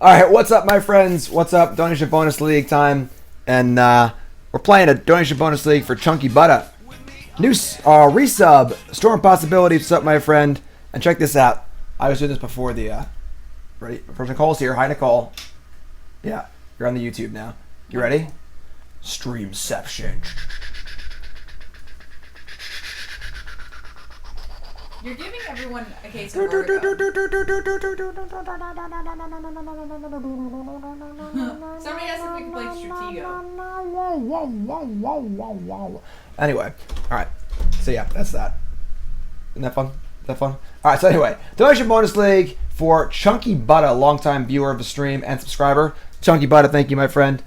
Alright, what's up, my friends? What's up? Donation Bonus League time. And we're playing a Donation Bonus League for ChunkyButta. New resub, Storm Possibilities. What's up, my friend? And check this out. I was doing this before the... ready? First Nicole's here. Hi, Nicole. Yeah, you're on the YouTube now. You ready? Streamception. You're giving everyone a case of vertigo. Somebody asked if we could play Stratego. Anyway, alright. So yeah, that's that. Isn't that fun? Is that fun? Alright, so anyway, Donation Bonus League for ChunkyButta, longtime viewer of the stream and subscriber. ChunkyButta, thank you, my friend.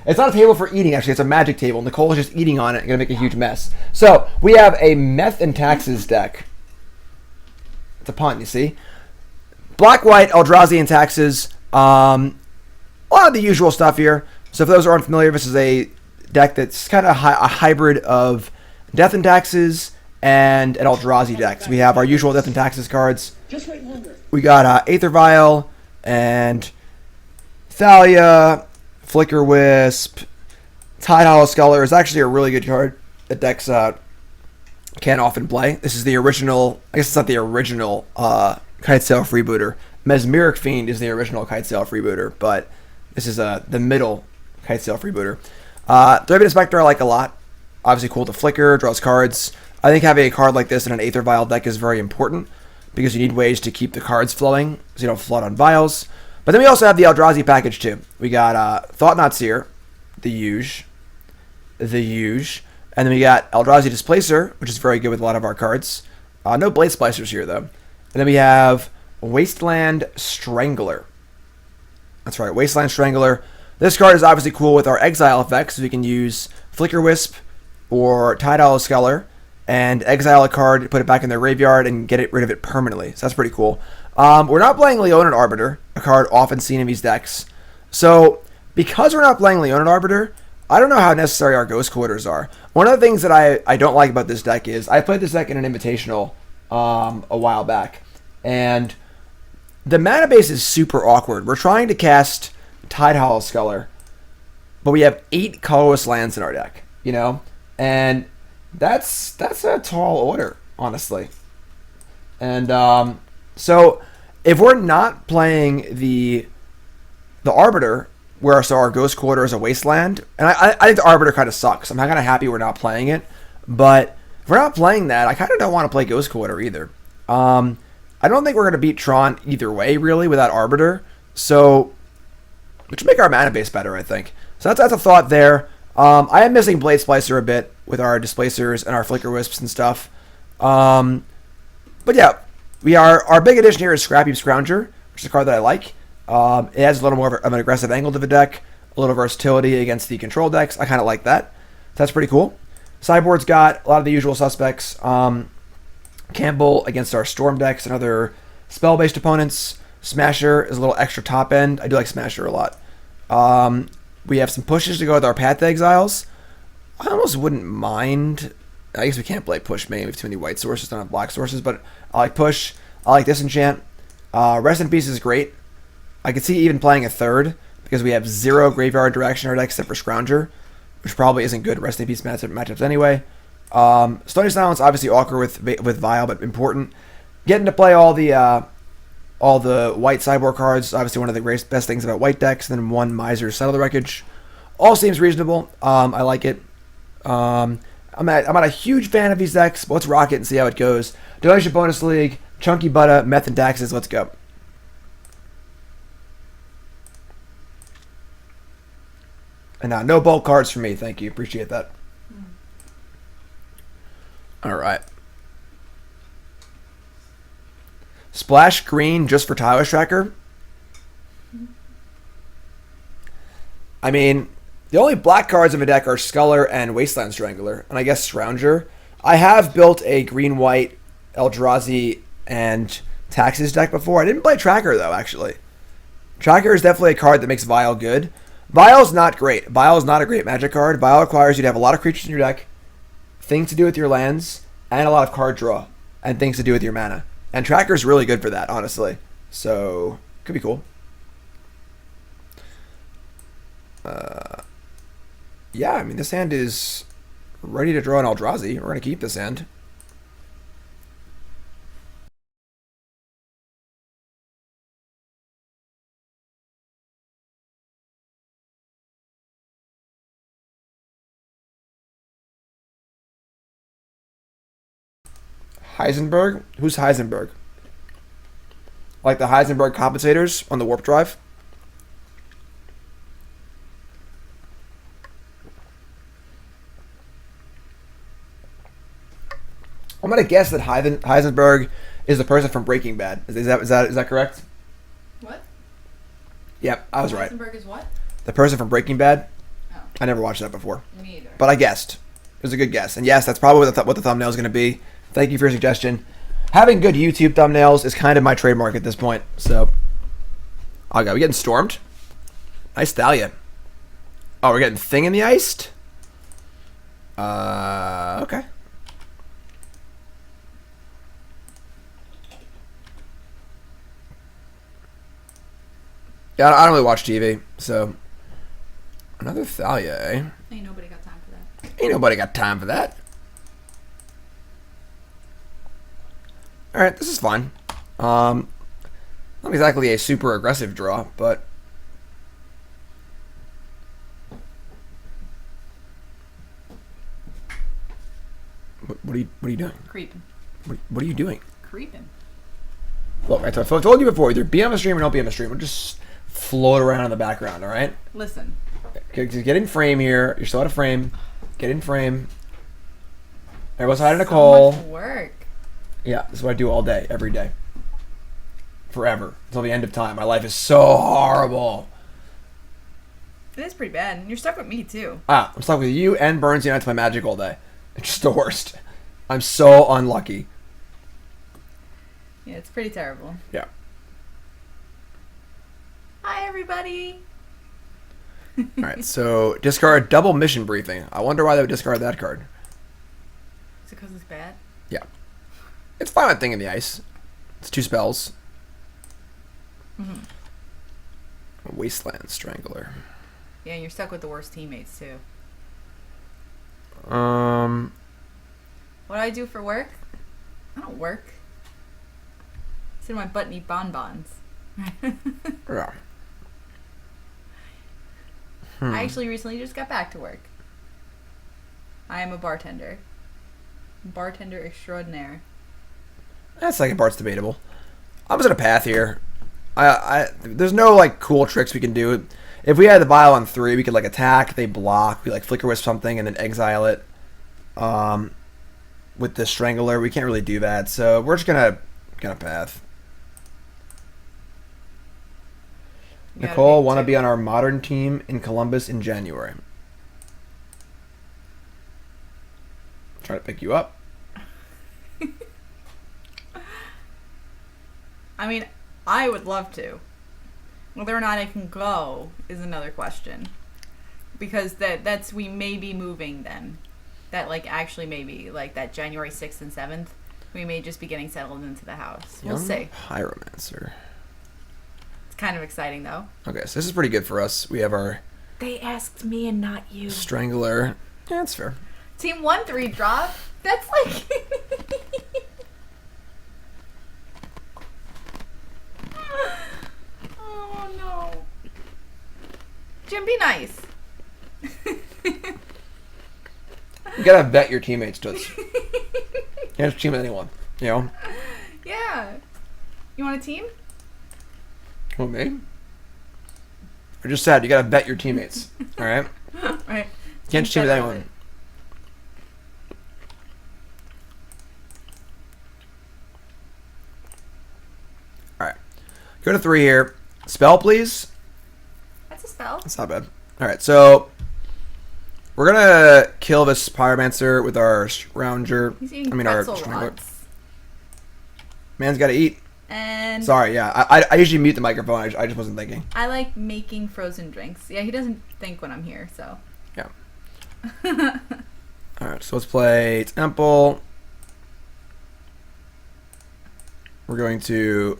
It's not a table for eating, actually. It's a magic table. Nicole is just eating on it and going to make a huge mess. So, we have a Meth and Taxes deck. It's a punt, you see. Black-white, Eldrazi and Taxes. A lot of the usual stuff here. So, for those who aren't familiar, this is a deck that's kind of a hybrid of Death and Taxes and an Eldrazi deck. So, we have our usual Death and Taxes cards. Just wait longer. We got Aether Vial and Thalia, Flickerwisp, Tidehollow Sculler is actually a really good card that decks can't often play. This is the original, I guess it's not the original Kitesail Freebooter. Mesmeric Fiend is the original Kitesail Freebooter, but this is the middle Kitesail Freebooter. Thraben Inspector I like a lot. Obviously cool to flicker, draws cards. I think having a card like this in an Aether Vial deck is very important because you need ways to keep the cards flowing so you don't flood on vials. But then we also have the Eldrazi package too. We got Thought-Knot Seer, the huge, and then we got Eldrazi Displacer, which is very good with a lot of our cards. No Blade Splicers here though. And then we have Wasteland Strangler. That's right, Wasteland Strangler. This card is obviously cool with our Exile effects, so we can use Flickerwisp or Tidehollow Sculler and exile a card, put it back in their graveyard, and get rid of it permanently. So that's pretty cool. We're not playing Leonin Arbiter, a card often seen in these decks. So, because we're not playing Leonin Arbiter, I don't know how necessary our Ghost Quarters are. One of the things that I don't like about this deck is, I played this deck in an Invitational a while back, and the mana base is super awkward. We're trying to cast Tidehollow Sculler, but we have 8 colorless lands in our deck, you know? And that's a tall order, honestly. And, so, if we're not playing the Arbiter, where so our Ghost Quarter is a Wasteland, and I think the Arbiter kind of sucks. I'm kind of happy we're not playing it, but if we're not playing that, I kind of don't want to play Ghost Quarter either. I don't think we're going to beat Tron either way, really, without Arbiter, so, which would make our mana base better, I think. So that's a thought there. I am missing Blade Splicer a bit with our Displacers and our Flickerwisps and stuff. But yeah. Our big addition here is Scrapheap Scrounger, which is a card that I like. It has a little more of an aggressive angle to the deck, a little versatility against the control decks. I kind of like that. So that's pretty cool. Sideboard's got a lot of the usual suspects. Kambal against our Storm decks and other spell-based opponents. Smasher is a little extra top end. I do like Smasher a lot. We have some pushes to go with our Path to Exiles. I almost wouldn't mind... I guess we can't play push mainly. We have too many white sources, don't have black sources, but I like push. I like Disenchant. Rest in Peace is great. I could see even playing a third because we have 0 graveyard direction in our deck except for Scrounger, which probably isn't good Rest in Peace matchups anyway. Stony Silence obviously awkward with Vial, but important. Getting to play all the white sideboard cards, obviously one of the best things about white decks. And then 1 Miser Settle the Wreckage. All seems reasonable. I like it. I'm not a huge fan of these decks, but let's rock it and see how it goes. Donation Bonus League, ChunkyButta, Meth and Taxes, let's go. And no bulk cards for me, thank you, appreciate that. Alright. Splash green just for Tyler's Tracker? I mean... The only black cards in the deck are Sculler and Wasteland Strangler, and I guess Scrounger. I have built a green-white Eldrazi and Taxes deck before. I didn't play Tracker, though, actually. Tracker is definitely a card that makes Vial good. Vial's not great. Vial is not a great Magic card. Vial requires you to have a lot of creatures in your deck, things to do with your lands, and a lot of card draw, and things to do with your mana. And Tracker's really good for that, honestly. So, could be cool. Yeah, I mean, this hand is ready to draw an Eldrazi. We're going to keep this hand. Heisenberg? Who's Heisenberg? Like the Heisenberg compensators on the warp drive? I'm gonna guess that Heisenberg is the person from Breaking Bad. Is that correct? What? Yep, I was right. Heisenberg is what? The person from Breaking Bad. Oh. I never watched that before. Me either. But I guessed. It was a good guess. And yes, that's probably what the thumbnail is going to be. Thank you for your suggestion. Having good YouTube thumbnails is kind of my trademark at this point. So, okay, we getting stormed. Nice Thalia. Oh, we're getting Thing in the Iced? Okay. Yeah, I don't really watch TV, so another Thalia, eh? Ain't nobody got time for that. Ain't nobody got time for that. Alright, this is fun. Not exactly a super aggressive draw, but what are you doing? Creeping. What are you doing? Creeping. Look, I told you before, either be on the stream or don't be on the stream. We'll just float around in the background, alright? Listen. Get in frame here. You're still out of frame. Get in frame. Everyone's hiding a call. So much work. Yeah, this is what I do all day, every day. Forever. Until the end of time. My life is so horrible. It is pretty bad. And you're stuck with me, too. I'm stuck with you and Barnsey and I have to play Magic all day. It's just the worst. I'm so unlucky. Yeah, it's pretty terrible. Yeah. Hi, everybody. Alright, so discard double mission briefing. I wonder why they would discard that card. Is it because it's bad? Yeah. It's fine with Thing in the Ice. It's 2 spells. Wasteland Strangler. Yeah, and you're stuck with the worst teammates, too. Um, What do I do for work? I don't work. I sit in my butt and eat bonbons. yeah. I actually recently just got back to work. I am a bartender. Bartender extraordinaire. That second part's debatable. I'm just in a path here. There's no like cool tricks we can do. If we had the vial on 3, we could like attack, they block, we like Flickerwisp something and then exile it. With the Strangler, we can't really do that, so we're just gonna path. Nicole, want to be on our modern team in Columbus in January. Try to pick you up. I mean, I would love to. Whether or not I can go is another question. Because that's we may be moving then. That like actually maybe like that January 6th and 7th, we may just be getting settled into the house. We'll see. Pyromancer. It's kind of exciting though. Okay, so this is pretty good for us. We have our They asked me and not you. Strangler. Yeah, that's fair. Team 1-3 drop. That's like oh no. Jim, be nice. You gotta vet your teammates, Toots. You can't just team with anyone, you know? Yeah. You want a team? Who, me? I just said, you gotta vet your teammates, alright? Right. You can't just team with anyone. Alright. Go to 3 here. Spell, please. That's a spell. That's not bad. Alright, so we're gonna kill this Pyromancer with our Scrounger. He's eating our pretzel Strangler. rods. Man's gotta eat. And Sorry, yeah. I usually mute the microphone. I just wasn't thinking. I like making frozen drinks. Yeah, he doesn't think when I'm here, so. Yeah. Alright, so let's play Temple. We're going to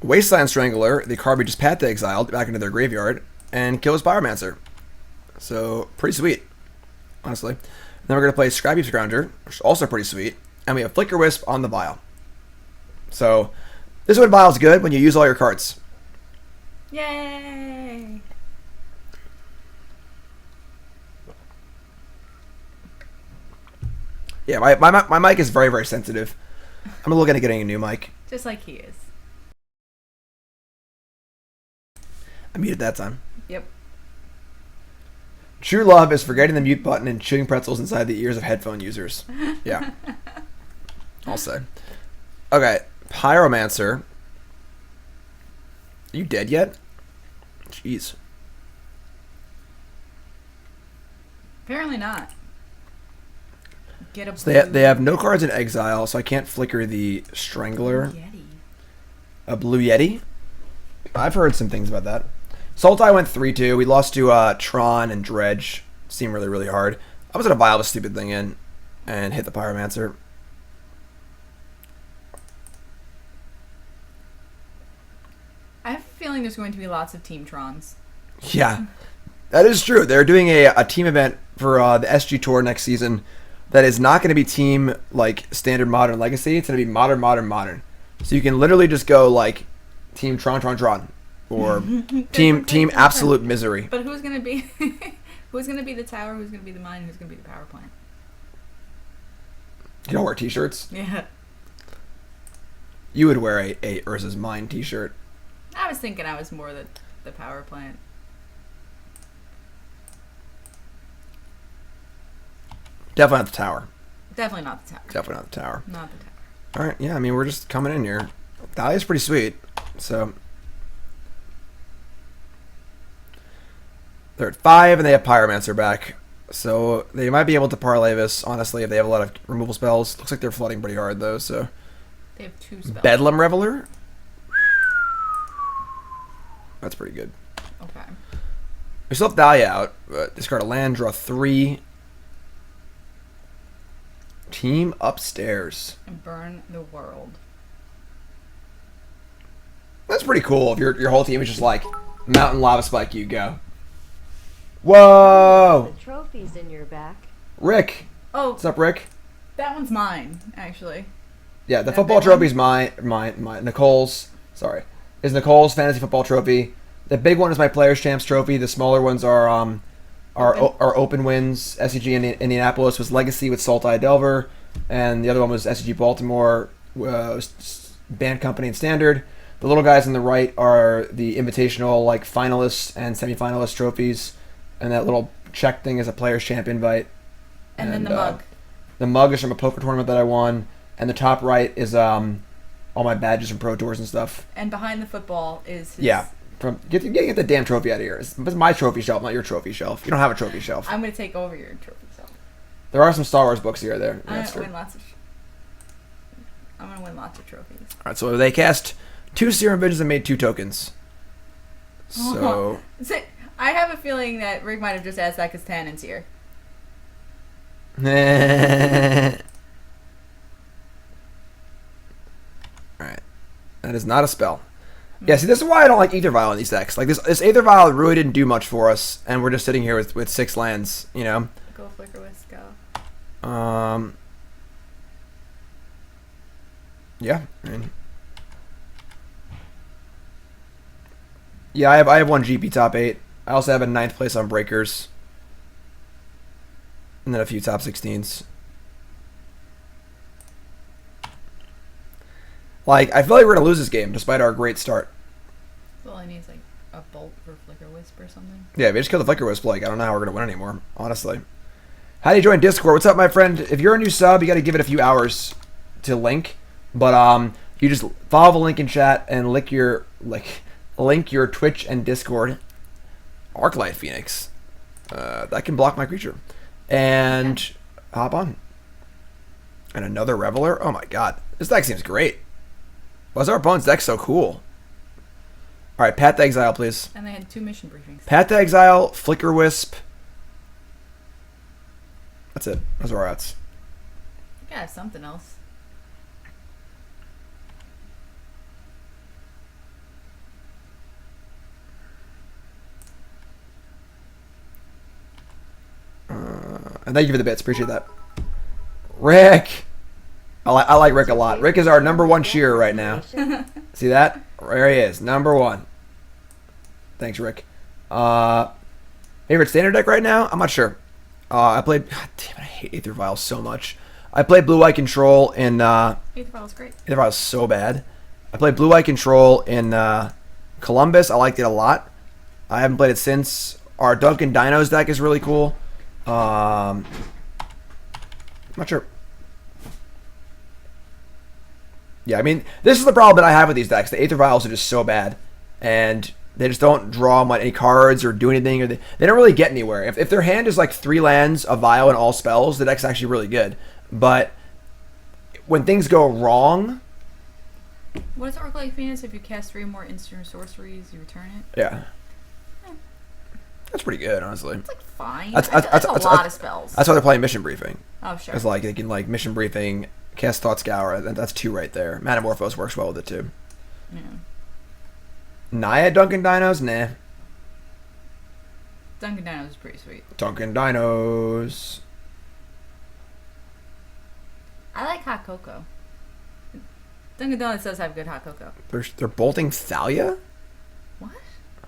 Wasteland Strangler, the card we just Path to Exile back into their graveyard, and kill his Pyromancer. So, pretty sweet, honestly. Then we're going to play Scrapheap Scrounger, which is also pretty sweet. And we have Flickerwisp on the Vial. So, this is when Vial's good, when you use all your cards. Yay! Yeah, my mic is very, very sensitive. I'm looking at getting a new mic. Just like he is. I muted that time. Yep. True love is forgetting the mute button and chewing pretzels inside the ears of headphone users. Yeah. I'll say. Okay, Pyromancer. You dead yet? Jeez. Apparently not. Get a So they have no cards in Exile, so I can't flicker the Strangler. Yeti. A Blue Yeti? I've heard some things about that. Sultai went 3-2. We lost to Tron and Dredge. Seemed really, really hard. I was going to vial the stupid thing in and hit the Pyromancer. I have a feeling there's going to be lots of Team Trons. Yeah, that is true. They're doing a team event for the SG Tour next season that is not going to be team like standard modern legacy. It's going to be modern, modern, modern. So you can literally just go like team Tron, Tron, Tron, or team absolute misery. But who's going to be who's going to be the tower? Who's going to be the mine? Who's going to be the power plant? You don't wear t-shirts. Yeah. You would wear a Urza's Mine t-shirt. I was thinking I was more the power plant. Definitely not the tower. Definitely not the tower. Definitely not the tower. Not the tower. All right, yeah, I mean, we're just coming in here. Thalia's pretty sweet, so... They're at 5, and they have Pyromancer back. So they might be able to parlay this, honestly, if they have a lot of removal spells. Looks like they're flooding pretty hard, though, so... They have 2 spells. Bedlam Reveler? That's pretty good. Okay. We still have Thalia out, but discard a land, draw 3. Team upstairs. And burn the world. That's pretty cool if your whole team is just like, Mountain Lava Spike, you go. Whoa! The trophies in your back. Rick! Oh, What's up, Rick? that one's mine, actually. Yeah, the That football big one? trophy's mine. Nicole's, sorry, is Nicole's fantasy football trophy. The big one is my Players Champs trophy. The smaller ones are Open Wins. SCG in Indianapolis was Legacy with Sultai Delver, and the other one was SCG Baltimore, Band Company and Standard. The little guys on the right are the Invitational like finalists and semifinalist trophies, and that little check thing is a Players Champ invite. And then the mug. The mug is from a poker tournament that I won. And the top right is all my badges from Pro Tours and stuff. And behind the football is his... Yeah. Get the damn trophy out of here. It's my trophy shelf, not your trophy shelf. You don't have a trophy shelf. I'm going to take over your trophy shelf. There are some Star Wars books here or there. I'm That's going true. to win lots of trophies. Alright, so they cast 2 Serum Visions and made 2 tokens. So... I have a feeling that Rick might have just asked that because Tannen's here. Alright. That is not a spell. Yeah, see, this is why I don't like Aether Vial in these decks. Like, this Aether Vial really didn't do much for us, and we're just sitting here with 6 lands, you know? Go Flickerwisp, go. Yeah, I mean... Yeah, I have 1 GP top 8. I also have a 9th place on Breakers. And then a few top 16s. Like, I feel like we're going to lose this game, despite our great start. Well, I need like a bolt for Flickerwisp or something. Yeah, if we just kill the Flickerwisp, like, I don't know how we're going to win anymore, honestly. How do you join Discord? What's up, my friend? If you're a new sub, you got to give it a few hours to link. But you just follow the link in chat and link your Twitch and Discord. Arclight Phoenix. That can block my creature. And hop on. And another Reveler? Oh my god. This deck seems great. Why is our opponent's deck so cool? Alright, Path to Exile, please. And they had 2 mission briefings. Path to Exile, Flickerwisp. That's it. Those are our outs. You gotta have something else. And thank you for the bits. Appreciate that. Rick. I like Rick a lot. Rick is our #1 cheerer right now. See that? There he is. #1. Thanks, Rick. Favorite standard deck right now? I'm not sure. I played... God damn it, I hate Aether Vial so much. I played Blue-White Control in... Aether Vial's great. Aether Vial's so bad. I played Blue-White Control in Columbus. I liked it a lot. I haven't played it since. Our Duncan Dinos deck is really cool. I'm not sure. Yeah, I mean, this is the problem that I have with these decks. The Aether Vials are just so bad. And they just don't draw any cards or do anything. Or they don't really get anywhere. If their hand is like 3 lands, a Vial, and all spells, the deck's actually really good. But when things go wrong... What does it work like, Venus? If you cast 3 or more instant or sorceries, you return it? Yeah. That's pretty good, honestly. It's like fine. That's a lot of spells. That's why they're playing Mission Briefing. Oh, sure. It's like they can like Mission Briefing, cast Thought Scour. That's 2 right there. Metamorphose works well with it too. Yeah. Naya Duncan Dinos? Nah. Dunkin' Dinos is pretty sweet. Duncan Dinos. I like hot cocoa. Dunkin' Donuts does have good hot cocoa. They're bolting Thalia? What?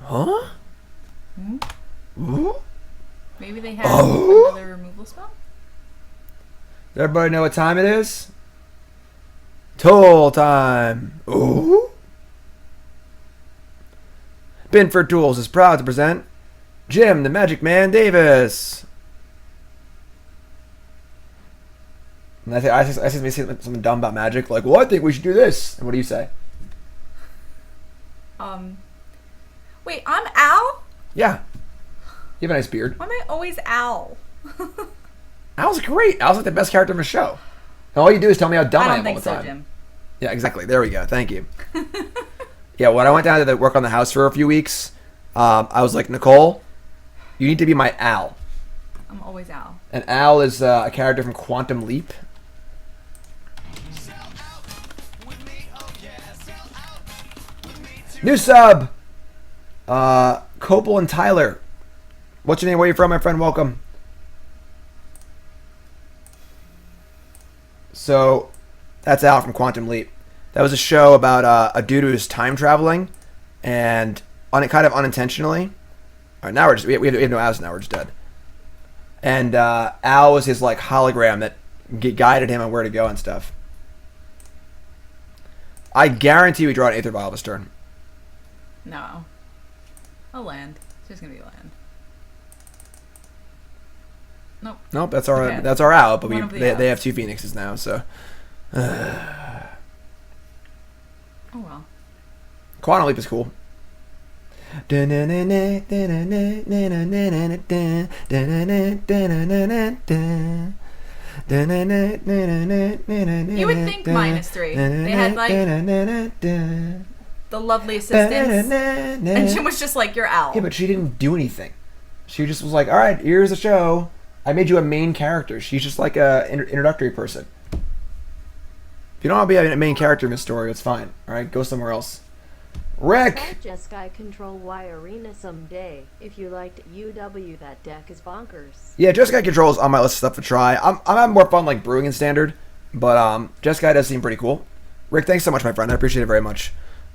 Huh? Hmm? Ooh? Maybe they have another removal spell? Does everybody know what time it is? Toll time. Ooh? Binford Tools is proud to present Jim the Magic Man Davis. And I say something dumb about Magic, like, well, I think we should do this. And what do you say? Wait, I'm Al? Yeah. You have a nice beard. Why am I always Al? Al's great. Al's like the best character in the show. And all you do is tell me how dumb I am all the think so, time. Jim. Yeah, exactly. There we go. Thank you. Yeah, when I went down to work on the house for a few weeks, I was like, Nicole, you need to be my Al. I'm always Al. And Al is a character from Quantum Leap. New sub! Copel and Tyler. What's your name? Where are you from, my friend? Welcome. So, that's Al from Quantum Leap. That was a show about a dude who's time traveling, and kind of unintentionally. All right, now we have no Al's now. We're just dead. And Al was his like hologram that guided him on where to go and stuff. I guarantee we draw an Aether Vial this turn. No. A land. It's just gonna be land. Nope. That's our Okay. that's our out. But they have 2 Phoenixes now, so. Oh well. Quantum Leap is cool. You would think -3. They had like the lovely assistants, and Jim was just like, "You're Al." Yeah, but she didn't do anything. She just was like, "All right, here's a show. I made you a main character." She's just like a introductory person. If you don't want to be a main character in this story, it's fine. All right, go somewhere else. Rick! Jeskai control Y Arena someday. If you liked UW, that deck is bonkers. Yeah, Jeskai Control is on my list of stuff to try. I'm having more fun like brewing in standard, but Jeskai does seem pretty cool. Rick, thanks so much, my friend. I appreciate it very much.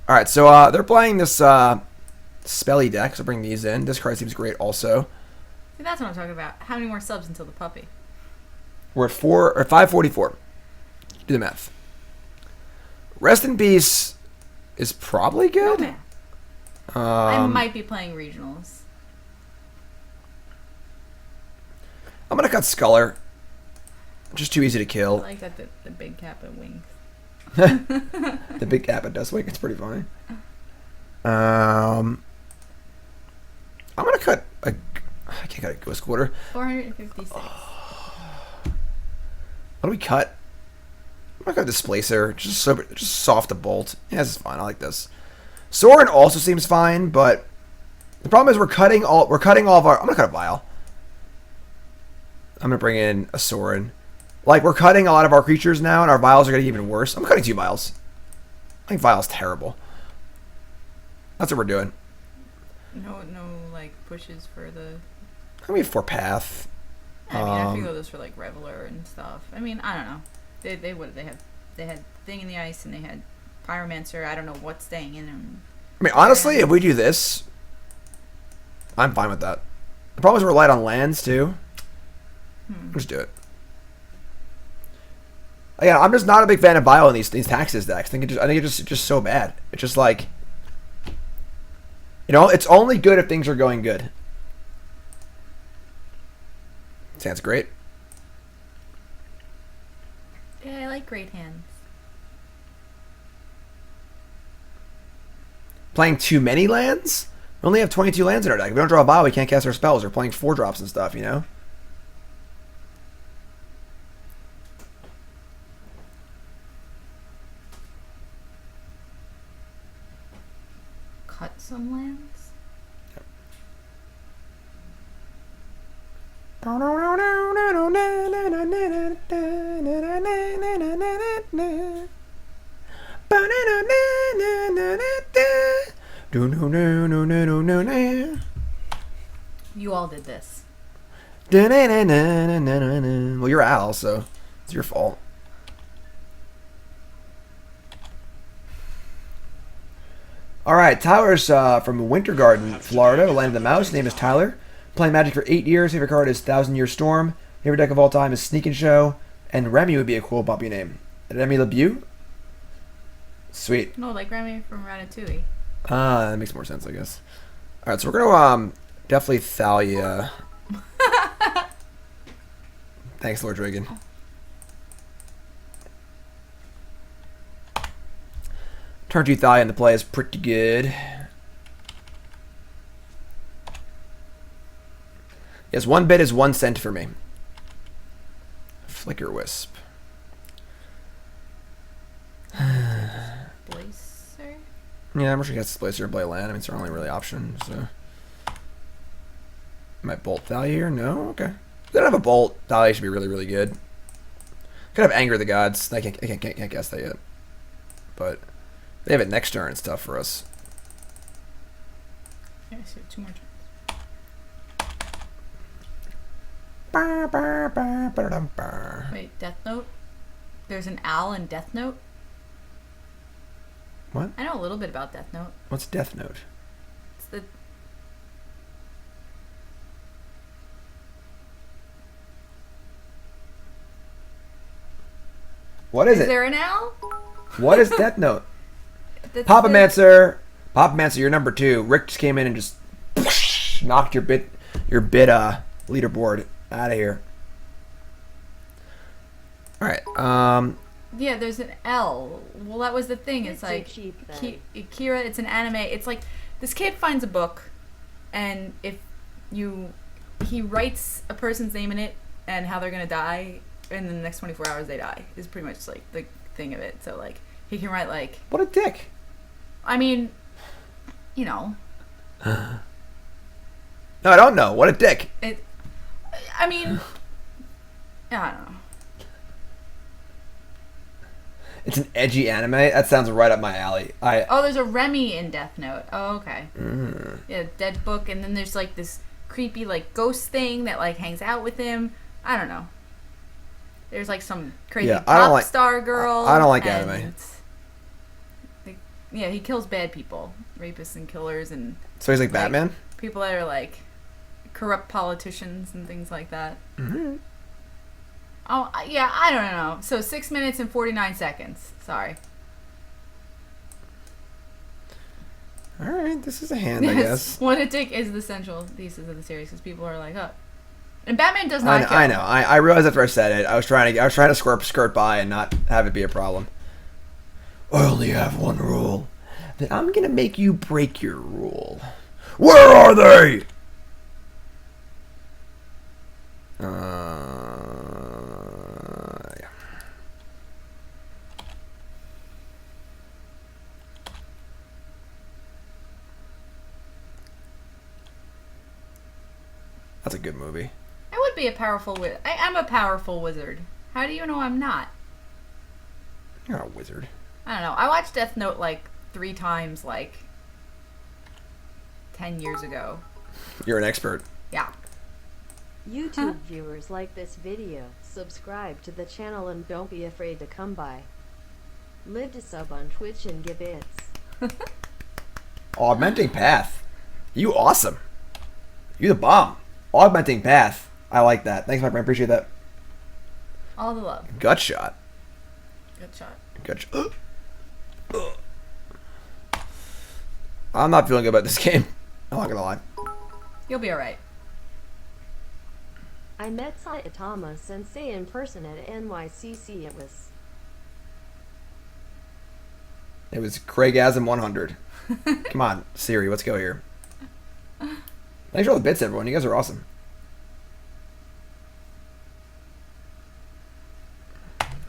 All right, so they're playing this Spelly deck, so bring these in. This card seems great also. See, that's what I'm talking about. How many more subs until the puppy? We're at 544. Do the math. Rest in Peace is probably good. No, I might be playing regionals. I'm gonna cut Sculler. Just too easy to I kill. like that the big cap and wings. The big cap it does wink. It's pretty funny. I'm gonna cut. I can't cut a Ghost Quarter. 456. What do we cut? I'm gonna cut Displacer. Just soft to bolt. Yeah, this is fine. I like this. Sorin also seems fine, but the problem is we're cutting all of our. I'm gonna cut a Vial. I'm gonna bring in a Sorin. Like, we're cutting a lot of our creatures now, and our Vials are getting even worse. I'm cutting 2 Vials. I think Vial's terrible. That's what we're doing. No, like pushes for the. We have 4 Path. I mean, I figure those for like Reveler and stuff. I mean, I don't know. They had Thing in the Ice and they had Pyromancer. I don't know what's staying in them. I mean, honestly, if we do this, I'm fine with that. The problem is we're light on lands too. Just do it. Again, I'm just not a big fan of Vial in these taxes decks. I think it's just so bad. It's just like, you know, it's only good if things are going good. Sounds great. Yeah, I like great hands. Playing too many lands? We only have 22 lands in our deck. If we don't draw a Vial, we can't cast our spells. We're playing 4-drops and stuff, you know? Cut some lands? You all did this. Well, you're Al, so it's your fault. Alright, Tyler's from Winter Garden, Florida, the land of the mouse. His name is Tyler. Playing Magic for 8 years. Favorite card is Thousand Year Storm. Favorite deck of all time is Sneak and Show. And Remy would be a cool puppy name. Remy LeBeau? Sweet. No, like Remy from Ratatouille. Ah, that makes more sense, I guess. Alright, so we're going to definitely Thalia. Thanks, Lord Dragon. Turn 2 Thalia into play is pretty good. Yes, 1 bit is 1 cent for me. Flickerwisp. Displacer? Yeah, I'm sure he has Displacer and play land. I mean, it's our only really option, so. Might bolt Thalia here? No? Okay. If they don't have a bolt, Thalia should be really, really good. Could have Anger the Gods. I can't guess that yet. But they have it next turn and stuff for us. Yeah, I see 2 more turns. Wait, Death Note? There's an owl in Death Note? What? I know a little bit about Death Note. What's Death Note? It's the... What is it? Is there an owl? What is Death Note? Papa-Mancer. Papa-Mancer, you're number 2. Rick just came in and just knocked your bid leaderboard out of here. Alright, yeah, there's an L. Well, that was the thing. It's like cheap, Kira, it's an anime. It's like this kid finds a book, and he writes a person's name in it and how they're gonna die, and in the next 24 hours they die. Is pretty much like the thing of it. So like he can write like. what a dick. I mean, you know. No, I don't know. What a dick. I mean, I don't know. It's an edgy anime? That sounds right up my alley. Oh, there's a Remy in Death Note. Oh, okay. Mm. Yeah, dead book, and then there's like this creepy like ghost thing that like hangs out with him. I don't know. There's like some crazy pop star girl. I don't like anime. Yeah, he kills bad people, rapists and killers, and So he's like Batman? people that are like corrupt politicians and things like that. Mm-hmm. Oh, yeah, I don't know. So 6 minutes and 49 seconds. Sorry. Alright, this is a hand, I guess. What a dick is the central thesis of the series, because people are like, oh. And Batman does not kill. I know. I realized after I said it, I was trying to skirt by and not have it be a problem. I only have one rule. Then I'm gonna make you break your rule. Where are they? Yeah. That's a good movie. I would be a powerful wizard. I'm a powerful wizard. How do you know I'm not? You're not a wizard. I don't know. I watched Death Note like 3 times, like 10 years ago. You're an expert. Yeah. YouTube viewers like this video, subscribe to the channel and don't be afraid to come by. Live to sub on Twitch and give bits. Augmenting Path. You awesome. You the bomb. Augmenting Path. I like that. Thanks, my friend. Appreciate that. All the love. Gut shot. Good shot. Gut shot. I'm not feeling good about this game. I'm not gonna lie. You'll be alright. I met Saitama Sensei in person at NYCC. It was Craigasm 100. Come on, Siri, let's go here. Thanks for all the bits, everyone. You guys are awesome.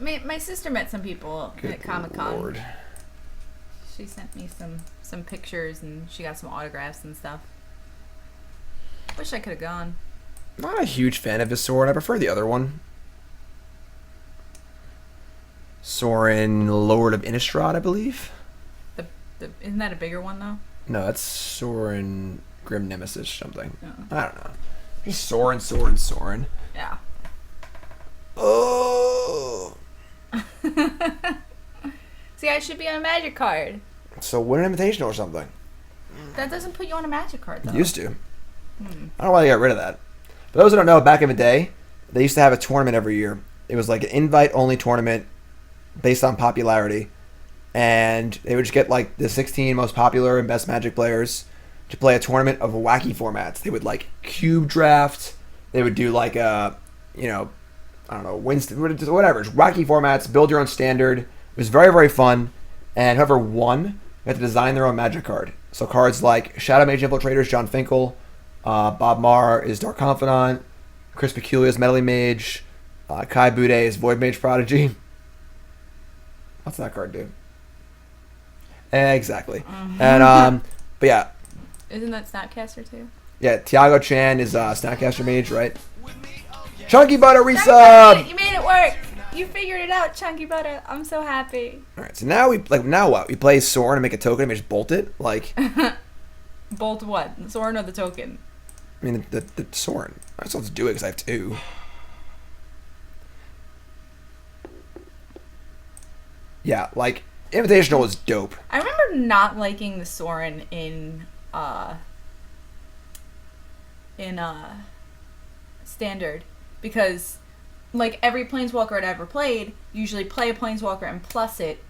My sister met some people Good at Comic-Con. Lord. She sent me some pictures and she got some autographs and stuff. Wish I could have gone. Not a huge fan of his sword. I prefer the other one. Sorin, Lord of Innistrad, I believe. Isn't that a bigger one though? No, that's Sorin Grim Nemesis something. Oh. I don't know. Just Sorin. Yeah. Oh. See, I should be on a magic card. So win an invitational or something. That doesn't put you on a magic card though. Used to. I don't know why they got rid of that. For those who don't know, back in the day, they used to have a tournament every year. It was like an invite-only tournament based on popularity. And they would just get like the 16 most popular and best Magic players to play a tournament of wacky formats. They would like cube draft. They would do like a, you know, I don't know, Winston, whatever. Just wacky formats, build your own standard. It was very, very fun. And whoever won had to design their own Magic card. So cards like Shadow Mage Infiltrators, John Finkel, Bob Marr is Dark Confidant, Chris Peculiar is Meddling Mage, Kai Bude is Void Mage Prodigy. What's that card do? Exactly. And but yeah. Isn't that Snapcaster too? Yeah, Tiago Chan is Snapcaster Mage, right? ChunkyButta resub! You made it work! You figured it out, ChunkyButta. I'm so happy. Alright, so now what? We play Sorin and make a token and we just bolt it? Like Bolt what? The Sorin or the token? I mean the Sorin. I just have to do it because I have two. Yeah, like Invitational was dope. I remember not liking the Sorin in Standard because like every Planeswalker I'd ever played usually play a Planeswalker and plus it,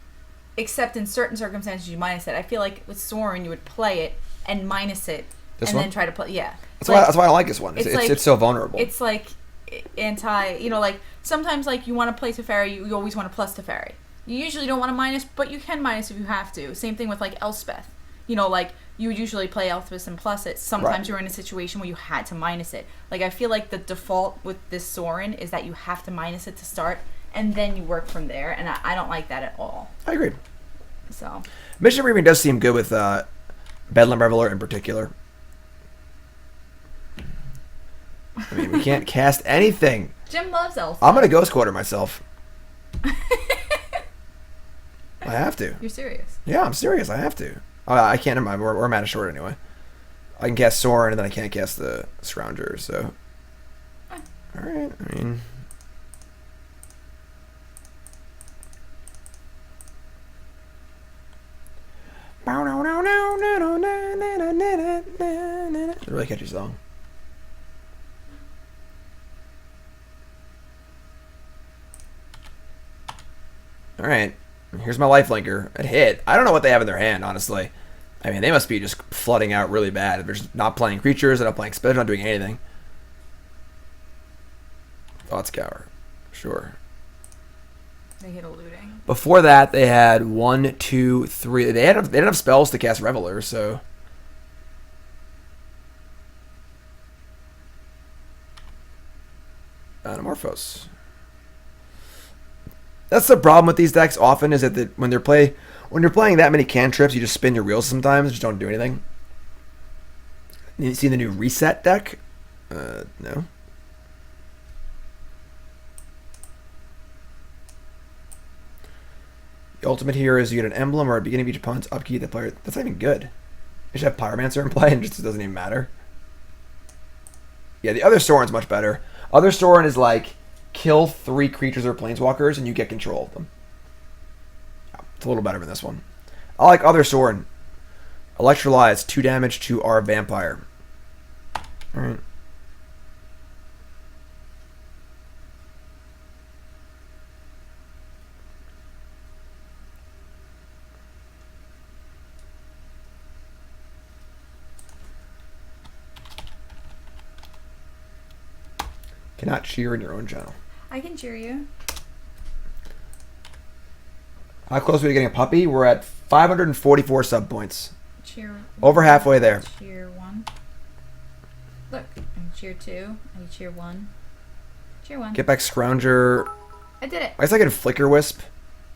except in certain circumstances you minus it. I feel like with Sorin you would play it and minus it then try to play. Yeah, that's why I don't like this one. It's so vulnerable. It's like anti. You know, like sometimes like you want to play Teferi, you always want to plus Teferi. You usually don't want to minus, but you can minus if you have to. Same thing with like Elspeth. You know, like you would usually play Elspeth and plus it. Sometimes you're in a situation where you had to minus it. Like I feel like the default with this Sorin is that you have to minus it to start, and then you work from there. And I don't like that at all. I agree. So Mission Reaping does seem good with Bedlam Reveler in particular. I mean, we can't cast anything. Jim loves Elspeth. I'm gonna Ghost Quarter myself. I have to. You're serious? Yeah, I'm serious. I have to. I can't. Never mind. We're mana short anyway. I can cast Sorin and then I can't cast the Scrounger. So, all right. I mean, it's a really catchy song. All right. Here's my lifelinker. It hit. I don't know what they have in their hand, honestly. I mean, they must be just flooding out really bad. They're just not playing creatures, they're not playing spells, not doing anything. Thought Scour. Sure. They hit a looting. Before that, they had 1, 2, 3. They didn't have spells to cast Reveler, so. Anamorphose. That's the problem with these decks often is that when you're playing that many cantrips, you just spin your wheels sometimes, just don't do anything. You see the new reset deck? No. The ultimate here is you get an emblem or at the beginning of each opponent's upkeep the player. That's not even good. You should have Pyromancer in play and it just doesn't even matter. Yeah, the other Sorin's much better. Other Sorin is like, kill 3 creatures or planeswalkers and you get control of them. Yeah, it's a little better than this one. I like other Sorin. Electrolyze, 2 damage to our vampire. Alright. Cannot cheer in your own channel. I can cheer you. How close are we to getting a puppy? We're at 544 sub points. Cheer. Over halfway there. Cheer 1. Look, and cheer 2. And cheer 1. Cheer 1. Get back Scrounger. I did it. I guess I can Flickerwisp.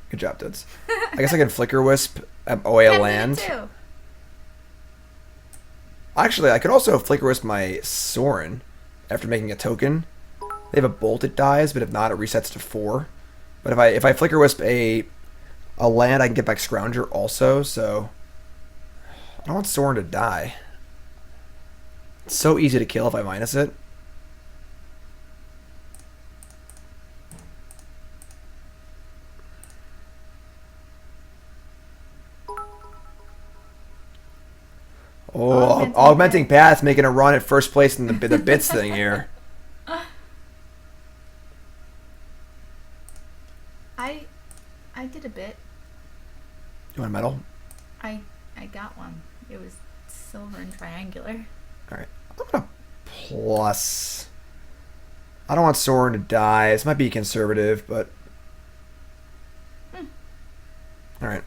Good job, dudes. I guess I can Flickerwisp away a land. Did it too. Actually, I could also Flickerwisp my Sorin after making a token. They have a bolt it dies, but if not, it resets to 4. But if I Flickerwisp a land, I can get back Scrounger also, so I don't want Sorin to die. It's so easy to kill if I minus it. Oh, Augmenting Path making a run at first place in the bits thing here. I did a bit. You want a medal? I got one. It was silver and triangular. Alright. I'm gonna plus. I don't want Sorin to die. This might be conservative, but alright.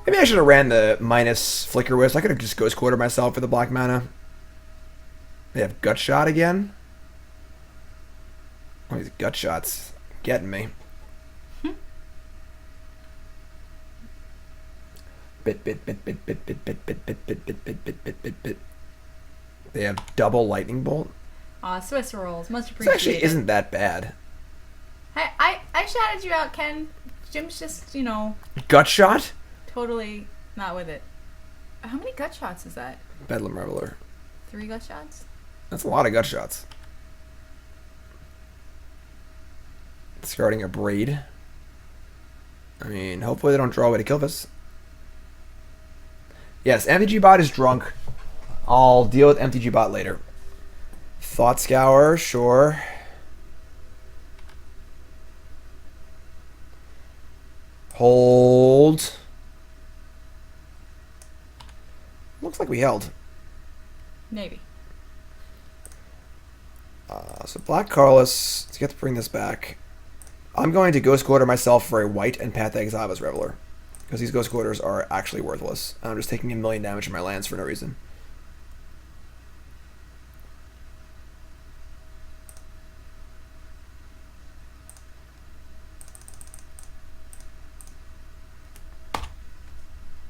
Maybe I should have ran the minus Flickerwisp. I could have just Ghost Quarter myself for the black mana. They have Gut Shot again. Oh, these Gut Shots getting me. Bit. They have double Lightning Bolt. Aw, Swiss rolls. Much This appreciated. actually isn't that bad. I shouted you out, Ken. Jim's just, Gut Shot? totally not with it. How many gut shots is that? Bedlam Rebel. 3 gut shots? That's a lot of Gut Shots. Discarding a Braid. I mean, hopefully they don't draw away to kill this. Yes, MTG Bot is drunk. I'll deal with MTG Bot later. Thought Scour, sure. Hold. Looks like we held. Maybe. So Black Carlos, let's get to bring this back. I'm going to Ghost Quarter myself for a white and Path to Exile as Reveler. Because these Ghost Quarters are actually worthless. I'm just taking 1,000,000 damage from my lands for no reason.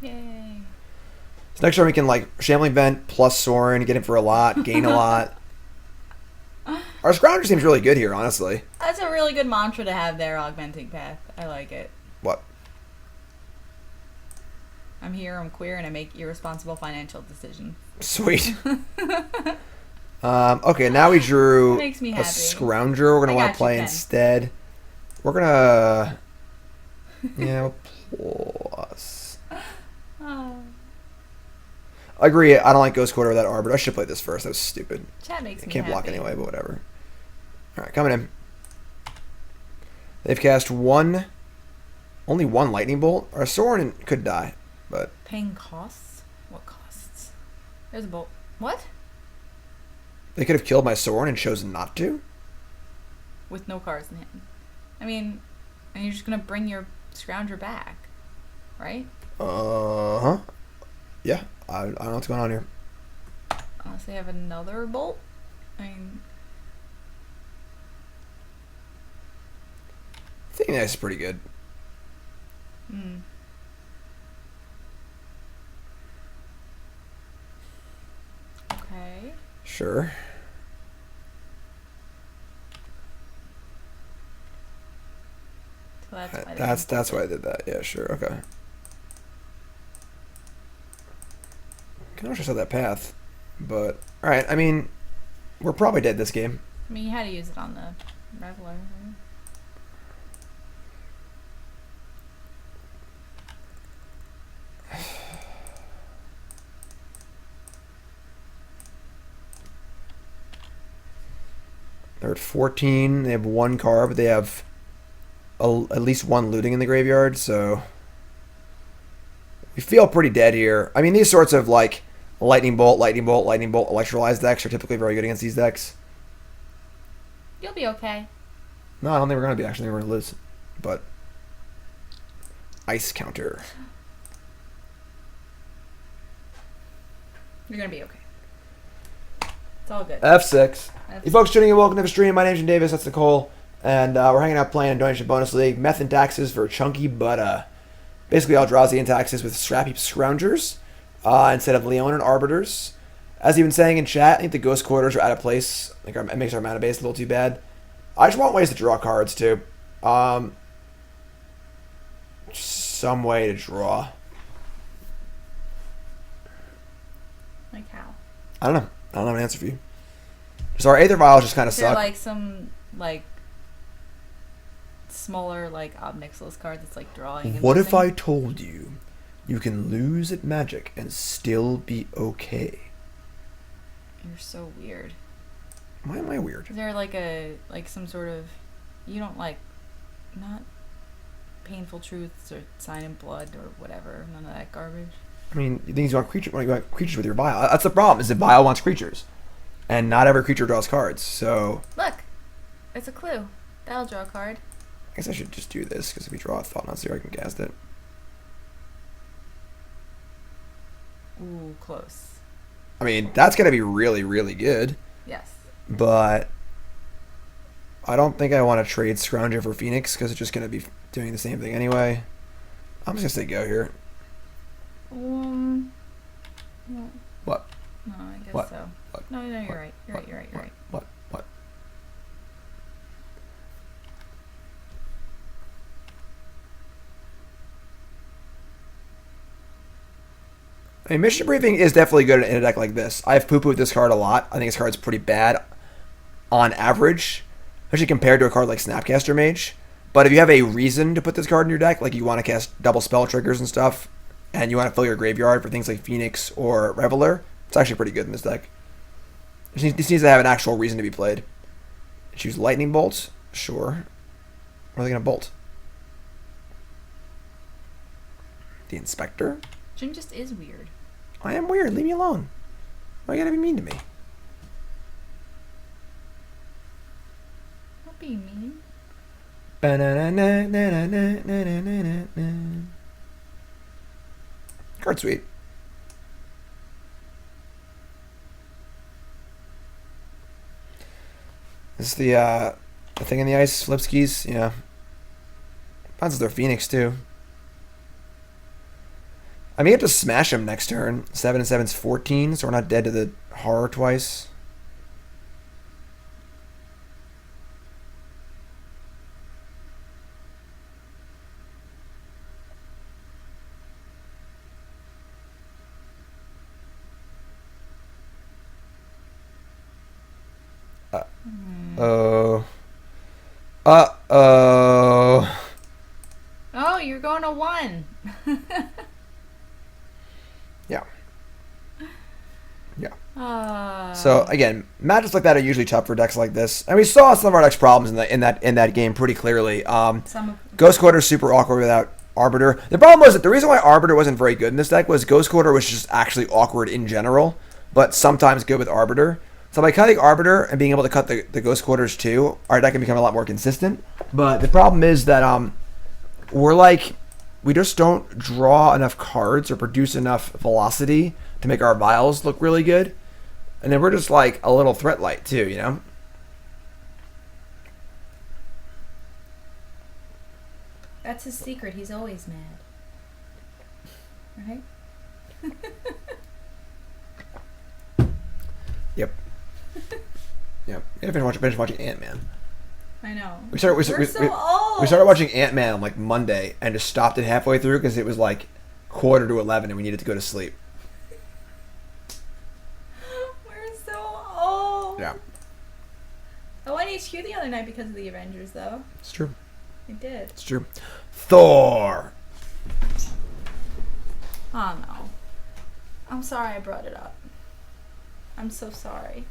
Yay. So next turn we can Shambling Vent plus Sorin, get it for a lot, gain a lot. Our Scrounger seems really good here, honestly. That's a really good mantra to have there, Augmenting Path. I like it. What? I'm here, I'm queer, and I make irresponsible financial decisions. Sweet. Okay, now we drew Makes me a happy. Scrounger we're going to want to play Ken. instead. We're going to... Yeah, plus... Oh. I agree, I don't like Ghost Quarter with that Arbor. I should play this first. That was stupid. Chat makes I me can't block happy. anyway, but whatever. Alright, coming in. They've cast only one Lightning Bolt. Our Sorin could die, but... Paying costs? What costs? There's a bolt. What? They could have killed my Sorin and chosen not to? With no cards in hand. I mean, and you're just gonna bring your Scrounger back, right? Uh-huh. Yeah, I don't know what's going on here. Unless they have another bolt. I mean... I think that's pretty good. Hmm. Okay. Sure. So that's why That's why I did that. Yeah, sure. Okay. Can I just have that path? But, alright, I mean, we're probably dead this game. I mean, you had to use it on the Reveler. Right? They're at 14. They have 1 card, but they have at least 1 looting in the graveyard, so we feel pretty dead here. I mean, these sorts of, like, Lightning Bolt, Electrolyze decks are typically very good against these decks. You'll be okay. No, I don't think we're going to be, actually. We're going to lose. But Ice Counter. You're going to be okay. It's all good. F6. You folks tuning in, welcome to the stream. My name's Jim Davis, that's Nicole. And we're hanging out playing a Donation Bonus League. Meth and Taxes for ChunkyButta. Basically, Eldrazi and Taxes with Scrapheap Scroungers instead of Leon and Arbiters. As you've been saying in chat, I think the Ghost Quarters are out of place. I think it makes our mana base a little too bad. I just want ways to draw cards, too. Some way to draw. Like how? I don't know. I don't have an answer for you. So our Aether Vials just kind of Is there suck. like some, like, smaller, like, Obnixilus card that's, like, drawing and What if something? I told you you can lose at Magic and still be okay? You're so weird. Why am I weird? Is there, like, some sort of... You don't, like... Not Painful Truths or Sign in Blood or whatever. None of that garbage. I mean, you think you want creatures with your Vial. That's the problem, is that Vial wants creatures. And not every creature draws cards, so... Look! It's a clue. That'll draw a card. I guess I should just do this, because if we draw a Thought-Knot Seer, I can cast it. Ooh, close. I mean, that's going to be really, really good. Yes. But I don't think I want to trade Scrounger for Phoenix, because it's just going to be doing the same thing anyway. I'm just going to say go here. No. What? No, I guess What? so. What? No, you're What? right. You're What? right, you're right, you're right. What? I mean, Mission Briefing is definitely good in a deck like this. I've poo-pooed this card a lot. I think this card's pretty bad on average, especially compared to a card like Snapcaster Mage. But if you have a reason to put this card in your deck, like you want to cast double spell triggers and stuff, and you want to fill your graveyard for things like Phoenix or Reveler, it's actually pretty good in this deck. This needs to have an actual reason to be played. Choose Lightning Bolts? Sure. What are they going to bolt? The Inspector? Jim just is weird. I am weird. Leave me alone. Why you gotta be mean to me? Don't be mean. Card sweet. This is the thing in the ice, flip skis, yeah. Depends if they're Phoenix too. I may have to smash him next turn. 7 and 7's 14, so we're not dead to the horror twice. Uh-oh. Oh, you're going to 1. Yeah. Yeah. So again, matchups like that are usually tough for decks like this, and we saw some of our decks' problems in that game pretty clearly. Ghost Quarter super awkward without Arbiter. The problem was that the reason why Arbiter wasn't very good in this deck was Ghost Quarter was just actually awkward in general, but sometimes good with Arbiter. So by cutting Arbiter and being able to cut the Ghost Quarters too, our deck can become a lot more consistent. But the problem is that we just don't draw enough cards or produce enough velocity to make our vials look really good. And then we're just like a little threat light too, you know? That's his secret. He's always mad. Right? Yep. Yep. You gotta finish watching Ant-Man. I know. We started watching Ant-Man on like Monday and just stopped it halfway through because it was like 11:15 and we needed to go to sleep. Yeah. I won HQ the other night because of the Avengers, though. It's true. I did. It's true. Thor. Oh no. I'm sorry I brought it up. I'm so sorry.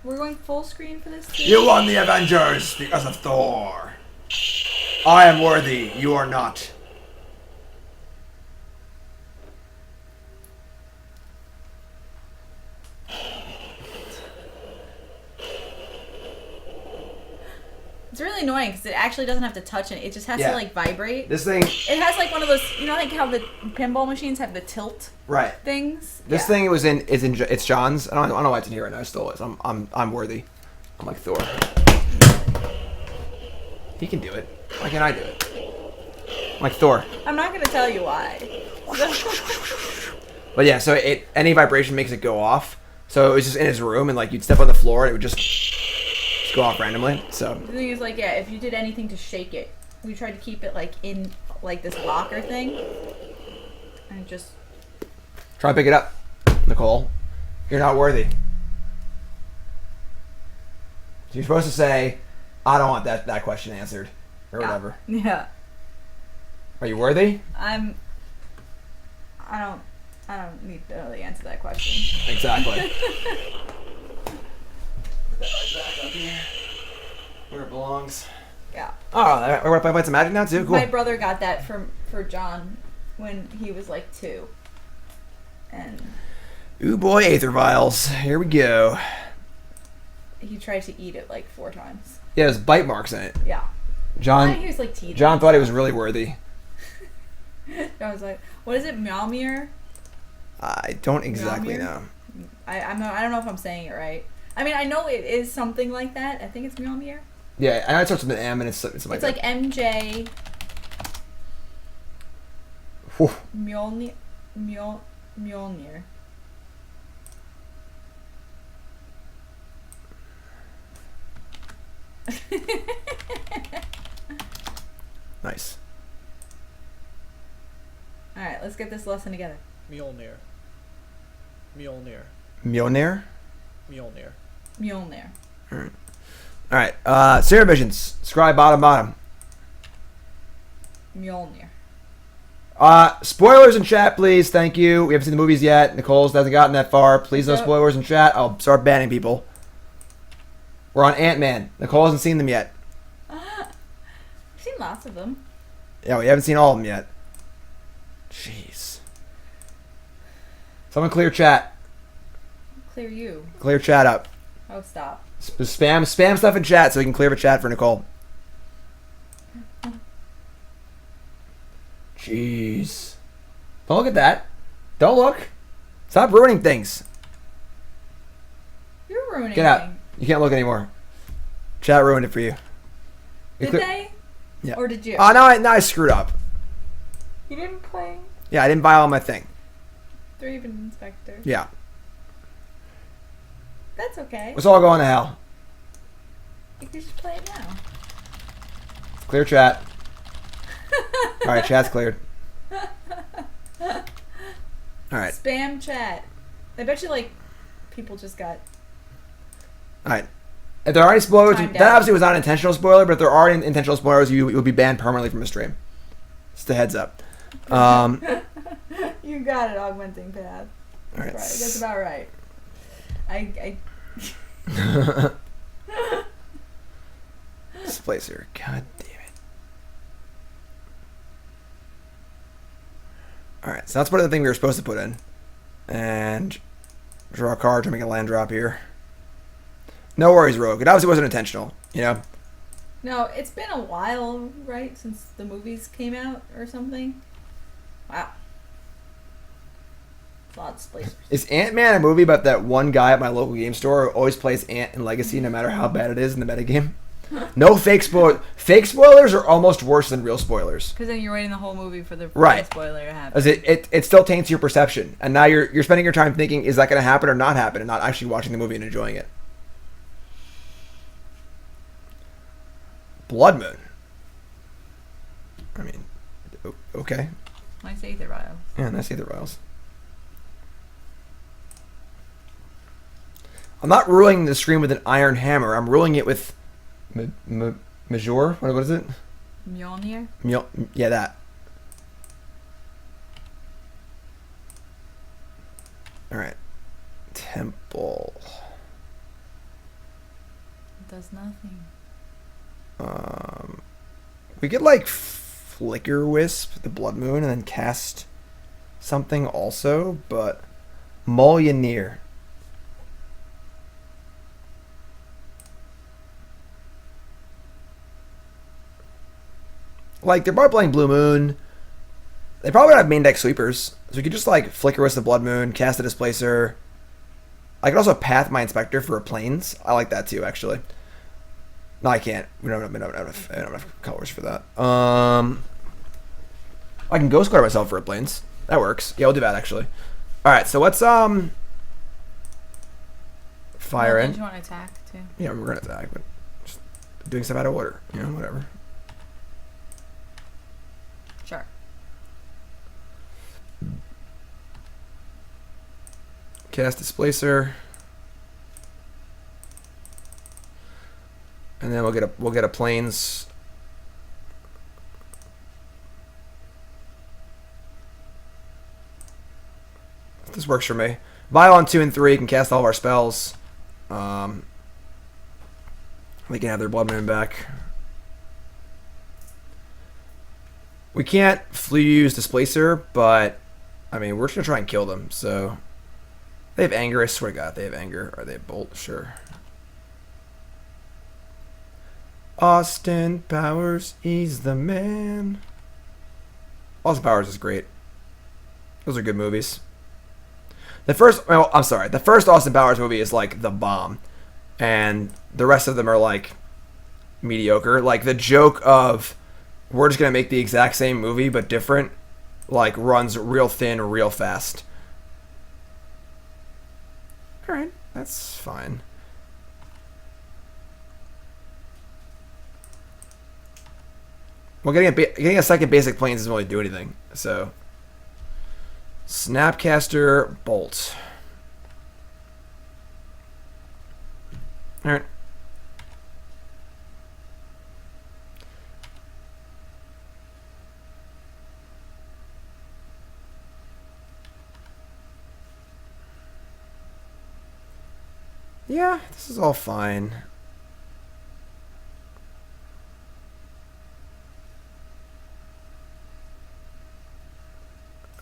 We're going full screen for this too? You won the Avengers because of Thor. I am worthy. You are not. It's really annoying because it actually doesn't have to touch it. It just has to like vibrate. This thing. It has like one of those, you know, like how the pinball machines have the tilt Right. things. This thing it's John's. I don't know why it's in here right now. I stole it. I'm worthy. I'm like Thor. He can do it. Why can't I do it? I'm like Thor. I'm not gonna tell you why. But yeah, so any vibration makes it go off. So it was just in his room, and like you'd step on the floor, and it would just go off randomly. So the thing is, like, yeah, if you did anything to shake it, we tried to keep it like in like this locker thing, and just try to pick it up, Nicole. You're not worthy. So you're supposed to say, "I don't want that question answered," or whatever. Yeah. Are you worthy? I don't need to really answer that question. Exactly. Put that right back up here, where it belongs. Yeah. Oh, we're playing some Magic now too. Cool. My brother got that for John when he was like 2, and Ooh boy, Aether Vials. Here we go. he tried to eat it like 4 times. Yeah, there's bite marks in it. Yeah. John. He was like teething. John thought he was really worthy. I was like, what is it, Mjolnir? I don't exactly know. I don't know if I'm saying it right. I mean, I know it is something like that. I think it's Mjolnir. Yeah, I know it starts with an M and it's something It's like MJ. Whew. Mjolnir. Mjolnir. Nice. Alright, let's get this lesson together. Mjolnir. Mjolnir. Mjolnir? Mjolnir. Mjolnir. Alright, Seer Visions. Scribe bottom. Mjolnir. Spoilers in chat, please. Thank you. We haven't seen the movies yet. Nicole's hasn't gotten that far. Please no spoilers in chat. I'll start banning people. We're on Ant-Man. Nicole hasn't seen them yet. I've seen lots of them. Yeah, we haven't seen all of them yet. Jeez. Someone clear chat. Clear you. Clear chat up. Oh, stop. Spam stuff in chat so we can clear the chat for Nicole. Jeez. Don't look at that. Don't look. Stop ruining things. You're ruining Get out. things. You can't look anymore. Chat ruined it for you. Did they? Yeah. Or did you? Oh, now I screwed up. You didn't play Yeah, I didn't buy all my thing. Thraben Inspector. Yeah. That's okay. Let's all go on to hell. You can just play it now. Clear chat. Alright, chat's cleared. Alright. Spam chat. I bet you, like, people just got... Alright. If there are any spoilers, Timed that out. obviously was not an intentional spoiler, but if there are any intentional spoilers, you will be banned permanently from the stream. Just a heads up. You got it, Augmenting Path. Alright. Right, that's about right. I Displacer. God damn it. Alright, so that's part of the thing we were supposed to put in. And draw a card to make a land drop here. No worries, Rogue. It obviously wasn't intentional, you know? No, it's been a while, right, since the movies came out or something. Wow. It's a lot of displacers. Is Ant-Man a movie about that one guy at my local game store who always plays Ant in Legacy no matter how bad it is in the metagame? No fake spoilers. Fake spoilers are almost worse than real spoilers. Because then you're waiting the whole movie for the Right. spoiler to happen. As it still taints your perception. And now you're spending your time thinking, is that going to happen or not happen, and not actually watching the movie and enjoying it. Blood Moon. I mean, okay. Nice Aether Vial. Yeah, nice Aether Vials. I'm not ruling the screen with an iron hammer. I'm ruling it with Major. What is it? Mjolnir? Yeah, that. All right. Temple. It does nothing. We could like Flickerwisp the Blood Moon and then cast something also, but Mjolnir. Like, they're probably playing Blue Moon. They probably don't have main deck sweepers. So we could just, like, Flickerwisp the Blood Moon, cast a Displacer. I could also path my Inspector for a Plains. I like that, too, actually. No, I can't. We don't have enough colors for that. I can Ghost Guard myself for a Plains. That works. Yeah, we'll do that, actually. Alright, so let's, fire in. Did you want to attack, too? Yeah, we're going to attack, but just doing stuff out of order. You know, whatever. Sure. Cast Displacer. And then we'll get a Plains. This works for me. Vial on 2 and 3 can cast all of our spells. They can have their Blood Moon back. We can't use Displacer, but I mean, we're just gonna try and kill them. So they have Anger. I swear to God, they have Anger. Or they have Bolt? Sure. Austin Powers, he's the man. Austin Powers is great. Those are good movies. The first Austin Powers movie is like the bomb, and the rest of them are like mediocre. Like the joke of we're just gonna make the exact same movie but different, like runs real thin, real fast. All right, that's fine. Well, getting a second basic Plains doesn't really do anything. So, Snapcaster Bolt. All right. Yeah, this is all fine.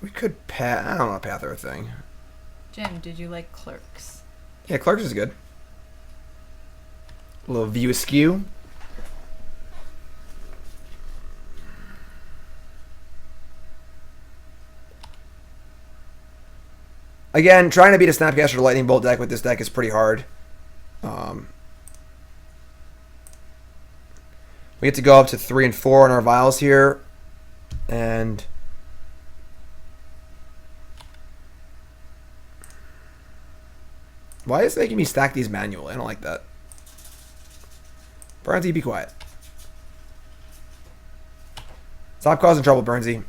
We could path. I don't know, path or a thing. Jim, did you like Clerks? Yeah, Clerks is good. A little view askew. Again, trying to beat a Snapcaster Lightning Bolt deck with this deck is pretty hard. We get to go up to 3 and 4 on our vials here. And why is it making me stack these manually? I don't like that. Barnsey, be quiet. Stop causing trouble, Barnsey.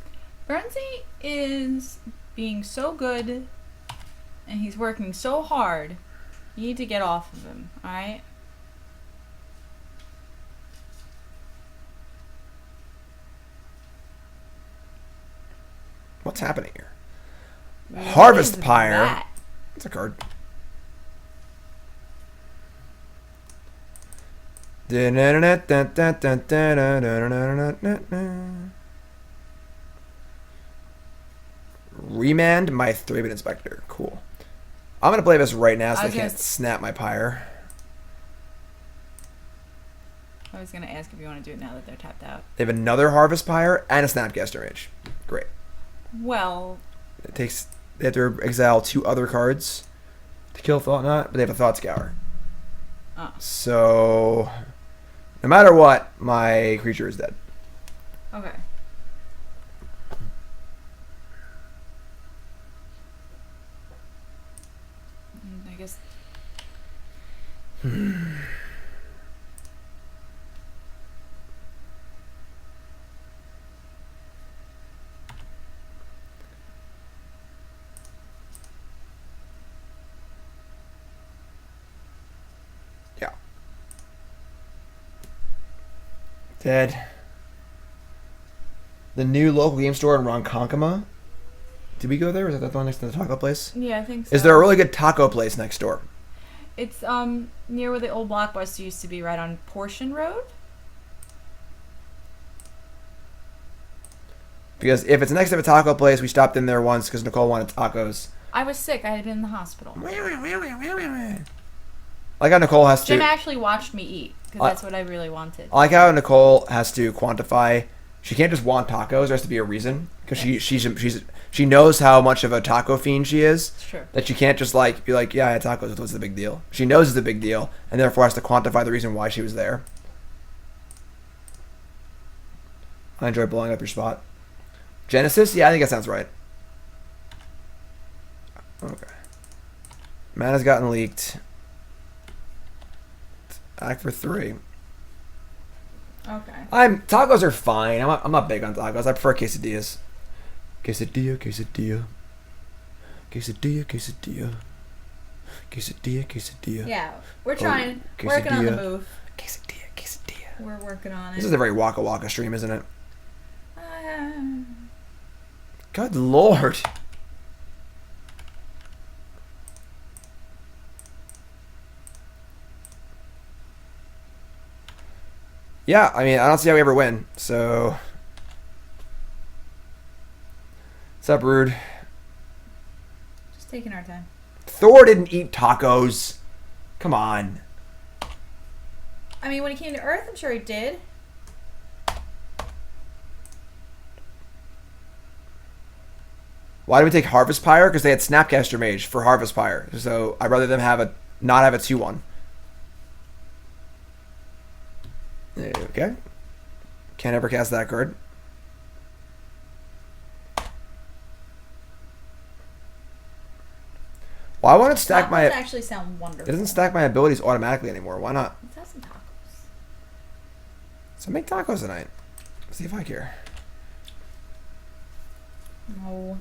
Barnsey is being so good, and he's working so hard. You need to get off of him, alright? What's happening here? What Harvest is Pyre. that? It's a card. Remand my Thraben Inspector. Cool. I'm going to play this right now so I can't snap my Pyre. I was going to ask if you want to do it now that they're tapped out. They have another Harvest Pyre and a Snapcaster Mage. Great. Well, They have to exile 2 other cards to kill Thought-Knot, but they have a Thought Scour. oh, So, no matter what, my creature is dead. okay. I guess. Dead. The new local game store in Ronkonkoma. Did we go there? Or is that the one next to the taco place? Yeah, I think so. Is there a really good taco place next door? It's near where the old Blockbuster used to be, right on Portion Road. Because if it's next to a taco place, we stopped in there once because Nicole wanted tacos. I was sick. I had been in the hospital. Like how Nicole has to... Jim actually watched me eat because that's what I really wanted. I like how Nicole has to quantify. She can't just want tacos. There has to be a reason because she knows how much of a taco fiend she is. It's true. That she can't just like be like, yeah, I had tacos. What's the big deal? She knows it's a big deal, and therefore has to quantify the reason why she was there. I enjoy blowing up your spot. Genesis? Yeah, I think that sounds right. Okay. Mana's gotten leaked. Act for 3. Okay. Tacos are fine. I'm not big on tacos. I prefer quesadillas. Quesadilla, quesadilla. Quesadilla, quesadilla. Quesadilla, quesadilla. Yeah, we're trying. Working on the move. Quesadilla, quesadilla. We're working on it. This is a very Waka Waka stream, isn't it? Good lord. Yeah, I mean, I don't see how we ever win, so... What's up, Rude? Just taking our time. Thor didn't eat tacos. Come on. I mean, when he came to Earth, I'm sure he did. Why did we take Harvest Pyre? Because they had Snapcaster Mage for Harvest Pyre. So I'd rather them not have a 2-1. Okay. Can't ever cast that card. Why won't it stack my... That doesn't actually sound wonderful. It doesn't stack my abilities automatically anymore. Why not? Let's have some tacos. So make tacos tonight. See if I care. No.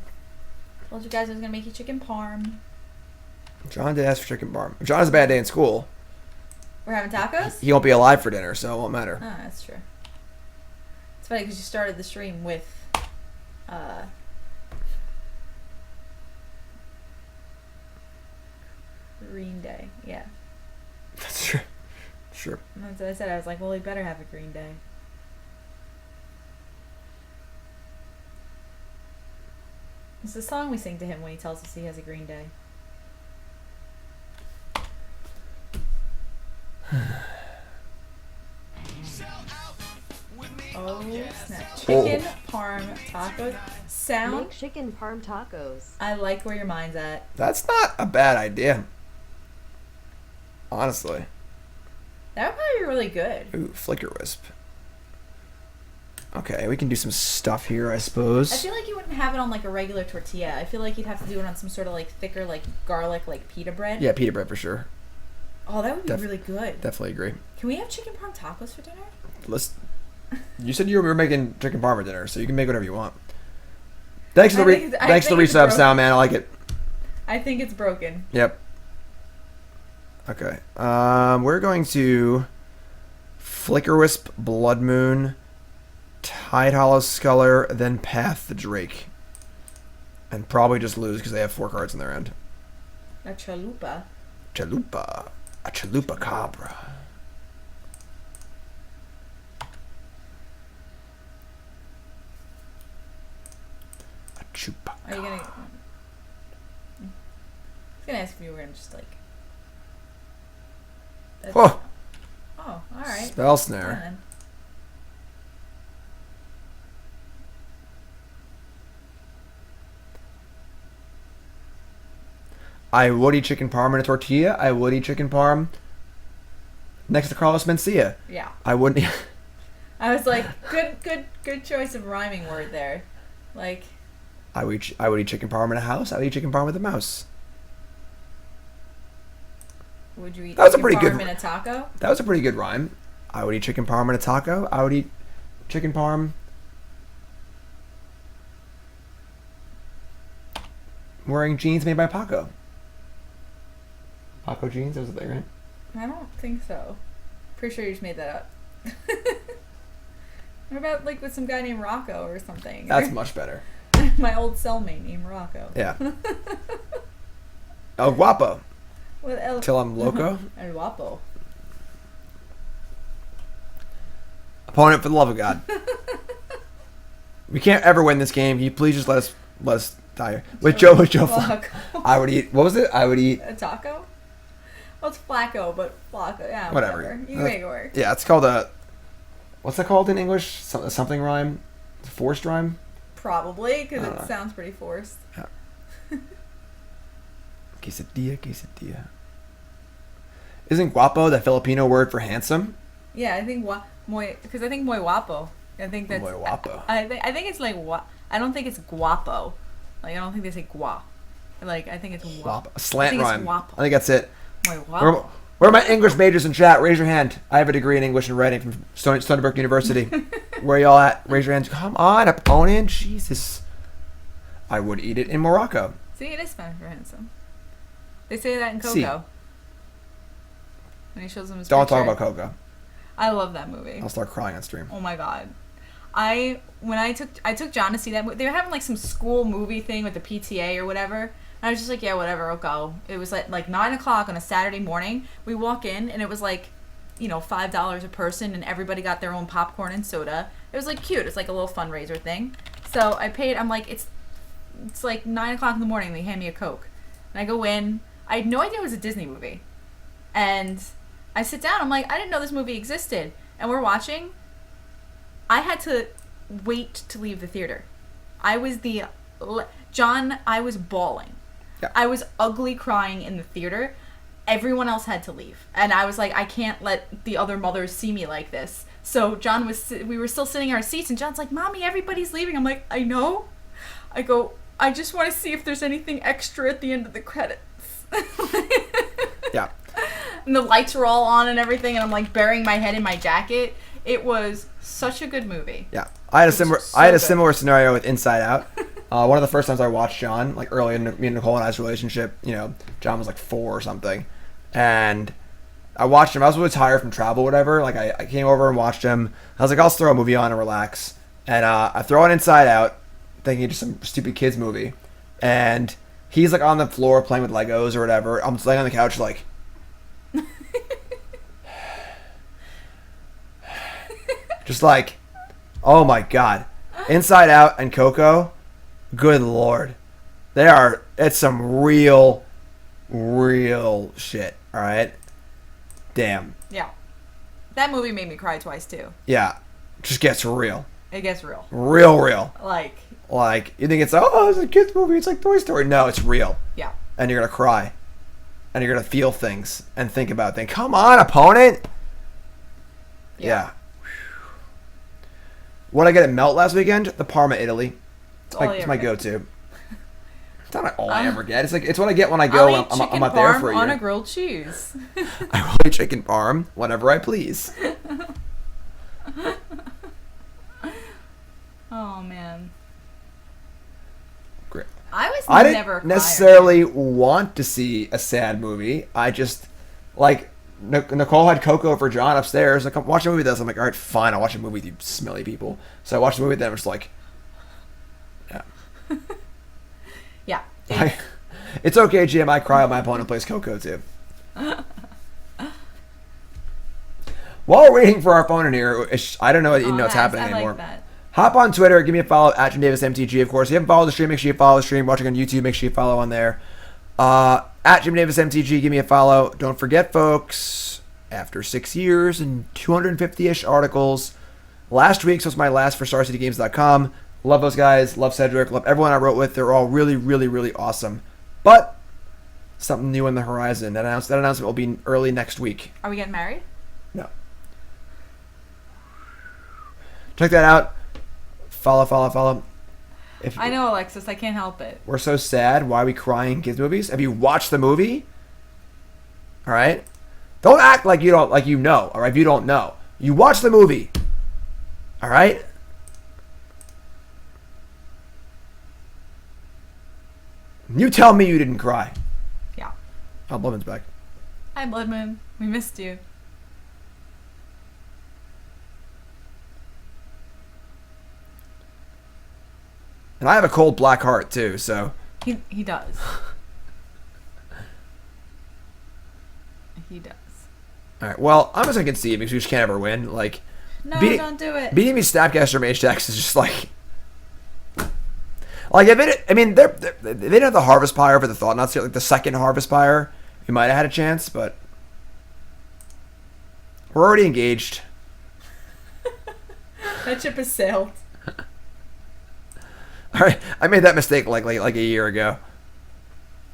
Told you guys I was going to make you chicken parm. John did ask for chicken parm. If John has a bad day in school... We're having tacos? He won't be alive for dinner, so it won't matter. Oh, that's true. It's funny because you started the stream with Green Day. Yeah. That's true. Sure. That's what I said. I was like, well, he better have a Green Day. It's the song we sing to him when he tells us he has a Green Day. Oh snap. Chicken parm tacos. Sound. Make chicken parm tacos. I like where your mind's at. That's not a bad idea. Honestly. That would probably be really good. Ooh, Flickerwisp. Okay, we can do some stuff here, I suppose. I feel like you wouldn't have it on like a regular tortilla. I feel like you'd have to do it on some sort of like thicker like garlic like pita bread. Yeah, pita bread for sure. Oh, that would be really good. Definitely agree. Can we have chicken parm tacos for dinner? You said you were making chicken parm for dinner, so you can make whatever you want. Thanks for the resub, Sound Man. I like it. I think it's broken. Yep. Okay. We're going to Flickerwisp, Blood Moon, Tidehollow Sculler, then Path the Drake. And probably just lose because they have 4 cards in their end. A chalupa. Chalupa. A chalupa cabra. A chupa. Are you gonna... I was gonna ask if you were gonna just like... Oh! Oh, alright. Spell Snare. Fine. I would eat chicken parm in a tortilla. I would eat chicken parm next to Carlos Mencia. Yeah. I wouldn't eat... I was like, good choice of rhyming word there. Like... I would eat chicken parm in a house. I would eat chicken parm with a mouse. Would you eat That was a chicken pretty good parm in a taco? That was a pretty good rhyme. I would eat chicken parm in a taco. I would eat chicken parm wearing jeans made by Paco. Paco jeans? That was the thing, right? I don't think so. Pretty sure you just made that up. What about like with some guy named Rocco or something? That's much better. My old cellmate named Rocco. Yeah. El Guapo. What Till I'm loco. El Guapo. Opponent, for the love of God. We can't ever win this game. Can you please just let us die here? With Joe Flacco. I would eat. What was it? I would eat a taco. Well, it's Flacco, but Flacco. Yeah, whatever. You can make it work. Yeah, it's called a. What's that called in English? Something rhyme. Forced rhyme. Probably, because it sounds pretty forced. Yeah. Quesadilla. Isn't guapo the Filipino word for handsome? Yeah, I think because I think muy guapo. I think that's Muy guapo. I think it's like I don't think it's guapo. Like I don't think they say gua. Like I think it's guapo. Slant rhyme. Guapo. I think that's it. Muy guapo. Where are my English majors in chat? Raise your hand. I have a degree in English and writing from Stony Brook University. Where y'all at? Raise your hands. Come on, opponent. Jesus. I would eat it in Morocco. See, it is Spanish for handsome. They say that in Coco. Si. When he shows them his Don't picture. talk about Coco. I love that movie. I'll start crying on stream. Oh my god. I took John to see that movie. They were having like some school movie thing with the PTA or whatever. And I was just like, yeah, whatever, I'll go. It was like 9 o'clock on a Saturday morning. We walk in and it was like, $5 a person and everybody got their own popcorn and soda. It was like cute. It's like a little fundraiser thing. So I paid. I'm like, it's like 9 o'clock in the morning. And they hand me a Coke, and I go in. I had no idea it was a Disney movie, and I sit down. I'm like, I didn't know this movie existed, and we're watching. I had to wait to leave the theater. I was I was bawling. Yeah. I was ugly crying in the theater. Everyone else had to leave, and I was like, I can't let the other mothers see me like this. So we were still sitting in our seats, and John's like, Mommy, everybody's leaving. I'm like, I know. I go, I just want to see if there's anything extra at the end of the credits. Yeah. And the lights were all on and everything, and I'm like burying my head in my jacket. It was such a good movie. Yeah. I had a similar scenario with Inside Out. One of the first times I watched John, like early in me and Nicole and I's relationship, John was like 4 or something. And I watched him. I was really tired from travel or whatever. Like I came over and watched him. I was like, I'll throw a movie on and relax. And I throw it Inside Out, thinking just some stupid kids movie. And he's like on the floor playing with Legos or whatever. I'm just laying on the couch like just like, oh my god. Inside Out and Coco, good lord. It's some real shit, alright? Damn. Yeah. That movie made me cry twice too. Yeah. Just gets real. It gets real. Real. Like, you think it's it's a kid's movie, it's like Toy Story. No, it's real. yeah. And you're gonna cry. And you're gonna feel things and think about things. Come on, opponent! Yeah. What did I get at Melt last weekend? The Parma, Italy. It's my go-to. It's not all I ever get. It's what I get when I go. I'm not there for a year. On a grilled cheese. I will eat chicken parm whenever I please. Oh man. Great. I didn't necessarily want to see a sad movie. I just Nicole had Coco for John upstairs. Like, I'm watching a movie with us. I'm like, all right, fine. I'll watch a movie with you smelly people. So I watched the movie with them. I'm just like, yeah. Yeah. It's okay, Jim. I cry when my opponent plays Coco too. While we're waiting for our opponent here, I don't know what's happening anymore. Like that. Hop on Twitter. Give me a follow at Jim Davis MTG. Of course, if you haven't followed the stream, make sure you follow the stream. Watching on YouTube, make sure you follow on there. At Jim Davis MTG, give me a follow. Don't forget, folks, after 6 years and 250-ish articles, last week's was my last for StarCityGames.com. Love those guys. Love Cedric. Love everyone I wrote with. They're all really, really, really awesome. But something new on the horizon. That announcement will be early next week. Are we getting married? No. Check that out. Follow. I know, Alexis. I can't help it. We're so sad. Why are we crying kids movies? Have you watched the movie? All right. Don't act like you don't, like you know. All right. If you don't know, you watch the movie. All right. You tell me you didn't cry. Yeah. Oh, Bloodman's back. Hi, Bloodman. We missed you. And I have a cold black heart too, so. He does. He does. All right. Well, I'm just gonna concede because we just can't ever win. Like, No, don't do it. beating me Snapcaster Mage decks is just like if it. I mean, they didn't have the Harvest Pyre for the Thought-Knot Seer, like the second Harvest Pyre. We might have had a chance, but we're already engaged. That ship has sailed. All right, I made that mistake like a year ago.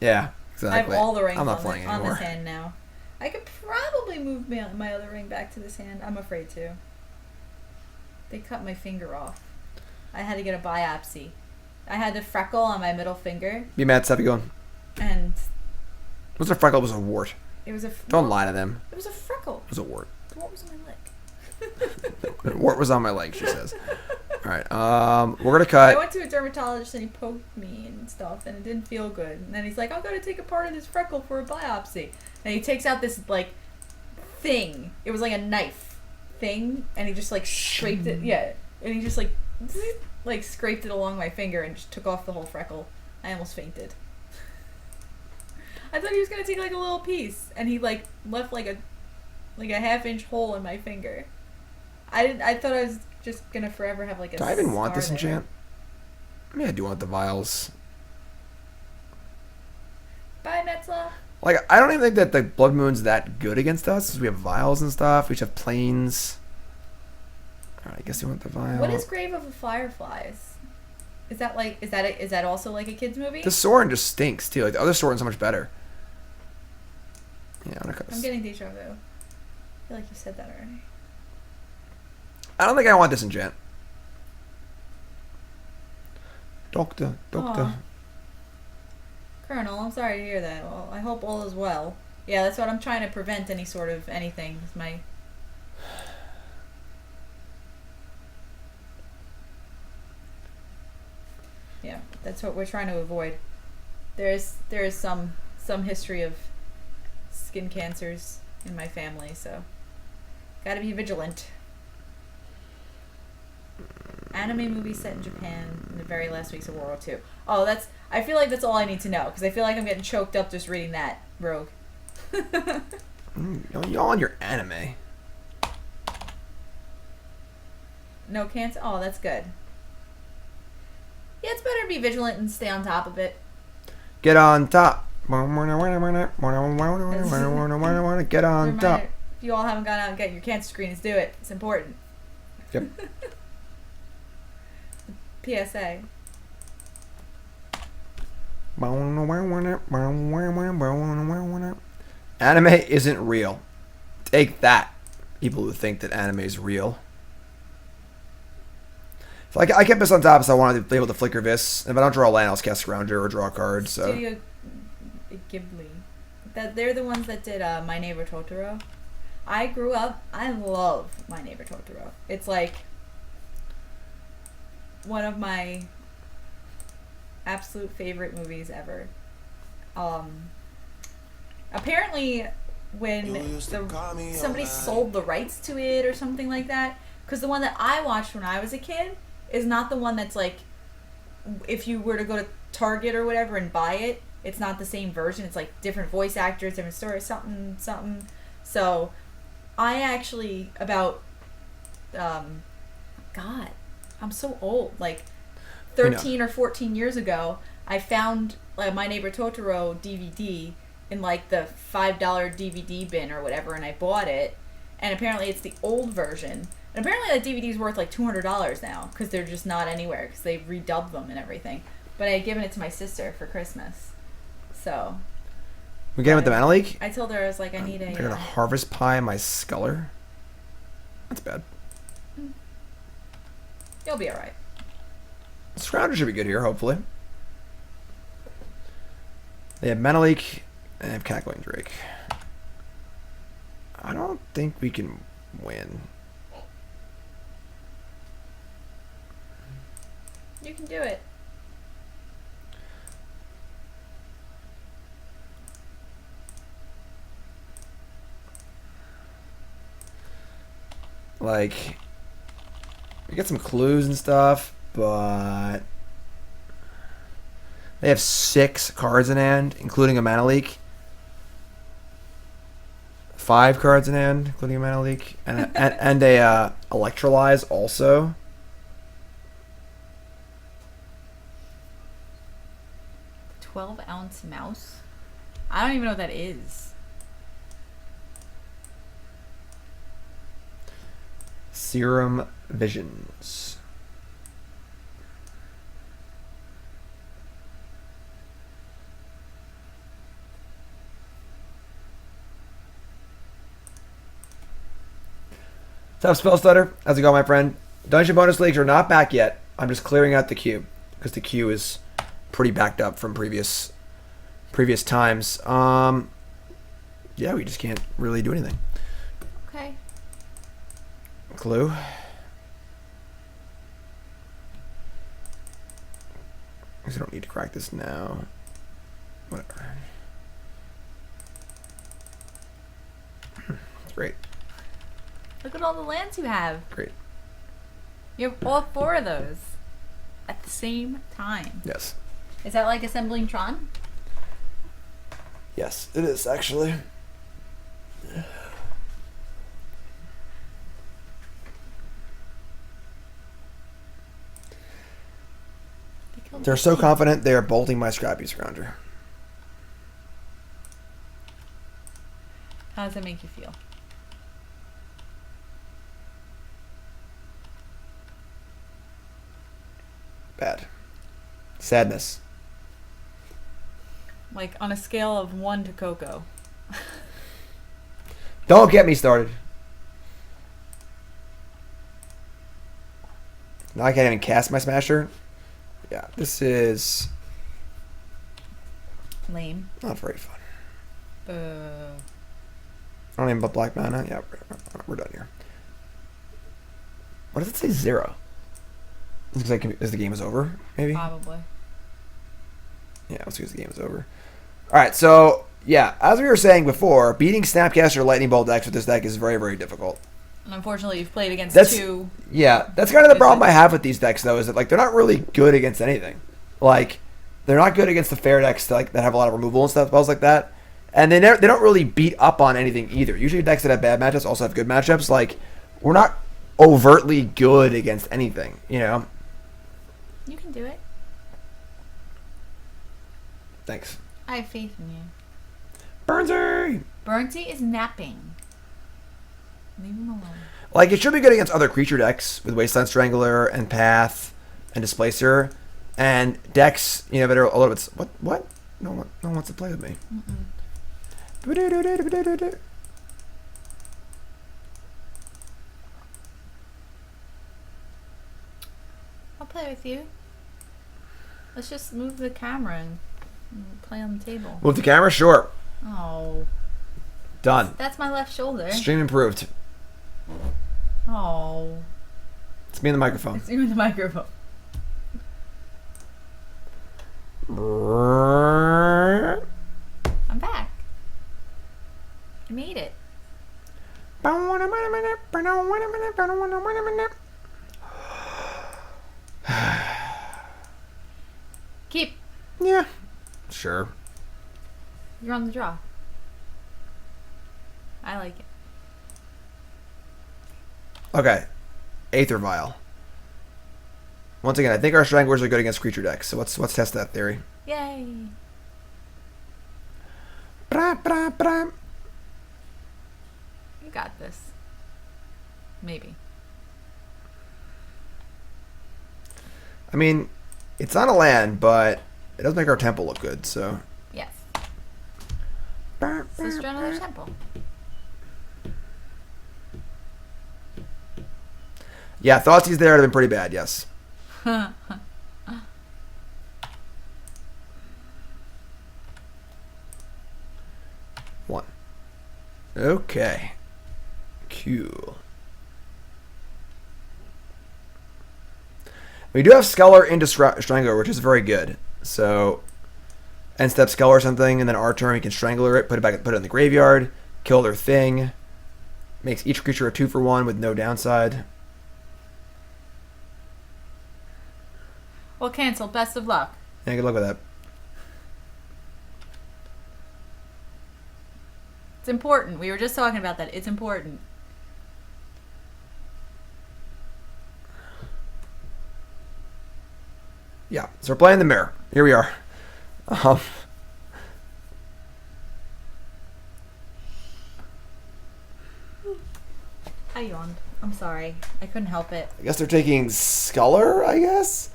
Yeah, exactly. I have all the rings I'm not on, playing on anymore. this hand now. I could probably move my other ring back to this hand. I'm afraid to. They cut my finger off. I had to get a biopsy. I had the freckle on my middle finger. Be mad, stop you going. And What's a freckle? It was a wart. it was a... Don't lie to them. It was a freckle. It was a wart. What was on my leg? Wart was on my leg, she says. All right, we're gonna I cut. went to a dermatologist and he poked me and stuff, and it didn't feel good. And then he's like, "I'm gonna take a part of this freckle for a biopsy." And he takes out this like thing. It was like a knife thing, and he just like scraped it. Yeah, and he just like scraped it along my finger and just took off the whole freckle. I almost fainted. I thought he was gonna take like a little piece, and he like left like a half-inch hole in my finger. I thought I was just gonna forever have like a. Do I even want scar Disenchant? I mean, I do want the vials. there. Bye, Metzla. Like, I don't even think that the Blood Moon's that good against us. 'Cause we have vials and stuff. We just have planes. All right, I guess you want the vial. What is Grave of the Fireflies? Is that also like a kids movie? The Sorin just stinks too. Like the other Sorin's so much better. Yeah, I'm gonna cut this. I'm getting deja vu. I feel like you said that already. I don't think I want Disenchant. Doctor. Aw. Colonel, I'm sorry to hear that. Well, I hope all is well. Yeah, that's what I'm trying to prevent. Any sort of anything. It's my. Yeah, that's what we're trying to avoid. There is some history of skin cancers in my family, so gotta be vigilant. Anime movie set in Japan in the very last weeks of World War II. Oh, I feel like that's all I need to know, because I feel like I'm getting choked up just reading that, Rogue. Y'all on your anime. No cancer? Oh, that's good. Yeah, it's better to be vigilant and stay on top of it. Get on top. Get on top. If you all haven't gone out and get your cancer screenings, do it. It's important. Yep. PSA. Anime isn't real. Take that, people who think that anime is real. So I kept this on top, so I wanted to be able to Flickerwisp. If I don't draw a land, I'll cast Scrounger or draw a card. So. Studio Ghibli. They're the ones that did My Neighbor Totoro. I grew up. I love My Neighbor Totoro. It's like one of my absolute favorite movies ever. Apparently, when somebody sold the rights to it or something like that, because the one that I watched when I was a kid is not the one that's like, if you were to go to Target or whatever and buy it, it's not the same version. It's like different voice actors, different stories, something. So I actually, about, God, I'm so old. Like 13 or 14 years ago, I found like My Neighbor Totoro DVD in like the $5 DVD bin or whatever, and I bought it. And apparently it's the old version. And apparently that DVD is worth like $200 now, because they're just not anywhere, because they've redubbed them and everything. But I had given it to my sister for Christmas. So. We get him at the Mana League? I told her, I was like, I need I got a Harvest Pie in my Sculler. That's bad. You'll be alright. Scrounger should be good here, hopefully. They have Mana League and they have Cackling Drake. I don't think we can win. You can do it. Like, we get some clues and stuff, but They have 6 cards in hand, including a mana leak. 5 cards in hand, including a mana leak, and a electrolyze also. $12-ounce mouse. I don't even know what that is. Serum Visions. What's up, Spell Stutter? How's it going, my friend? Dungeon bonus leagues are not back yet. I'm just clearing out the queue because the queue is pretty backed up from previous times. Yeah, we just can't really do anything. Okay. Clue. I guess I don't need to crack this now. Whatever. Great. Look at all the lands you have. Great. You have all 4 of those at the same time. Yes. Is that like assembling Tron? Yes, it is actually. They're so confident they are bolting my Scrapheap Scrounger. How does that make you feel? Bad. Sadness. Like on a scale of 1 to Coco. Don't get me started. Now I can't even cast my Smasher. Yeah, this is Lame. not very fun. Uh, I don't even put black mana. Yeah, we're done here. What does it say? 0? Looks like the game is over, maybe? probably. Yeah, let's see if the game is over. Alright, so, yeah, as we were saying before, beating Snapcaster or Lightning Bolt decks with this deck is very, very difficult. And unfortunately, you've played against That's 2. Yeah, that's kind of the problem I have with these decks, though, is that, like, they're not really good against anything. Like, they're not good against the fair decks that have a lot of removal and stuff, spells like that. And they don't really beat up on anything either. Usually decks that have bad matchups also have good matchups. Like, we're not overtly good against anything, you know? You can do it. Thanks. I have faith in you. Barnsey! Barnsey is napping. Leave him alone. Like, it should be good against other creature decks with Wasteland Strangler and Path and Displacer. And decks, you know, that are a little bit... What? No one wants to play with me. I'll play with you. Let's just move the camera and play on the table. Move the camera? Sure. Oh. Done. That's my left shoulder. Stream improved. Oh. It's me in the microphone. It's you in the microphone. I'm back. I made it. Keep. Yeah. Sure. You're on the draw. I like it. Okay. Aether Vial. Once again, I think our Stranglers are good against creature decks, so let's test that theory. Yay. Bra, bra, bra. You got this. Maybe. I mean, it's not a land, but it does make our temple look good, so... Yes. So let's draw another temple. Yeah, Thoughtseize there would have been pretty bad, yes. One. Okay. Cool. We do have Sculler into Strangler, which is very good. So, end step Sculler or something, and then our turn we can Strangler it, put it in the graveyard, kill their thing. Makes each creature a 2-for-1 with no downside. Well, cancel. Best of luck. Yeah, good luck with that. It's important. We were just talking about that. It's important. Yeah, so we're playing the mirror. Here we are. I yawned. I'm sorry. I couldn't help it. I guess they're taking Sculler, I guess?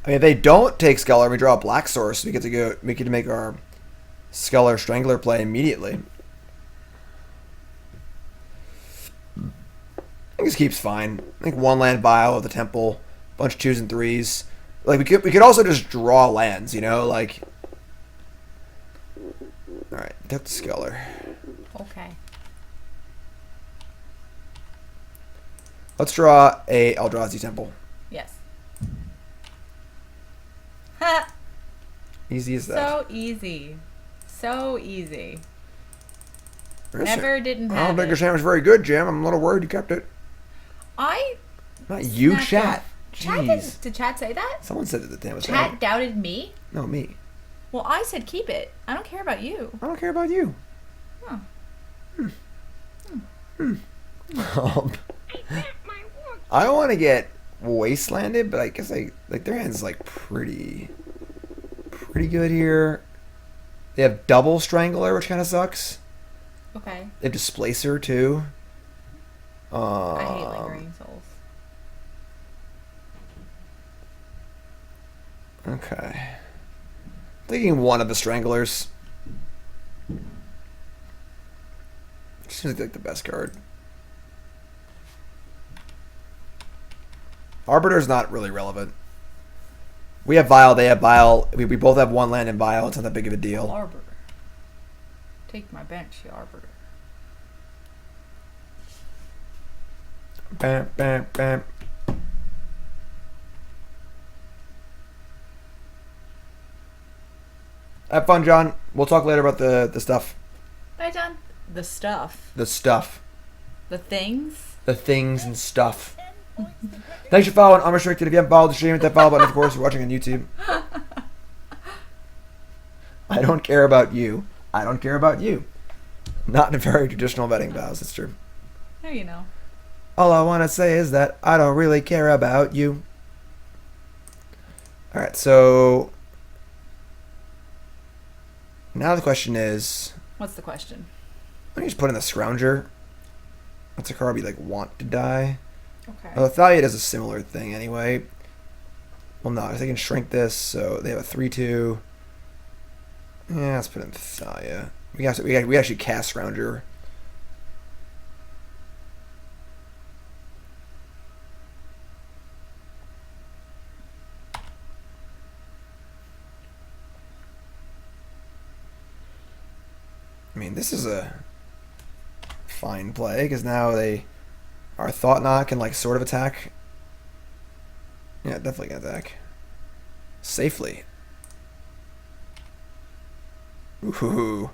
I mean, if they don't take Sculler, we draw a black source. We get to make our Sculler Strangler play immediately. I think this keeps fine. I think 1-land Vial of the Temple, bunch of 2s and 3s. Like we could also just draw lands, you know, like. All right, take the Sculler. Okay. Let's draw a Eldrazi Temple. Yes. Ha! Easy as that. So easy. So easy. Never didn't I have don't think it. your sandwich was very good, Jim. I'm a little worried you kept it. I Not you, snapped chat. off. Chat Jeez. did Chat say that? Someone said that the was Chat bad. doubted me? No, me. Well, I said keep it. I don't care about you. I don't care about you. Huh. I want to get Wastelanded, but I guess their hand's like pretty good here. They have double Strangler, which kind of sucks. Okay. They have Displacer too. I hate Lingering Souls. Okay. Taking one of the Stranglers. Seems like the best card. Arbiter's not really relevant. We have Vial, they have Vial. We both have 1 land in Vial. It's not that big of a deal. Arbiter. Take my bench, you Arbiter. Bam, bam, bam. Have fun, John. We'll talk later about the stuff. Bye, John. The stuff. The stuff. The things. The things and stuff. Thanks for following Unrestricted. If you haven't followed the stream, hit that follow button, of course, if you're watching on YouTube. I don't care about you. I don't care about you. Not in a very traditional wedding vows, it's true. There you know. All I want to say is that I don't really care about you. Alright, so now the question is, What's the question? let me just put in the Scrounger. That's a card we want to die. Okay. Well, Thalia does a similar thing anyway. Well, no, they can shrink this, so they have a 3/2. Yeah, let's put in Thalia. We actually cast Scrounger. I mean, this is a fine play because now our Thought-Knot can sort of attack. Yeah, definitely can attack safely. Ooh,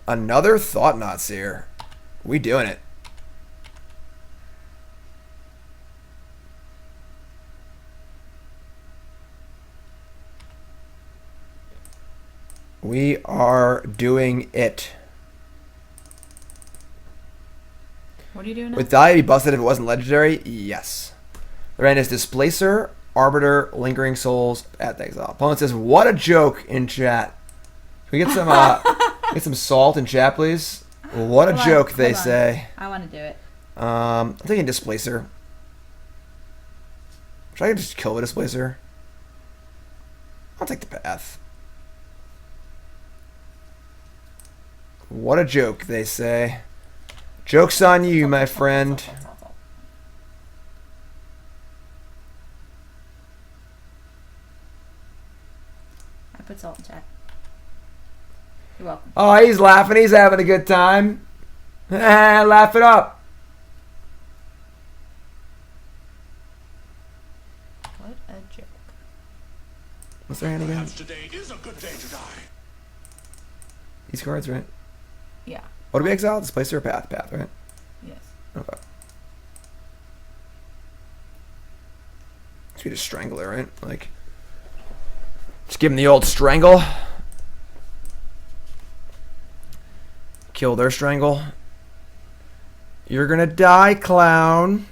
another Thought-Knot Seer. We doing it. We are doing it. What are you doing now? Would Thalia be busted if it wasn't legendary? Yes. The hand is Displacer, Arbiter, Lingering Souls at the Exile. Opponent says, "What a joke!" in chat. Can we get some get some salt in chat, please? What a joke, they say. I want to do it. I'm thinking Displacer. Should I just kill the Displacer? I'll take the path. What a joke, they say. Joke's on you, my friend. I put salt in chat. You're welcome. Oh, he's laughing. He's having a good time. Laugh it up. What a joke. What's their hand again? Perhaps today is a good day to die. These cards, right? Yeah. What do we exile? Displacer or path? Path, right? Yes. Okay. do just strangle it, right? Like, just give him the old strangle. Kill their strangle. You're gonna die, clown.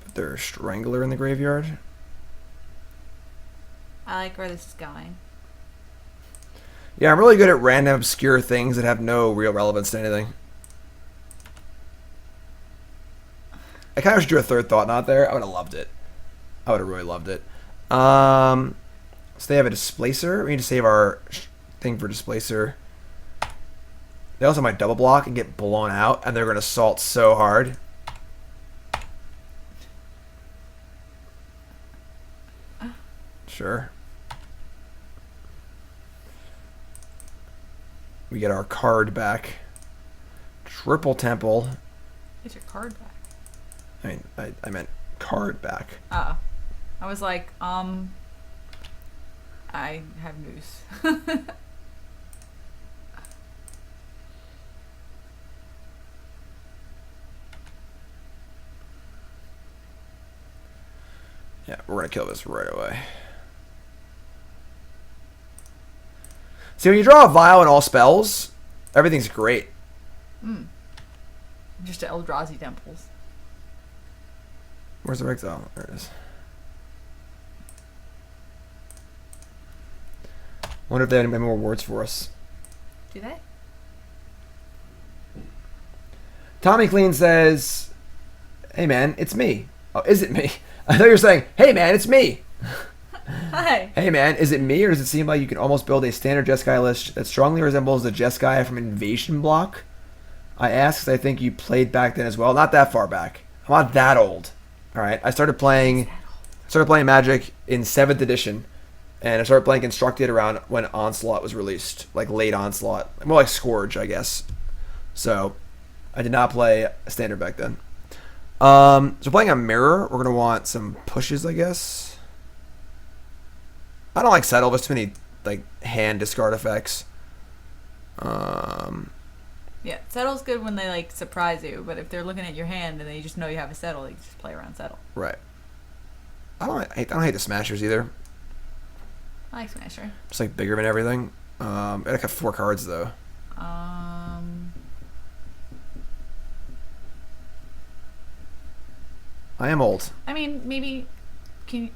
Put their strangler in the graveyard. I like where this is going. Yeah, I'm really good at random obscure things that have no real relevance to anything. I kind of should do a third Thought-Knot there. I would have loved it. I would have really loved it. So they have a Displacer. We need to save our thing for Displacer. They also might double block and get blown out, and they're going to assault so hard. Sure. We get our card back. Triple Temple. Get your card back. I mean, I meant card back. Oh. I was like, I have news. Yeah, we're going to kill this right away. See, when you draw a vial in all spells, everything's great. Just to Eldrazi Temples. Where's the Exile? There it is. Wonder if they have any more words for us. Do they? Tommy Clean says, "Hey man, it's me." Oh, is it me? I thought you were saying, "Hey man, it's me." Hi. Hey man, is it me, or does it seem like you can almost build a standard Jeskai list that strongly resembles the Jeskai from Invasion Block? I ask because I think you played back then as well. Not that far back. I'm not that old. All right, I started playing Magic in 7th edition, and I started playing Constructed around when Onslaught was released, like late Onslaught, more like Scourge, I guess. So I did not play a standard back then. So playing a Mirror, we're gonna want some pushes, I guess. I don't like Settle. There's too many like hand discard effects. Yeah, Settle's good when they like surprise you, but if they're looking at your hand and they just know you have a Settle, you just play around Settle. Right. I don't hate the Smashers either. I like Smasher. It's like bigger than everything. I have 4 cards though. I am old. I mean, maybe can you,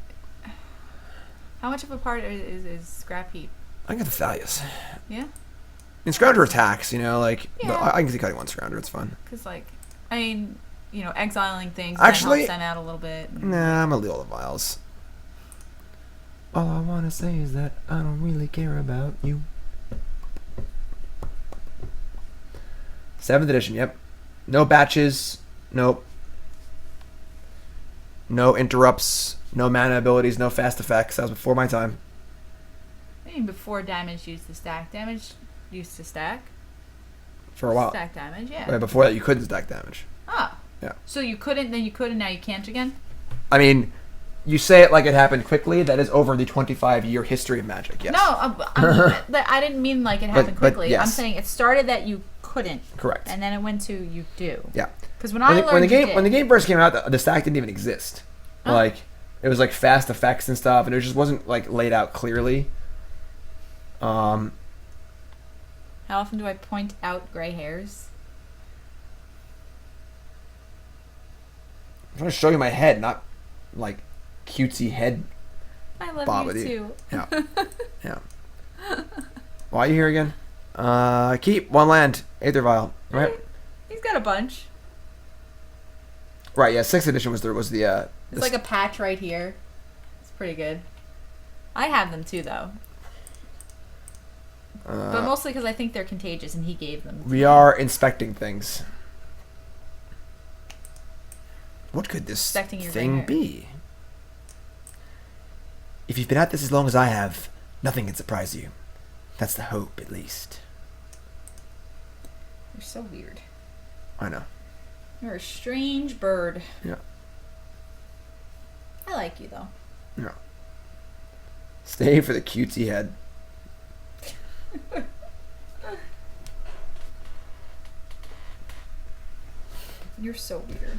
how much of a part is Scrapheap? I can get the Thalias. Yeah? I mean, Scrounger attacks, you know, like, Yeah. but I can see cutting one Scrounger, it's fun. Because, like, I mean, you know, exiling things Actually, helps send out a little bit. Nah, I'm gonna leave all the vials. All I want to say is that I don't really care about you. 7th edition, yep. No batches. Nope. No interrupts. No mana abilities. No fast effects. That was before my time. I mean, before damage used to stack. Damage used to stack. For a while. Stack damage, yeah. Right, before that, you couldn't stack damage. Ah. Yeah. So you couldn't, then you could, and now you can't again? I mean, you say it like it happened quickly. That is over the 25-year history of Magic, yes. No, I didn't mean like it happened But quickly. yes. I'm saying it started that you couldn't. Correct. And then it went to you do. Yeah. Because when I learned when the game first came out, the stack didn't even exist. Oh. Like, it was like fast effects and stuff, and it just wasn't like laid out clearly. How often do I point out gray hairs? I'm trying to show you my head, not like cutesy head. I love Bobbity. you too. Yeah. Yeah. Why are you here again? Keep 1 land, Aether Vial, right? He's got a bunch. Right. Yeah. 6th edition was the It's like a patch right here. It's pretty good. I have them too, though. But mostly because I think they're contagious, and he gave them. We are inspecting things. What could this Inspecting your thing hair. be? If you've been at this as long as I have, nothing can surprise you. That's the hope, at least. You're so weird. I know. You're a strange bird. Yeah. I like you, though. Yeah. Stay for the cutesy head. You're so weird.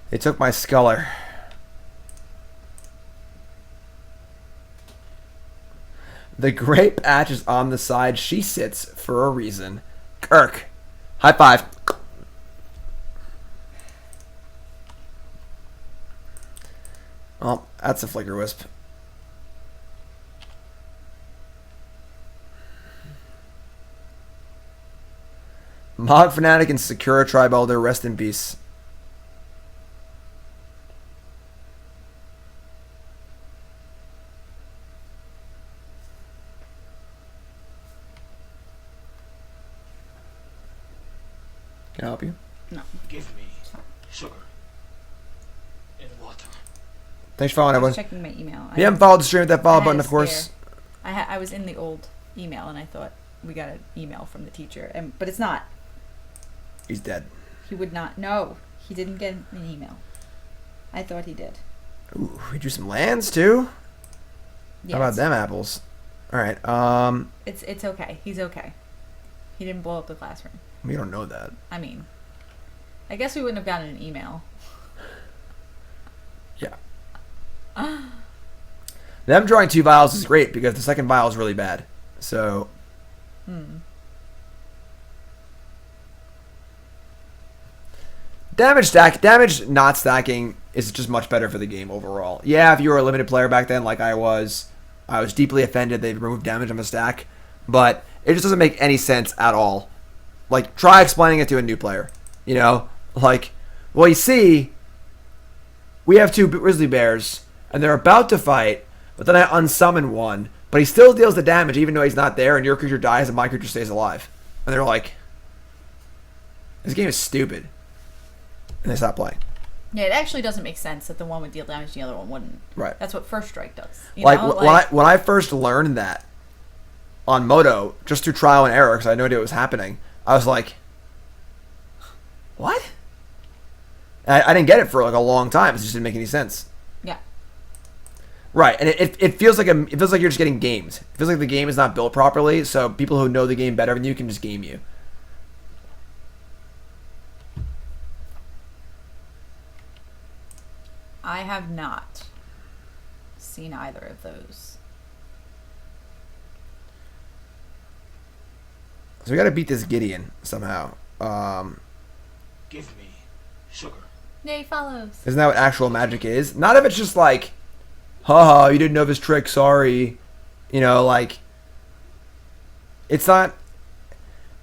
They took my Sculler. The great patch is on the side she sits for a reason. Kirk. High five. Oh, that's a Flickerwisp. Mog Fanatic and Sakura Tribe Elder, rest in peace. Can I help you? No. Give me sugar and water. Thanks for following, I was everyone. checking my email. If you haven't followed the stream, hit that follow I button, had of a course. scare. I was in the old email, and I thought we got an email from the teacher, but it's not. He's dead. He would not. No, he didn't get an email. I thought he did. Ooh, we drew some lands, too? Yes. How about them apples? Alright, It's okay. He's okay. He didn't blow up the classroom. we don't know that. I mean, I guess we wouldn't have gotten an email. Yeah. Them drawing 2 vials is great because the second vial is really bad. So. Damage not stacking is just much better for the game overall. Yeah, if you were a limited player back then like I was deeply offended they removed damage on the stack. But it just doesn't make any sense at all. Like, try explaining it to a new player. You know? Like, well, you see, we have 2 grizzly bears, and they're about to fight, but then I unsummon one, but he still deals the damage even though he's not there, and your creature dies and my creature stays alive. And they're like, this game is stupid. And they stop playing. Yeah, it actually doesn't make sense that the one would deal damage and the other one wouldn't. Right. That's what First Strike does. You Like, know? when I first learned that on Moto, just through trial and error, because I had no idea what was happening, I was like, what? And I didn't get it for like a long time. It just didn't make any sense. Yeah. Right, and it feels like it feels like you're just getting gamed. It feels like the game is not built properly, so people who know the game better than you can just game you. I have not seen either of those. So we got to beat this Gideon somehow. Give me sugar. Yay, follows. Isn't that what actual magic is? Not if it's just like, haha, you didn't know this trick, sorry. You know, like, it's not,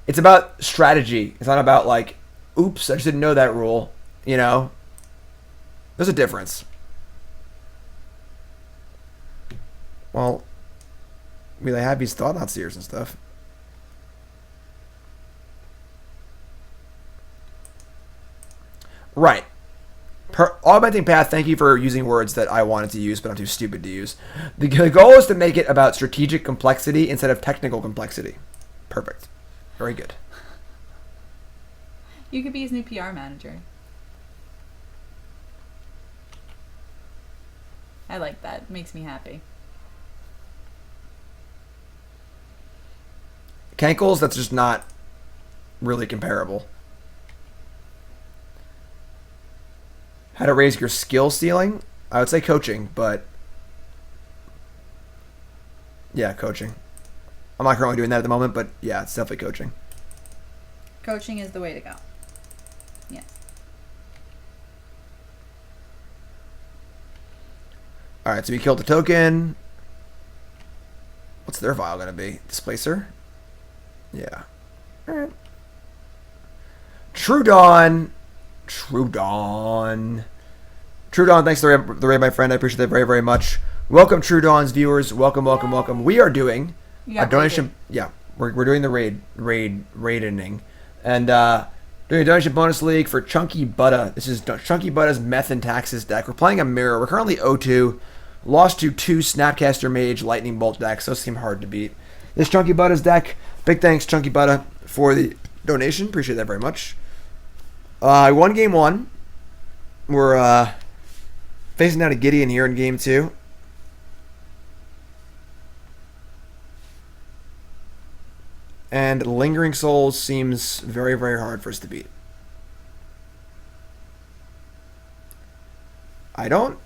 it's about strategy. It's not about like, oops, I just didn't know that rule. You know? There's a difference. Well, we have these Thought-Knot Seers and stuff. Right. Augmenting Path, thank you for using words that I wanted to use, but I'm too stupid to use. The goal is to make it about strategic complexity instead of technical complexity. Perfect. Very good. You could be his new PR manager. I like that. It makes me happy. Cankles, that's just not really comparable. How to raise your skill ceiling? I would say coaching, but yeah, coaching. I'm not currently doing that at the moment, but yeah, it's definitely coaching. Coaching is the way to go. Yes. Alright, so we killed the token. What's their vial going to be? Displacer? Yeah. Alright. True Dawn, thanks for the raid, my friend. I appreciate that very, very much. Welcome, True Dawn's viewers. Welcome, welcome, welcome. We are doing a donation. Yeah, we're doing the raiding, and doing a donation bonus league for ChunkyButta. This is ChunkyButta's Meth and Taxes deck. We're playing a mirror. We're currently 0-2. Lost to 2 Snapcaster Mage Lightning Bolt decks. Those seem hard to beat. This ChunkyButta's deck. Big thanks, ChunkyButta, for the donation. Appreciate that very much. I won game 1. We're facing down to Gideon here in game 2. And Lingering Souls seems very, very hard for us to beat. I don't...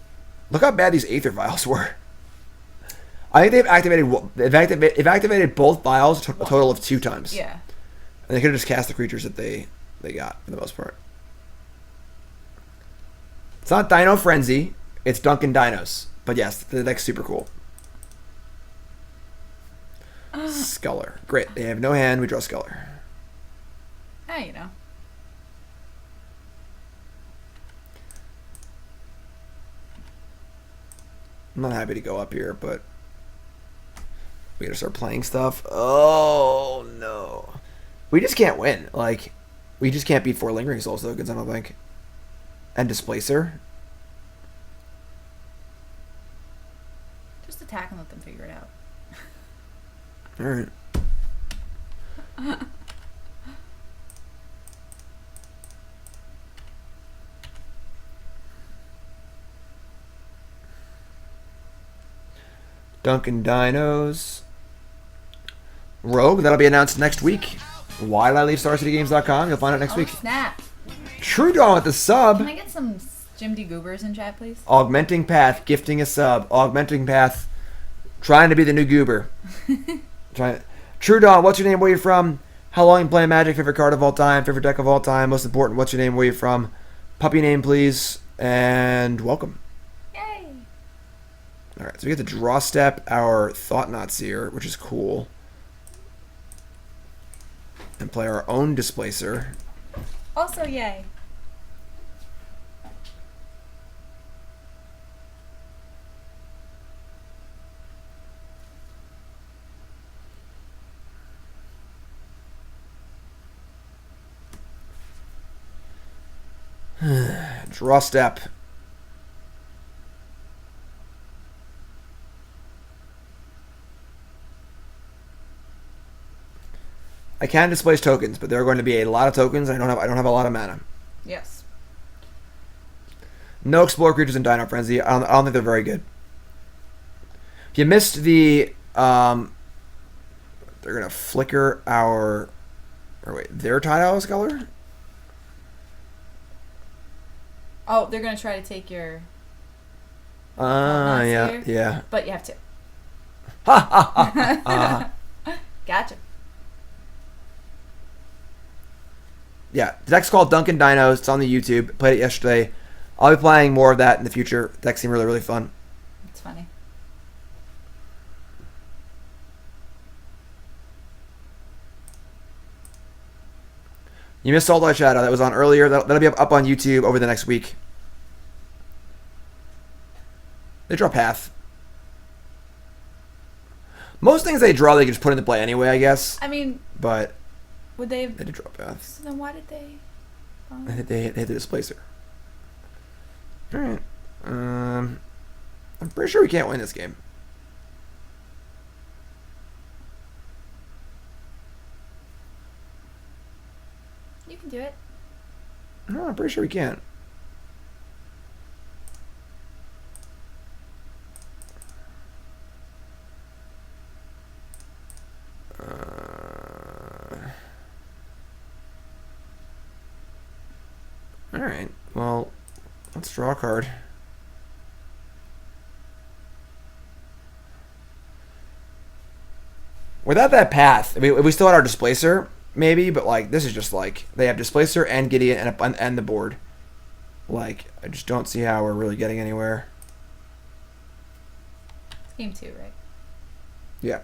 Look how bad these Aether Vials were. I think they've activated both vials a total of 2 times. Yeah. And they could have just cast the creatures that they got, for the most part. It's not Dino Frenzy. It's Duncan Dinos. But yes, the deck's super cool. Sculler. Great. They have no hand. We draw Sculler. Yeah, you know. I'm not happy to go up here, but we gotta start playing stuff. Oh, no. We just can't win. Like, we just can't beat 4 Lingering Souls tokens, I don't think. And Displacer. Just attack and let them figure it out. Alright. Duncan Dinos. Rogue, that'll be announced next week. Why did I leave StarCityGames.com? You'll find out next week. Snap. True Dawn with the sub. Can I get some Jim D. Goobers in chat, please? Augmenting Path, gifting a sub. Augmenting Path, trying to be the new Goober. True Dawn, what's your name? Where you from? How long you playing Magic? Favorite card of all time? Favorite deck of all time? Most important, what's your name? Where you from? Puppy name, please. And welcome. Yay. Alright, so we get to draw step our Thought-Knot Seer, which is cool. And play our own Displacer. Also, yay. Draw step. I can displace tokens, but there are going to be a lot of tokens. I don't have a lot of mana. Yes. No explore creatures in Dino Frenzy. I don't think they're very good. If you missed the they're gonna flicker our their Tidehollow Sculler? Oh, they're gonna try to take your Yeah, Seer, yeah. but you have to. Ha ha ha. Gotcha. Yeah, the deck's called Duncan Dinos. It's on the YouTube. Played it yesterday. I'll be playing more of that in the future. The deck seemed really, really fun. It's funny. You missed All Light Shadow. That was on earlier. That'll be up on YouTube over the next week. They draw Path. Most things they draw, they can just put into play anyway, I guess. I mean, But would they? they did draw Path. So then why did they? They hit the Displacer. Alright. I'm pretty sure we can't win this game. You can do it. No, I'm pretty sure we can't. Alright, well, let's draw a card. Without that path, I mean, we still had our Displacer, maybe, but like this is just like they have Displacer and Gideon and the board. Like, I just don't see how we're really getting anywhere. It's game 2, right? Yeah.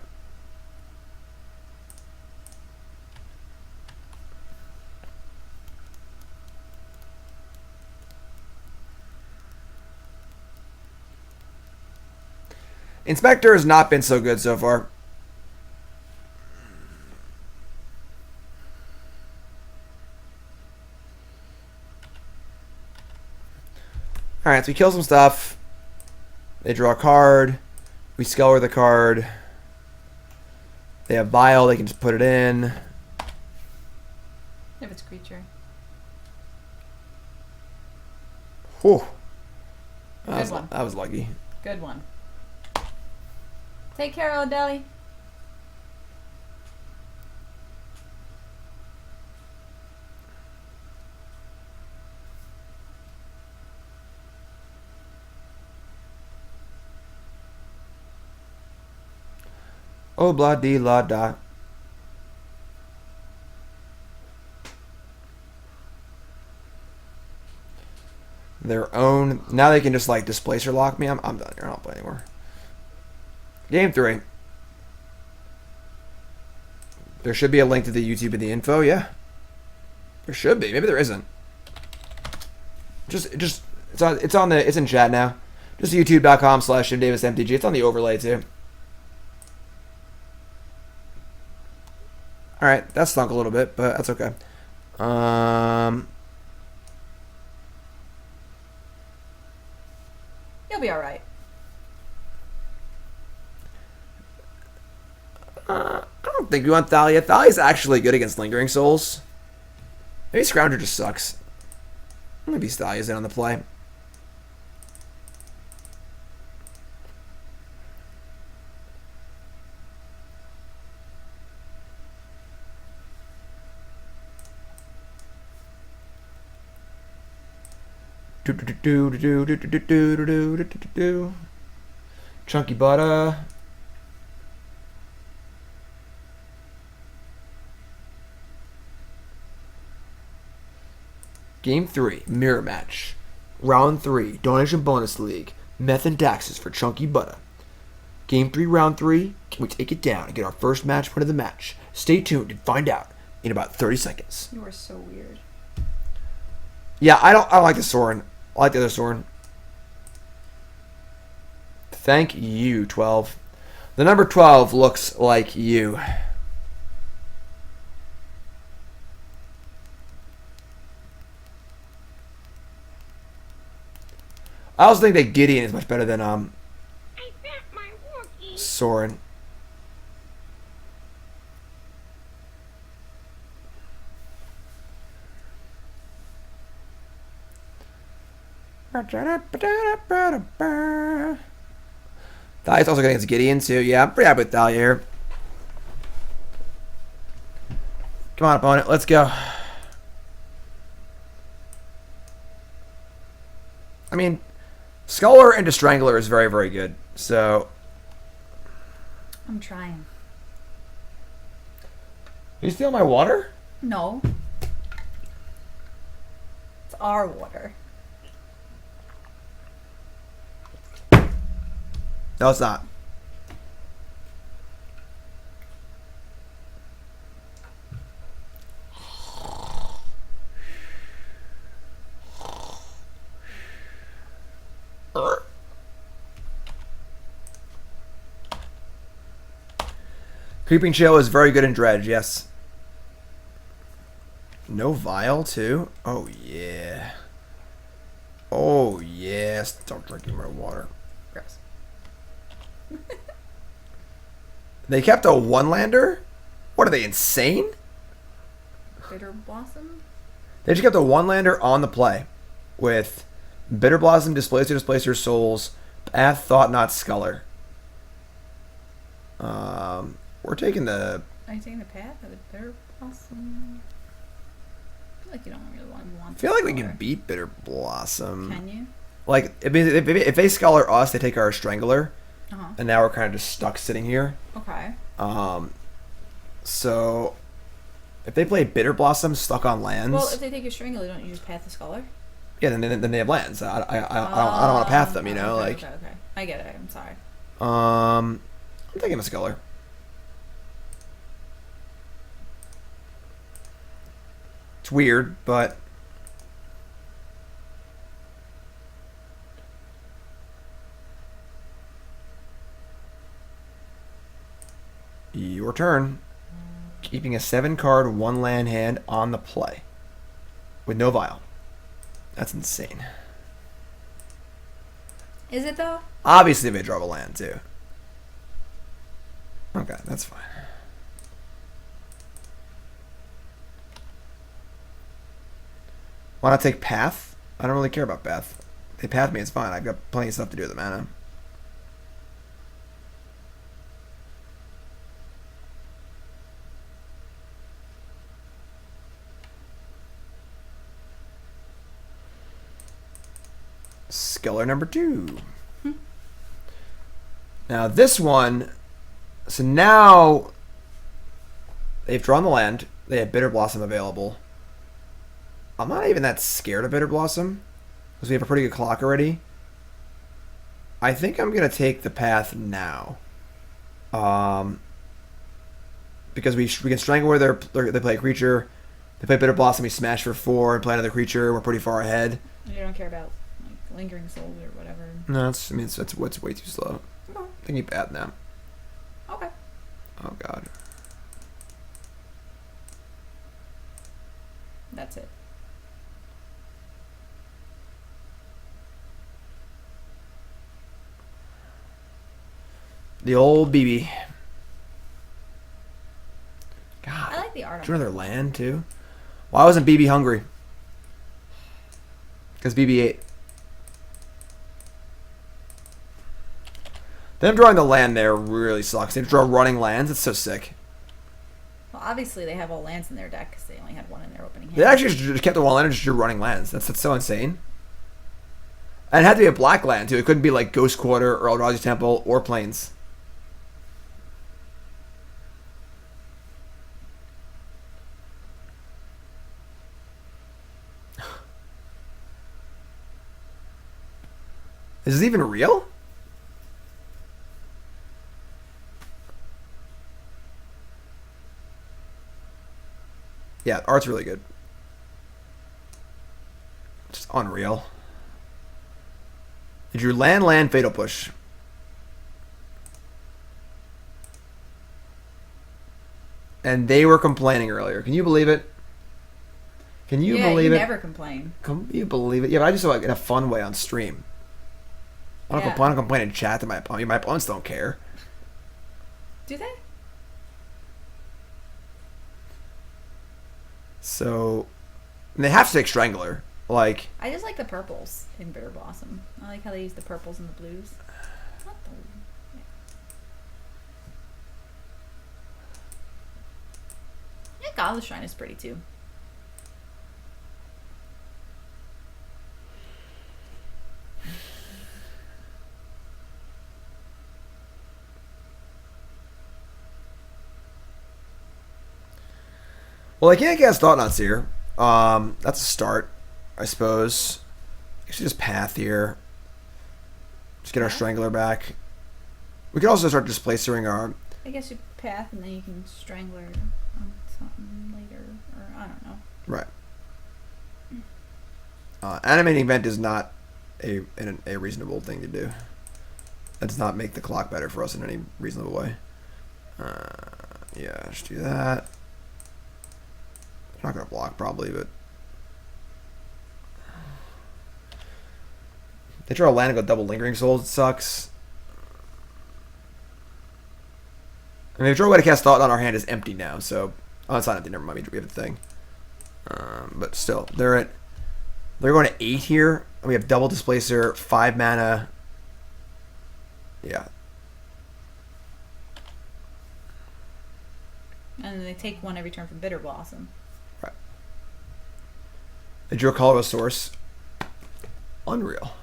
Inspector has not been so good so far. Alright, so we kill some stuff. They draw a card. We scour the card. They have Vial, they can just put it in. If it's creature. Whew. Good one. That was lucky. Good one. Take care, O'Delly. Oh, blah, dee, la, da. Their own. Now they can just like Displacer lock me. I'm done here. I don't play anymore. Game 3. There should be a link to the YouTube in the info. Yeah, there should be. Maybe there isn't. Just it's in chat now. Just youtube.com/JimDavisMTG. It's on the overlay too. All right, that stunk a little bit, but that's okay. You'll be all right. I don't think we want Thalia. Thalia's actually good against Lingering Souls. Maybe Scrounger just sucks. Maybe Thalia's in on the play. ChunkyButta. Game 3, Mirror Match. Round 3, Donation Bonus League. Meth and Taxes for ChunkyButta. Game 3, Round 3. Can we take it down and get our first match point of the match? Stay tuned and find out in about 30 seconds. You are so weird. Yeah, I don't like the Sorin. I like the other Sorin. Thank you, 12. The number 12 looks like you. I also think that Gideon is much better than Sorin. Thalia's also good against Gideon too. Yeah, I'm pretty happy with Thalia here. Come on, opponent, let's go. I mean, Sculler into Strangler is very, very good. So, I'm trying. you steal my water? No. It's our water. No, it's not. Creeping Chill is very good in Dredge, yes. No Vial, too? Oh, yeah. Oh, yeah. Stop drinking my water. Gross. They kept a one-lander? What are they, insane? Bitter Blossom? They just kept a one-lander on the play with Bitter Blossom, Displacer Souls, Path, Thought-Knot Sculler. We're taking the... Are you taking the path or the Bitter Blossom? I feel like you don't really want I feel like we can beat Bitter Blossom. Can you? Like, if they Sculler us, they take our Strangler. Uh-huh. And now we're kind of just stuck sitting here. Okay. So... If they play Bitter Blossom stuck on lands... Well, if they take your Strangler, don't you just path the Sculler? Yeah, then they have lands. I don't want to path them, you know? Okay. I get it. I'm sorry. I'm taking a Sculler. It's weird, but... Your turn. Keeping a 7-card, 1-land hand on the play. With no Vial. That's insane. Is it, though? Obviously, they draw a land, too. Okay, that's fine. Why not take Path? I don't really care about Path. They path me, it's fine. I've got plenty of stuff to do with the mana. Sculler number 2. Now this one So now they've drawn the land. They have Bitter Blossom available. I'm not even that scared of Bitter Blossom because we have a pretty good clock already. I think I'm going to take the path now. Because we can strangle where they play a creature. They play Bitter Blossom, we smash for 4 and play another creature. We're pretty far ahead. You don't care about like Lingering Souls or whatever. No, it's what's way too slow. Okay. I think you bad now. Okay. Oh god. That's it. The old BB. I God. like the art. Drew another land too. Why wasn't BB hungry? Because BB ate. Them drawing the land there really sucks. They draw running lands. It's so sick. Well, obviously they have all lands in their deck because they only had one in their opening hand. They actually just kept the one land and just drew running lands. That's so insane. And it had to be a black land too. It couldn't be like Ghost Quarter or Eldrazi Temple or Plains. Is this even real? Yeah, art's really good. Just unreal. Did you land Fatal Push? And they were complaining earlier. Can you believe it? Can you believe you it? never complain. Can you believe it? Yeah, but I just do it like in a fun way on stream. I don't complain in chat to my opponent. My opponents don't care. Do they? So, and they have to take Strangler. Like, I just like the purples in Bitter Blossom. I like how they use the purples and the blues. Not the... Yeah, Godless Shrine is pretty too. well, I can't cast Thought-Knot Seer. That's a start, I suppose. I should just path here. Just get our Strangler back. We could also start displacing our... I guess you path and then you can Strangler on something later, or I don't know. Right. Animating Vent is not a reasonable thing to do. That does not make the clock better for us in any reasonable way. Yeah, just do that. I'm not going to block probably, but... They draw a land and go double Lingering Souls. It sucks. I mean, if draw way to cast Thought on our hand is empty now, so... Oh, it's not empty. Never mind. We have a thing. But still, they're going to 8 here. And we have double Displacer, 5 mana. Yeah. And then they take one every turn from Bitter Blossom. Right. They drew a colorless source. Unreal.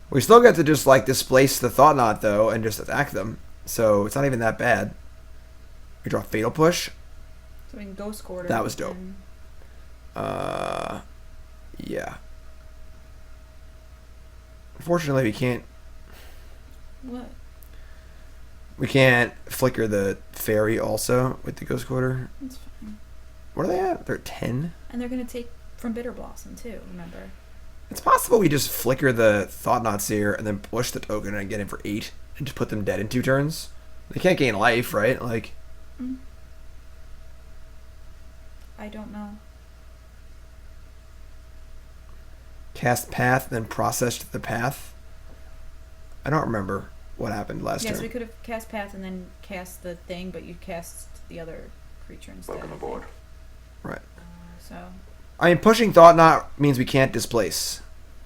We still get to just like displace the Thought-Knot though and just attack them. So it's not even that bad. We draw Fatal Push. So we can Ghost Quarter. That was dope. And... Yeah. Unfortunately, we can't. What? We can't flicker the fairy also with the Ghost Quarter. That's fine. What are they at? They're 10. And they're gonna take from Bitter Blossom too. Remember? It's possible we just flicker the Thought-Knot Seer and then push the token and get in for 8 and just put them dead in 2 turns. They can't gain life, right? Like. I don't know. Cast Path, then processed the path. I don't remember what happened last turn. Yes, we could have cast Path and then cast the thing, but you cast the other creature instead. Welcome I aboard. think. Right. So. I mean, pushing Thought-Knot means we can't displace.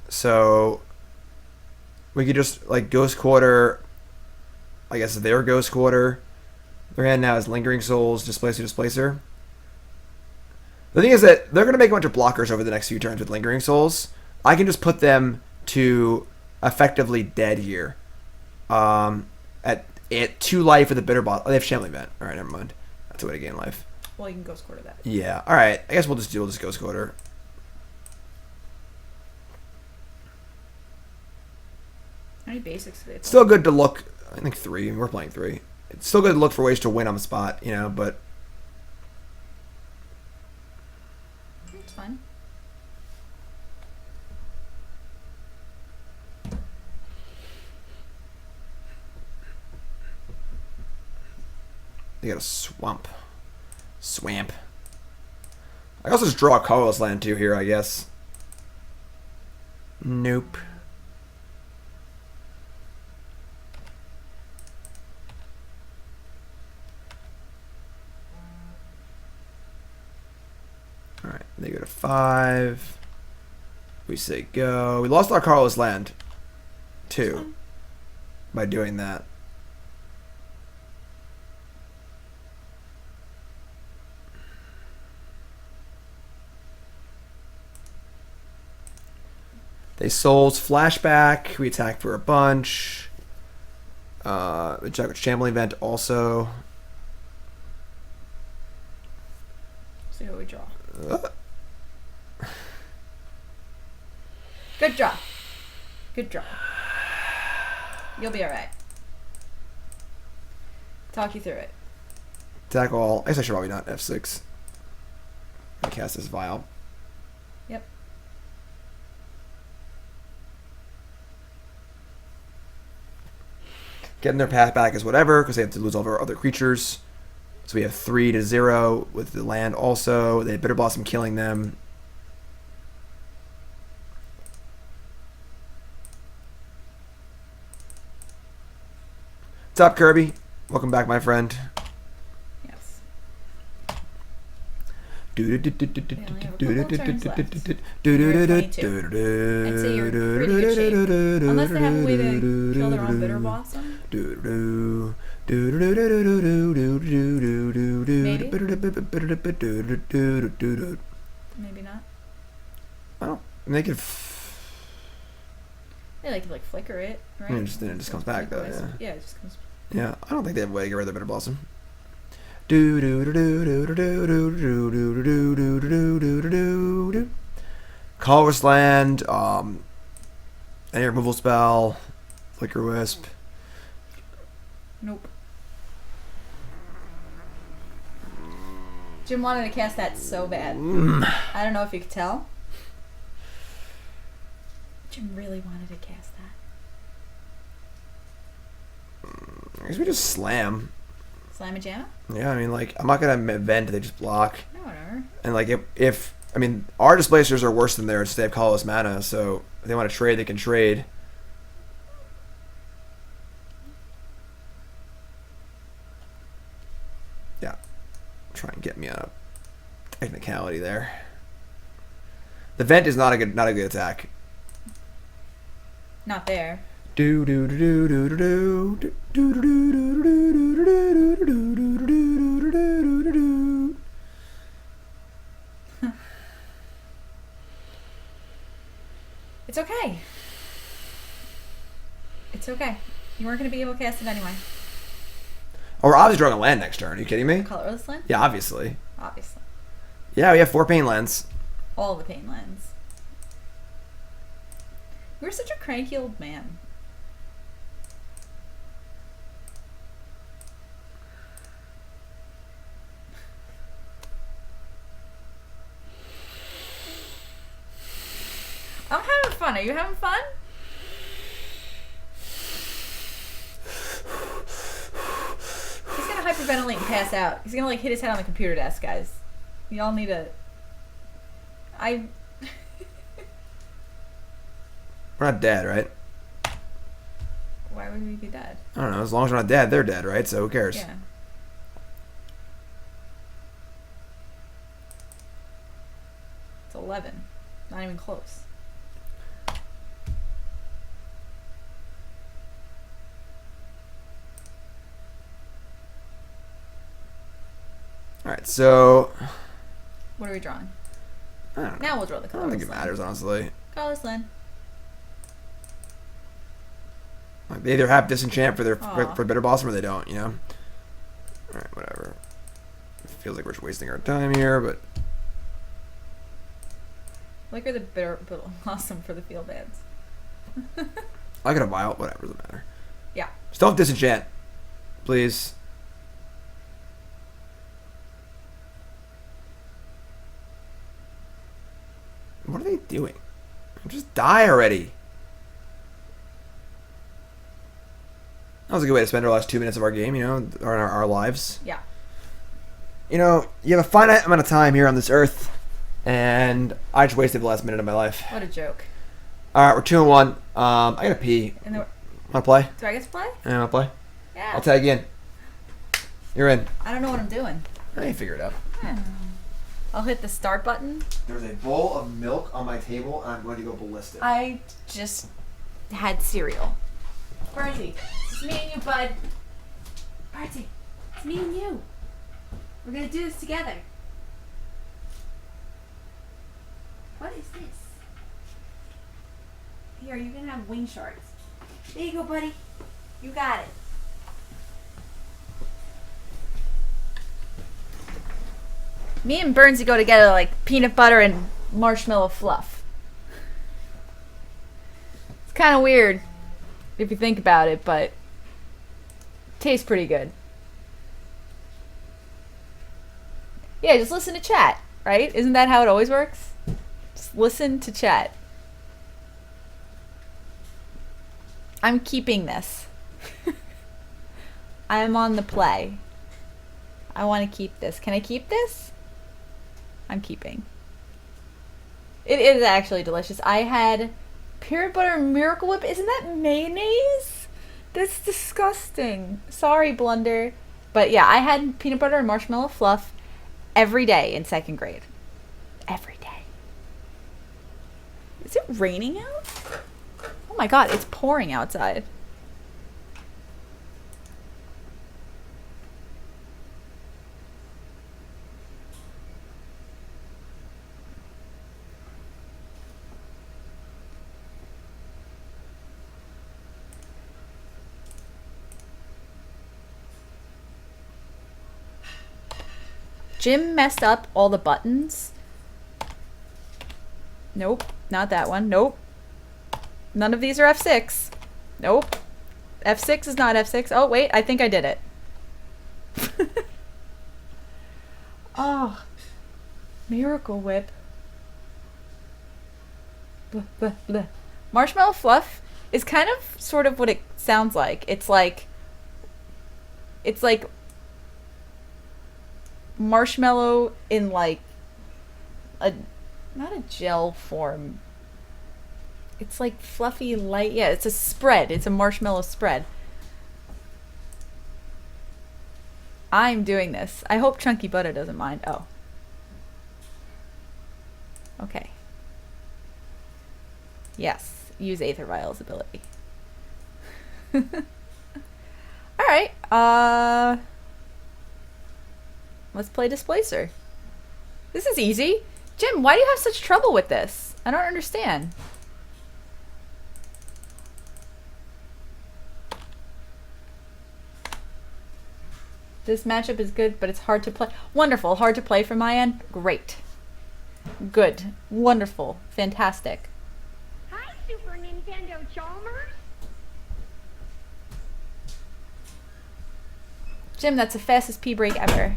So we could just like Ghost Quarter. I guess their Ghost Quarter. Their hand now is Lingering Souls, Displacer. The thing is that they're going to make a bunch of blockers over the next few turns with Lingering Souls. I can just put them to effectively dead here. At 2 life with a bitter boss. Oh, they have Shambling Vent. All right, never mind. That's a way to gain life. Well, you can Ghost Quarter that. Yeah. All right. I guess we'll just Ghost Quarter. How many basics do they play? Still good to look. I think 3. We're playing 3. It's still good to look for ways to win on the spot, you know, but It's fine. they got a swamp. I also just draw a colorless land too here, I guess. Nope. Alright, they go to 5. We say go. We lost our colorless land too by doing that. They Souls flashback. We attack for a bunch. We check with Shambling Vent also. See what we draw. Good draw. Good draw. You'll be alright. Talk you through it. Attack all. I guess I should probably not F6. I cast this vial. Yep. Getting their path back is whatever, because they have to lose all of our other creatures. So we have 3-0 with the land also. They have Bitter Blossom killing them. What's up, Kirby? Welcome back, my friend. Yes. Unless I'd say you're pretty good shape. Unless they have a way to kill their own Bitter Blossom. Maybe not. I don't. They could. They like flicker it, right? Then it just comes back though. Yeah. Yeah, it just comes. Yeah, I don't think they have a way to get rid of the Bitter Blossom. Colorless land, any removal spell, Flickerwisp. Nope. Jim wanted to cast that so bad. I don't know if you could tell. Jim really wanted to cast that. I guess we just slam. Slam a jamma? Yeah, I mean, like, I'm not gonna vent, they just block. No, whatever. And like, if I mean, our displacers are worse than theirs. They have colorless mana, so if they want to trade, they can trade. Yeah, try and get me on a technicality there. The vent is not a good attack. Not there. Do do do do do do do do do do do do do. It's okay. It's okay. You weren't going to be able to cast it anyway. Oh, we're obviously drawing a land next turn. Are you kidding me? Colorless land? Yeah, obviously. Obviously. Yeah, we have 4 pain lands. All the pain lands. You're such a cranky old man. I'm having fun. Are you having fun? He's gonna hyperventilate and pass out. He's gonna like hit his head on the computer desk, guys. Y'all need to. We're not dead, right? Why would we be dead? I don't know. As long as we're not dead, they're dead, right? So who cares? Yeah. It's 11. Not even close. Alright, so... What are we drawing? I don't know. Now we'll draw the I don't colorless think it land. matters, honestly. Colorless land. Like, they either have Disenchant for their Aw. for Bitter Blossom or they don't, you know? Alright, whatever. Feels like we're just wasting our time here, but... Flicker the bitter blossom for the field ads. I got a Vial, whatever, doesn't matter. Yeah. Just don't Disenchant. Please. What are they doing? Just die already. That was a good way to spend our last 2 minutes of our game, you know, or our lives. Yeah. You know, you have a finite amount of time here on this earth, and I just wasted the last minute of my life. What a joke. Alright, we're 2-1. I gotta pee. And Wanna play? do I get to play? Yeah, wanna play? Yeah. I'll tag you in. You're in. I don't know what I'm doing. I can figure it out. I'll hit the start button. There's a bowl of milk on my table, and I'm going to go ballistic. I just had cereal. Barnsey, it's me and you, bud. Barnsey, it's me and you. We're gonna do this together. What is this? Here, you can have wing shards. There you go, buddy. You got it. Me and Barnsey go together like peanut butter and marshmallow fluff. It's kind of weird if you think about it, but tastes pretty good. Yeah, just listen to chat, right? Isn't that how it always works? Just listen to chat. I'm keeping this. I'm on the play. I want to keep this. Can I keep this? I'm keeping. It is actually delicious. I had peanut butter and Miracle Whip. Isn't that mayonnaise? That's disgusting. Sorry, Blunder. But yeah, I had peanut butter and marshmallow fluff every day in 2nd grade. Every day. Is it raining out? Oh my god, it's pouring outside. Jim messed up all the buttons. Nope, not that one. Nope. None of these are F6. Nope. F6 is not F6. Oh, wait, I think I did it. Oh. Miracle Whip. Blah, blah, blah. Marshmallow Fluff is kind of sort of what it sounds like. It's like marshmallow in like a not a gel form. It's like fluffy light. Yeah, it's a spread. It's a marshmallow spread. I'm doing this. I hope ChunkyButta doesn't mind. Oh. Okay. Yes. Use Aether Vial's ability. Alright. Let's play Displacer. This is easy. Jim, why do you have such trouble with this? I don't understand. This matchup is good, but it's hard to play. Wonderful. Hard to play from my end? Great. Good. Wonderful. Fantastic. Hi, Super Nintendo Chalmers. Jim, that's the fastest pee break ever.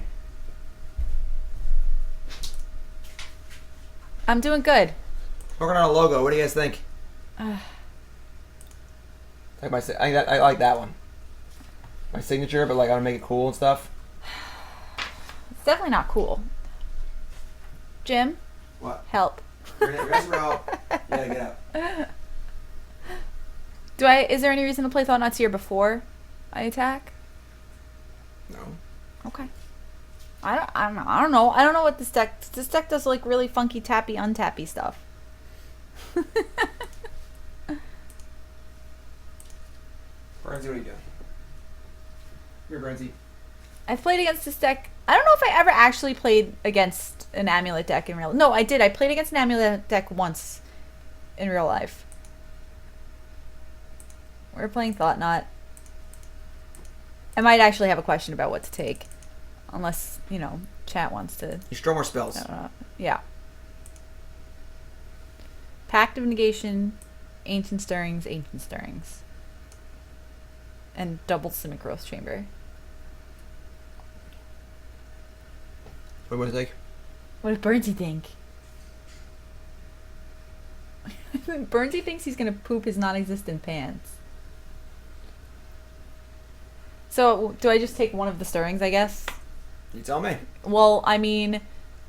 I'm doing good. Working on a logo. What do you guys think? I like that one. My signature, but like I want to make it cool and stuff. It's definitely not cool. Jim? What? Help. You're asking for help. You gotta get up. Is there any reason to play Thought-Knot Seer before I attack? No. Okay. I don't know. I don't know what this deck does like really funky tappy untappy stuff. Barnsey, what are you doing? Here, Barnsey. I've played against this deck. I don't know if I ever actually played against an amulet deck in real. No, I did. I played against an amulet deck once in real life. We're playing Thought-Knot. I might actually have a question about what to take. Unless, you know, chat wants to... You draw more spells. Yeah. Pact of Negation, Ancient Stirrings, Ancient Stirrings. And double Simic Growth Chamber. What do you think? What does Barnsey think? Barnsey thinks he's gonna poop his non-existent pants. So, do I just take one of the stirrings, I guess? You tell me. Well, I mean,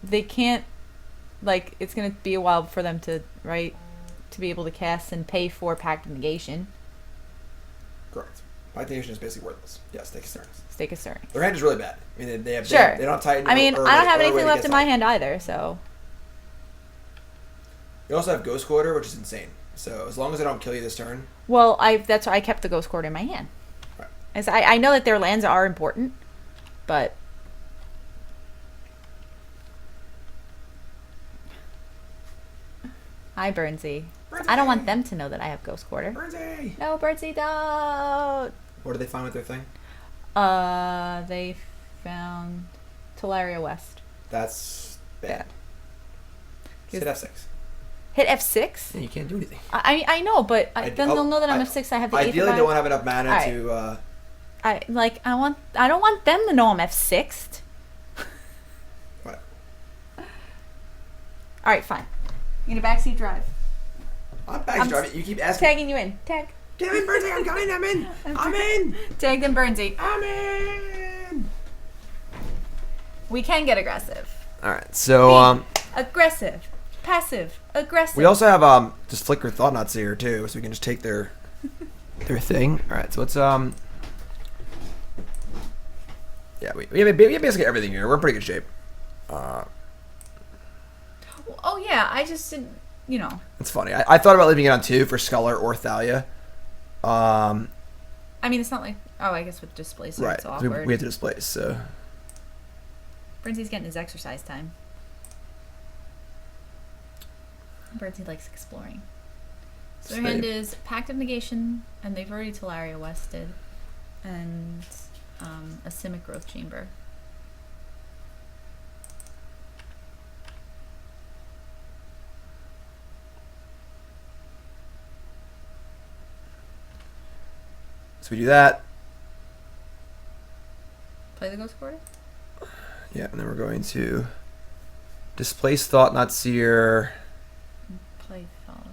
they can't, like, it's gonna be a while for them to, right, to be able to cast and pay for Pact of Negation. Correct. Pact of Negation is basically worthless. Yes, take a Stirrings. Take a stirring. Their hand is really bad. I mean, they have... Sure. They don't have Titan. I mean, or I don't have or anything left in my hand. hand either, so... You also have Ghost Quarter, which is insane. So as long as I don't kill you this turn... Well, that's why I kept the Ghost Quarter in my hand. Right. As I know that their lands are important, but... Hi, Barnsey. I don't want them to know that I have Ghost Quarter. Barnsey! No, Barnsey, don't! What did they find with their thing? They found Thalia West. That's bad. Yeah. Hit F6. Hit F6? Yeah, you can't do anything. I know, but then they'll know that I'm F6. I have the Aether Ideally, Vial. they won't have enough mana Right. to... I don't want them to know I'm F6'd. What? Alright, fine. You need a backseat drive. I'm back driving. You keep asking... Tagging you in. Tag. Get in, Barnsey! I'm coming! I'm in! I'm in! Tag them, Barnsey. I'm in! We can get aggressive. Alright, so... Aggressive. Passive. Aggressive. We also have just Flicker Thought-Knot Seer too, so we can just take their thing. Alright, so let's yeah, we have basically everything here. We're in pretty good shape. Oh yeah, I just didn't, you know. It's funny. I thought about leaving it on 2 for Sculler or Thalia. I mean, it's not like, oh, I guess with Displacer Right. it's awkward. We have to displace, so... Barnsey's getting his exercise time. Barnsey likes exploring. So their hand is Pact of Negation, and they've already Thalia Wested, and a Simic Growth Chamber. So we do that. Play the Ghost Quarter? Yeah, and then we're going to displace Thought-Knot Seer. Play Thought.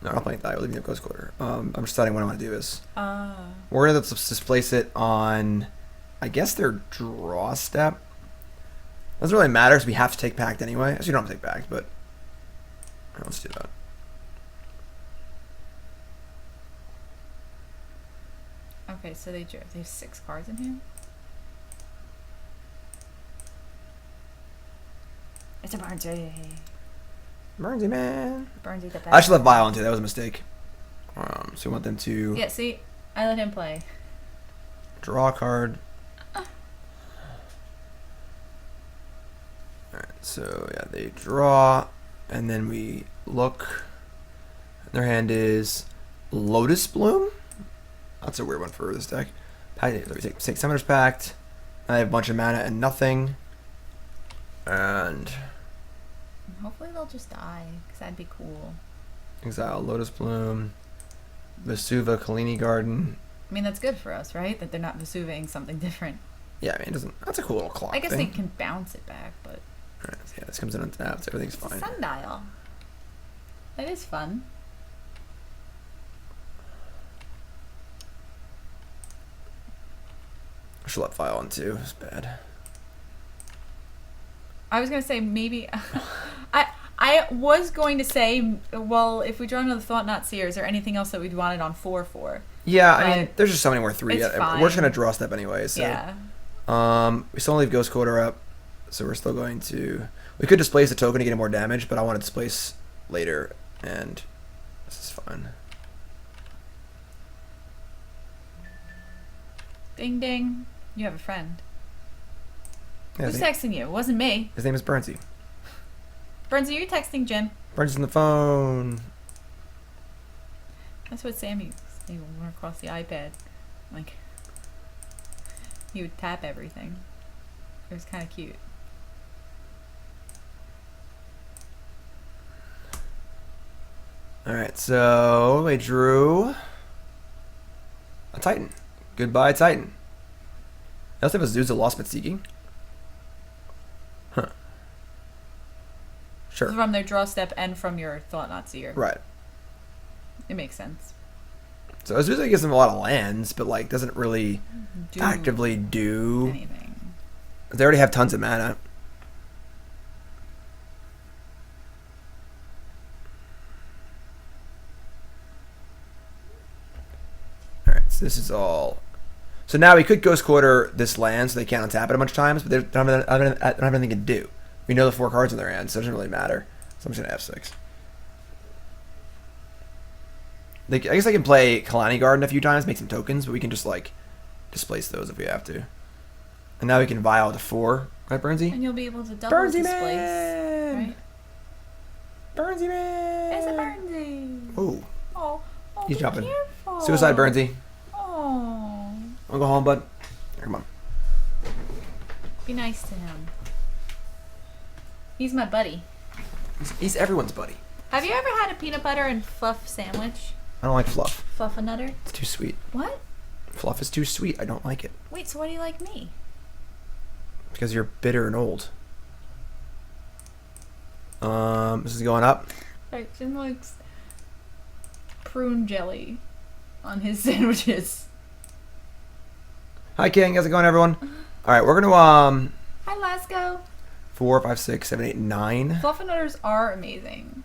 No, I'm not playing Thalia. We're leaving the Ghost Quarter. I'm just deciding what I want to do is. Ah. We're going to displace it on, I guess, their draw step. Doesn't really matter because we have to take Pact anyway. Actually, you don't have to take Pact, but let's do that. Okay, so they have 6 cards in here. It's a Barnsey. Barnsey, man. Barnsey the best. I should let Vial into. That was a mistake. So we want them to Yeah, see, I let him play. draw a card. Alright, so yeah, they draw, and then we look. Their hand is Lotus Bloom. That's a weird one for this deck. We take Summoner's Pact. I have a bunch of mana and nothing. And Hopefully they'll just die, because that'd be cool. Exile, Lotus Bloom, Vesuva, Kalini Garden. I mean, that's good for us, right? That they're not Vesuving something different. Yeah, I mean, it doesn't. That's a cool little clock I guess thing. they can bounce it back, but... Alright, so yeah, this comes in untapped, so everything's It's a fine. sundial. That is fun. I should let Vial in too. It's bad. I was going to say, maybe... I was going to say, well, if we draw another Thought-Knot Seer, is there anything else that we'd want it on 4/4? Yeah, I mean, But there's just so many more 3. it's We're fine. just gonna draw step anyway. So, Yeah. we still leave Ghost Quarter up, so we're still going to. We could displace the token to get more damage, but I want to displace later, and this is fine. Ding ding. You have a friend. Yeah, Who's texting you? It wasn't me. his name is Barnsey. Barnsey, are you texting Jim? Barnsey's on the phone. That's what Sam used. He went across the iPad. Like, he would tap everything. It was kind of cute. Alright, so I drew a Titan. Goodbye, Titan. I also have a Zeus of Lost but Seeking. Huh. Sure. From their draw step and from your Thought-Knot Seer. Right. It makes sense. So Azusa gives them a lot of lands, but like doesn't really actively do anything. They already have tons of mana. Alright, so this is all. So now we could Ghost Quarter this land so they can't untap it a bunch of times, but they don't have anything to do. We know the 4 cards in their hand, so it doesn't really matter. So I'm just going to F6. I guess I can play Kalani Garden a few times, make some tokens, but we can just like displace those if we have to. And now we can Vial to 4, right, Barnsey? And you'll be able to double Barnsey displace. man! Right? Barnsey man! It's a Barnsey! Ooh. Oh, He's be jumping. careful. Suicide Barnsey. Oh. Wanna go home, bud? Come on. Be nice to him. He's my buddy. He's everyone's buddy. Have you ever had a peanut butter and fluff sandwich? I don't like fluff. Fluff-a-nutter? It's too sweet. What? Fluff is too sweet. I don't like it. Wait, so why do you like me? Because you're bitter and old. This is going up. Right, Jim likes prune jelly on his sandwiches. Hi, King. How's it going, everyone? All right, we're gonna Hi, Lasco. 4, 5, 6, 7, 8, 9. Fluff-a-nutters are amazing.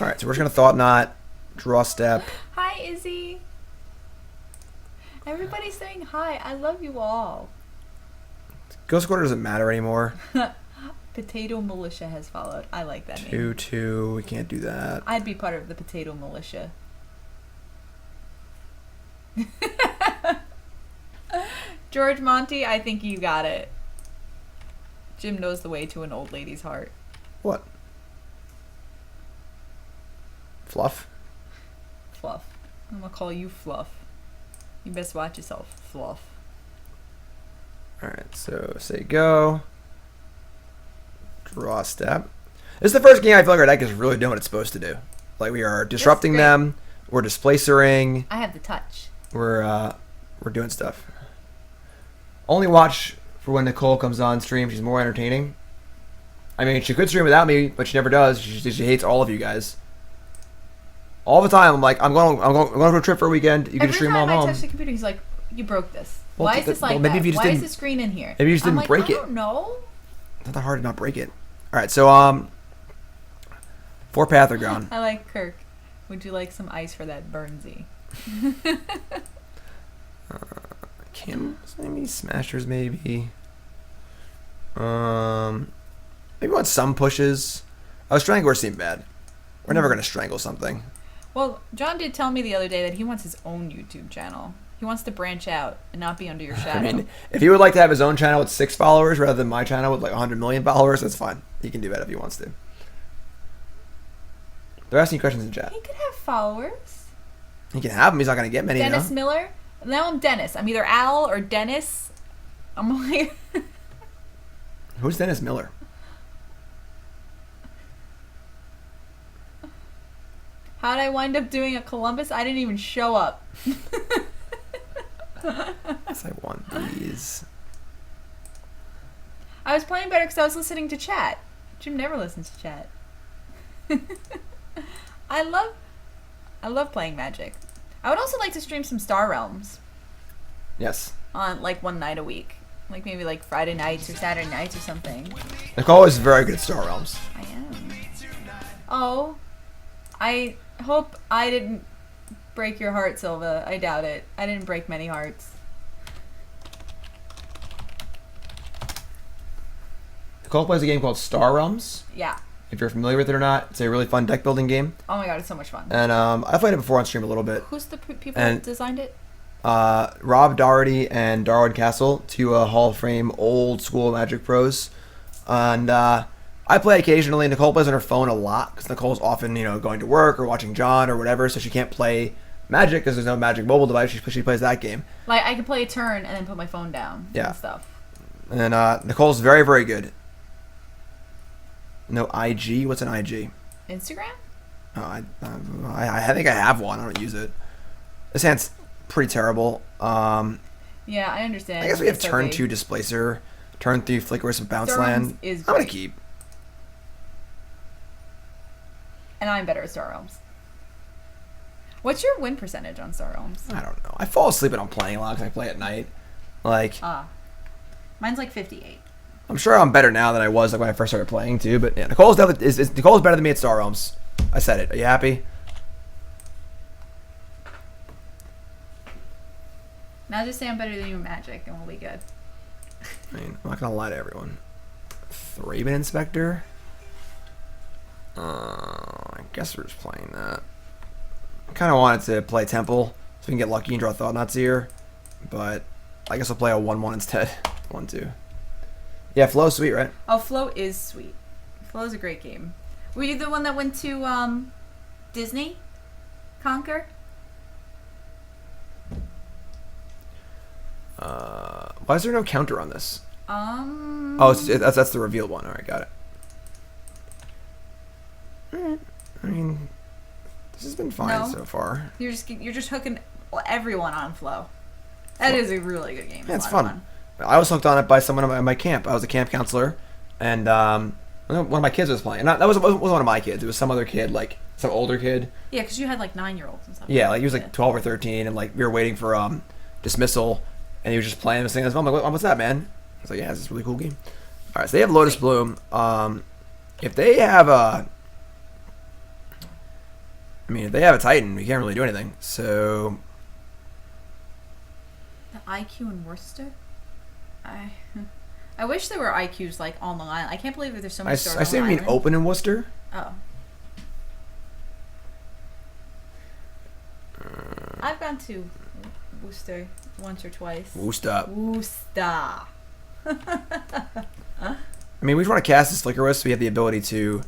All right, so we're just gonna Thought-Knot, draw step. Hi, Izzy. Everybody's saying hi. I love you all. Ghost Quarter doesn't matter anymore. Potato Militia has followed. I like that name. 2, 2. We can't do that. I'd be part of the Potato Militia. George Monty, I think you got it. Jim knows the way to an old lady's heart. What? Fluff? Fluff. I'm gonna call you Fluff. You best watch yourself, Fluff. Alright, so say go. Draw step. This is the first game I feel like our deck is really doing what it's supposed to do. Like we are disrupting great. them, we're displacering, I have the touch. we're doing stuff. Only watch for when Nicole comes on stream, she's more entertaining. I mean, she could stream without me, but she never does. She hates all of you guys. All the time, I'm like, I'm going for a trip for a weekend. You can just stream while I'm Every time I home. touch the computer, he's like, you broke this. Well, Why is this like well, maybe that? if you just Why is didn't- the screen in here? maybe you just I'm didn't like, break I it. don't know. It's not that hard to not break it. Alright, so 4 Pathergon. I like Kirk. Would you like some ice for that Barnsey? Maybe Smashers, maybe. Maybe want some pushes. Strangler seemed bad. We're never gonna strangle something. Well, John did tell me the other day that he wants his own YouTube channel. He wants to branch out and not be under your shadow. I mean, if he would like to have his own channel with 6 followers rather than my channel with like 100 million followers, that's fine. He can do that if he wants to. They're asking questions in chat. He could have followers. He can have them. He's not gonna get many. Dennis now. Miller. Now I'm Dennis. I'm either Al or Dennis. I'm like, Who's Dennis Miller? how'd I wind up doing a Columbus? I didn't even show up. Yes, I want these. I was playing better because I was listening to chat. Jim never listens to chat. I love playing Magic. I would also like to stream some Star Realms Yes. on like one night a week. Like maybe like Friday nights or Saturday nights or something. Nicole is very good at Star Realms. I am. Oh, I hope I didn't break your heart, Silva. I doubt it. I didn't break many hearts. Nicole plays a game called Star Realms. Yeah. If you're familiar with it or not, it's a really fun deck building game. Oh my god, it's so much fun. And I played it before on stream a little bit. Who's the people And- that designed it? Rob Doherty and Darwood Castle, two Hall of Fame old school Magic pros. And I play occasionally. Nicole plays on her phone a lot because Nicole's often, going to work or watching John or whatever, so she can't play Magic, because there's no Magic mobile device. She plays that game. Like, I could play a turn and then put my phone down. Yeah. And stuff. And then Nicole's very, very good. No IG. What's an IG? Instagram? Oh, I think I have one. I don't use it. This hand's pretty terrible. Yeah, I understand. I guess we have It's turn okay. 2 Displacer, turn 3 Flickerwisp and Bounce Sauron's Land. is I'm gonna great. keep. And I'm better at Star Realms. What's your win percentage on Star Realms? I don't know. I fall asleep when I'm playing a lot because I play at night. Like, Mine's like 58. I'm sure I'm better now than I was like when I first started playing too. But yeah, Nicole's definitely Nicole's better than me at Star Realms. I said it. Are you happy? Now just say I'm better than you in Magic and we'll be good. I mean, I'm not gonna lie to everyone. Thraben Inspector. I guess we're just playing that. I kind of wanted to play Temple so we can get lucky and draw Thought-Knot Seer, but I guess I'll play a 1/1 instead. 1/2. Yeah, Flow's sweet, right? Oh, Flow is sweet. Flow's a great game. Were you the one that went to Disney? Conquer? Why is there no counter on this? Oh, That's the revealed one. All right, got it. Alright. I mean, this has been fine No. so far. you're just hooking everyone on Flow. That is a really good game. Yeah, it's a lot of fun. I was hooked on it by someone in my camp. I was a camp counselor, and one of my kids was playing. That wasn't one of my kids. It was some other kid, like some older kid. Yeah, because you had like 9-year-olds and stuff. Yeah, like he was like 12 or 13, and like we were waiting for dismissal, and he was just playing this thing. I'm like, what's that, man? I was like, yeah, it's this really cool game. All right, so they have Lotus Bloom. If they have if they have a Titan, we can't really do anything. So The IQ in Worcester? I wish there were IQs like on Long Island. I can't believe that there's so I many stores on assume Long you mean Island. open in Worcester. Oh. I've gone to Worcester once or twice. Worcester. Worcester. I mean, we just want to cast this Flickerwisp, so we have the ability to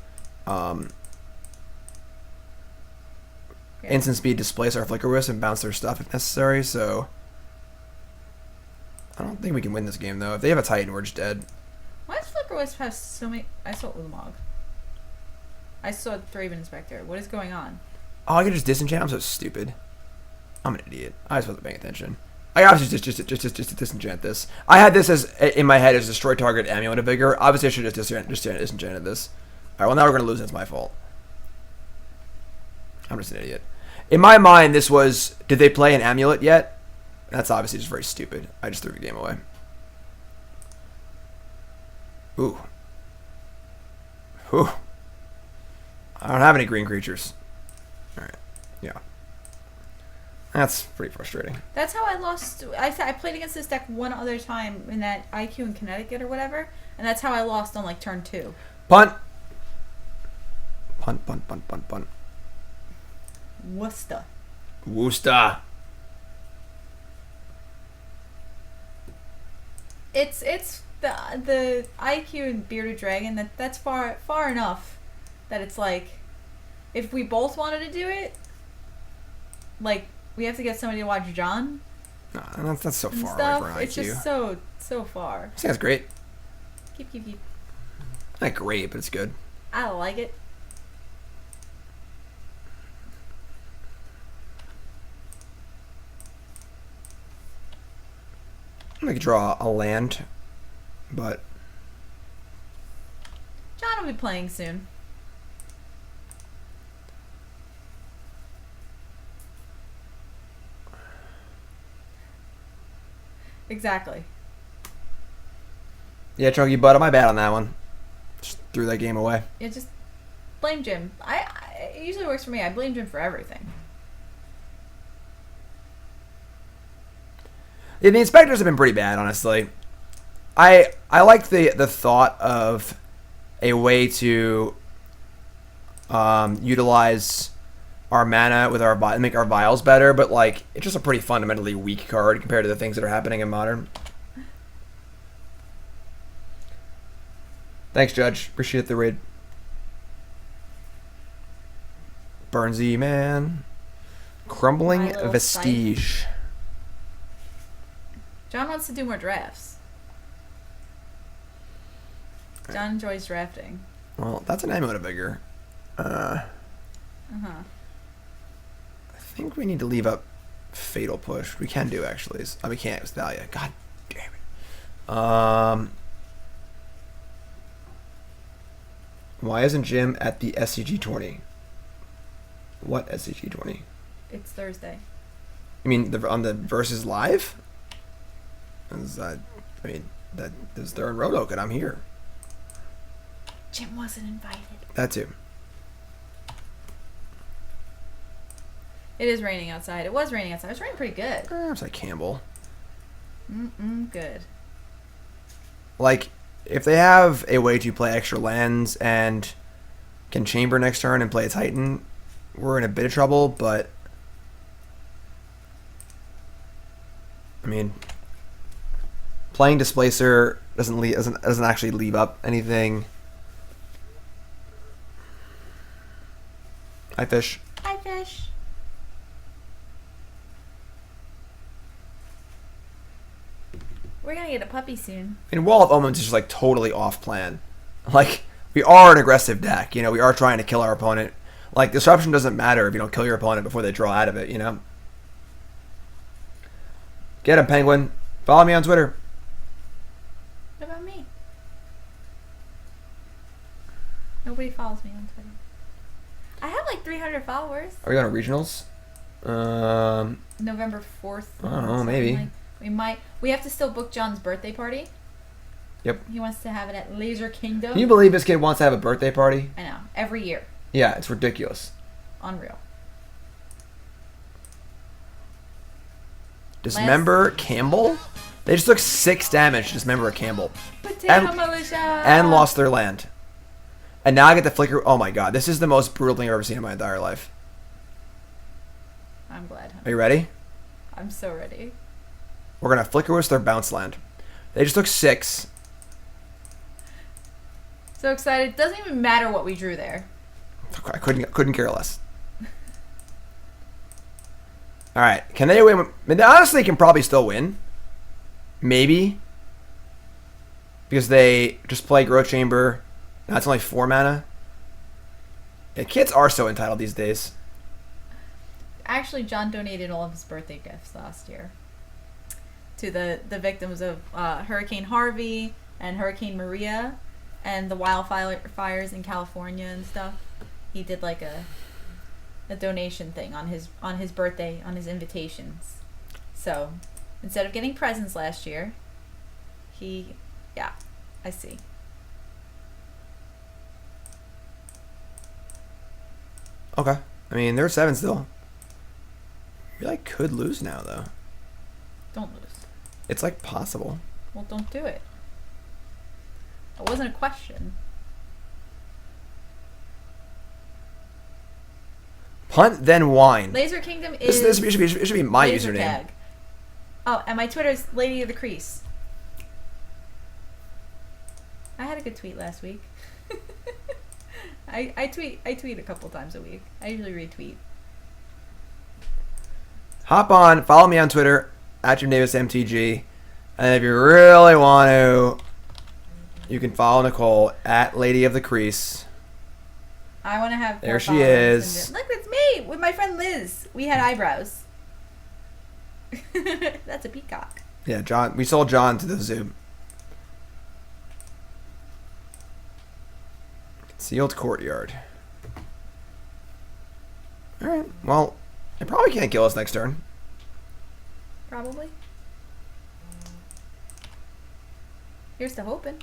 instant speed displace our Flickerwisp and bounce their stuff if necessary. So I don't think we can win this game though. If they have a Titan, we're just dead. Why does Flickerwisp have so many? I saw Ulamog. I saw Thraben Inspector. What is going on? Oh, I can just disenchant. I'm so stupid. I'm an idiot. I just wasn't paying attention. I obviously just disenchant this. I had this as in my head as destroy target amulet of vigor. Obviously, I should just disenchanted this. All right. Well, now we're gonna lose. And it's my fault. I'm just an idiot. In my mind, this was, did they play an amulet yet? That's obviously just very stupid. I just threw the game away. Ooh. Whew. I don't have any green creatures. Alright. Yeah. That's pretty frustrating. That's how I lost. I played against this deck one other time in that IQ in Connecticut or whatever, and that's how I lost on like turn 2. Punt! Punt, punt, punt, punt, punt. Worcester. Worcester. It's the IQ and Bearded Dragon that's far enough that it's like if we both wanted to do it, like we have to get somebody to watch John No, that's so and far stuff. away from an It's IQ. just so far. I think that's great. Keep. Not great, but it's good. I don't like it. I could draw a land, but John will be playing soon. Exactly. yeah, ChunkyButta, my bad on that one. Just threw that game away. Yeah, just blame Jim. It usually works for me. I blame Jim for everything. Yeah, the inspectors have been pretty bad, honestly. I like the thought of a way to utilize our mana with our make our vials better, but like it's just a pretty fundamentally weak card compared to the things that are happening in Modern. Thanks, Judge. Appreciate the raid. Barnsey, man. Crumbling My little Vestige. John wants to do more drafts. John enjoys drafting. Well, that's an ammo vigor. Uh-huh. I think we need to leave up Fatal Push. We can do, actually. Oh, we can't. It's Thalia. God damn it. Why isn't Jim at the SCG 20? What SCG 20? It's Thursday. You mean on the Versus Live? I mean, they're in Roanoke and I'm here. Jim wasn't invited. That too. It is raining outside. It was raining outside. It was raining pretty good. It's like Kambal. Good. Like, if they have a way to play extra lands and can chamber next turn and play a Titan, we're in a bit of trouble, but I mean, playing Displacer doesn't actually leave up anything. Hi, Fish. Hi, Fish. We're gonna get a puppy soon. I mean, Wall of Omens is just like totally off plan. Like, we are an aggressive deck, you know, we are trying to kill our opponent. Like, disruption doesn't matter if you don't kill your opponent before they draw out of it, you know? Get him, Penguin. Follow me on Twitter. What about me? Nobody follows me on Twitter. I have like 300 followers. Are we going to regionals? November 4th. I don't know, maybe. Like, we might. We have to still book John's birthday party. Yep. He wants to have it at Laser Kingdom. Can you believe this kid wants to have a birthday party? I know. Every year. Yeah, it's ridiculous. Unreal. Dismember Kambal? They just took 6 damage to Dismember Kambal. Potato Militia! And lost their land. And now I get the Flicker. Oh my god, this is the most brutal thing I've ever seen in my entire life. I'm glad. Are you ready? I'm so ready. We're going to Flickerwisp their bounce land. They just took 6. So excited. Doesn't even matter what we drew there. I couldn't care less. Alright, can they win? I mean, they honestly can probably still win. Maybe. Because they just play Growth Chamber. That's only 4 mana. Yeah, kids are so entitled these days. Actually, John donated all of his birthday gifts last year to the victims of Hurricane Harvey and Hurricane Maria and the wildfires in California and stuff. He did like a donation thing on his birthday, on his invitations. So instead of getting presents last year, I see. Okay. I mean, they're 7 still. We like could lose now though. Don't lose. It's like possible. Well, don't do it. It wasn't a question. Punt then wine. Laser Kingdom is. This should be my laser username. tag. Oh, and my Twitter is Lady of the Crease. I had a good tweet last week. I tweet a couple times a week. I usually retweet. Hop on, follow me on Twitter at JimDavisMTG, and if you really want to, you can follow Nicole at Lady of the Crease. I want to have. There she followers is. Look, it's me with my friend Liz. We had eyebrows. That's a peacock. Yeah, John. We sold John to the zoo. Concealed Courtyard. All right. Well, they probably can't kill us next turn. Probably. Here's to hoping.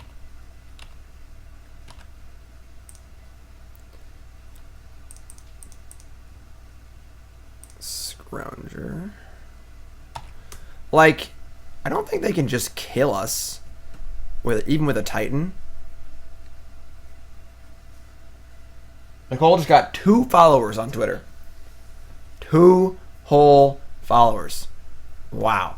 Scrounger. Like, I don't think they can just kill us even with a Titan. Nicole just got 2 followers on Twitter. 2 whole followers. Wow.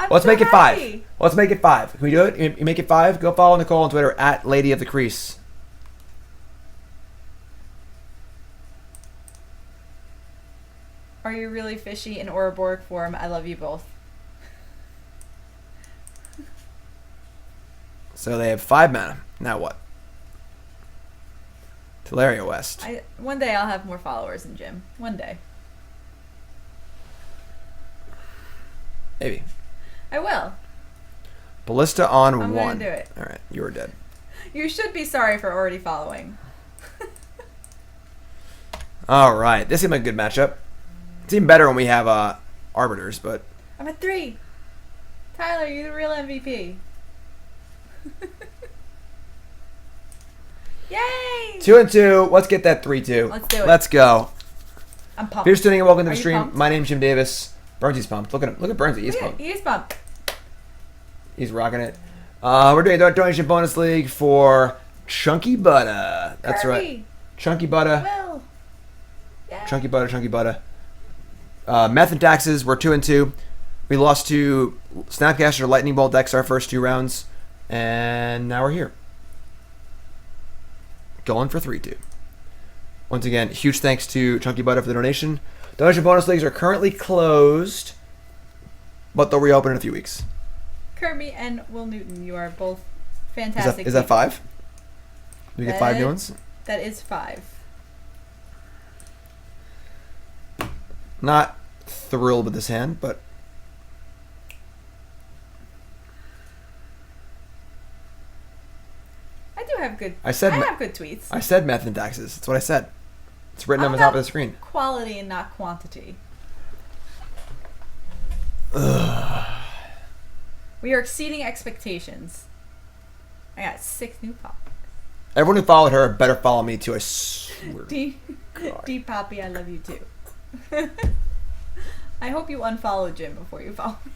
Let's make it 5. Let's make it 5. Can we do it? You make it 5? Go follow Nicole on Twitter at Lady of the Crease. Are you really fishy in Ouroboros form? I love you both. So they have 5 mana. Now what? Thalia West. One day I'll have more followers than Jim. One day. Maybe. I will. Ballista on I'm 1. gonna do it. Alright, you are dead. You should be sorry for already following. Alright, this seems like a good matchup. It's even better when we have Arbiters, but... I'm at 3. Tyler, you're the real MVP. Yay! 2 and 2. Let's get that 3-2. Let's do it. Let's go. I'm pumped. If you're just tuning in, welcome to Are the you stream. pumped? My name's Jim Davis. Barnsey's pumped. Look at him. Look at Barnsey. He's pumped. He is pumped. He's rocking it. We're doing a donation bonus league for ChunkyButta. That's right. ChunkyButta. Will. Yeah. ChunkyButta. Meth and Taxes. We're 2 and 2. We lost to Snapcaster Lightning Bolt decks our first 2 rounds, and now we're here. Going for 3-2. Once again, huge thanks to ChunkyButta for the donation. Donation bonus leagues are currently closed, but they'll reopen in a few weeks. Kirby and Will Newton, you are both fantastic. Is that people. 5? Do we get 5 new ones? That is 5. Not thrilled with this hand, but I do have good. I have good tweets. I said Meth and Taxes. That's what I said. It's written on the I'm top of about the screen. Quality and not quantity. We are exceeding expectations. I got 6 new pop. Everyone who followed her better follow me too. I swear. D Poppy, I love you too. I hope you unfollow Jim before you follow me.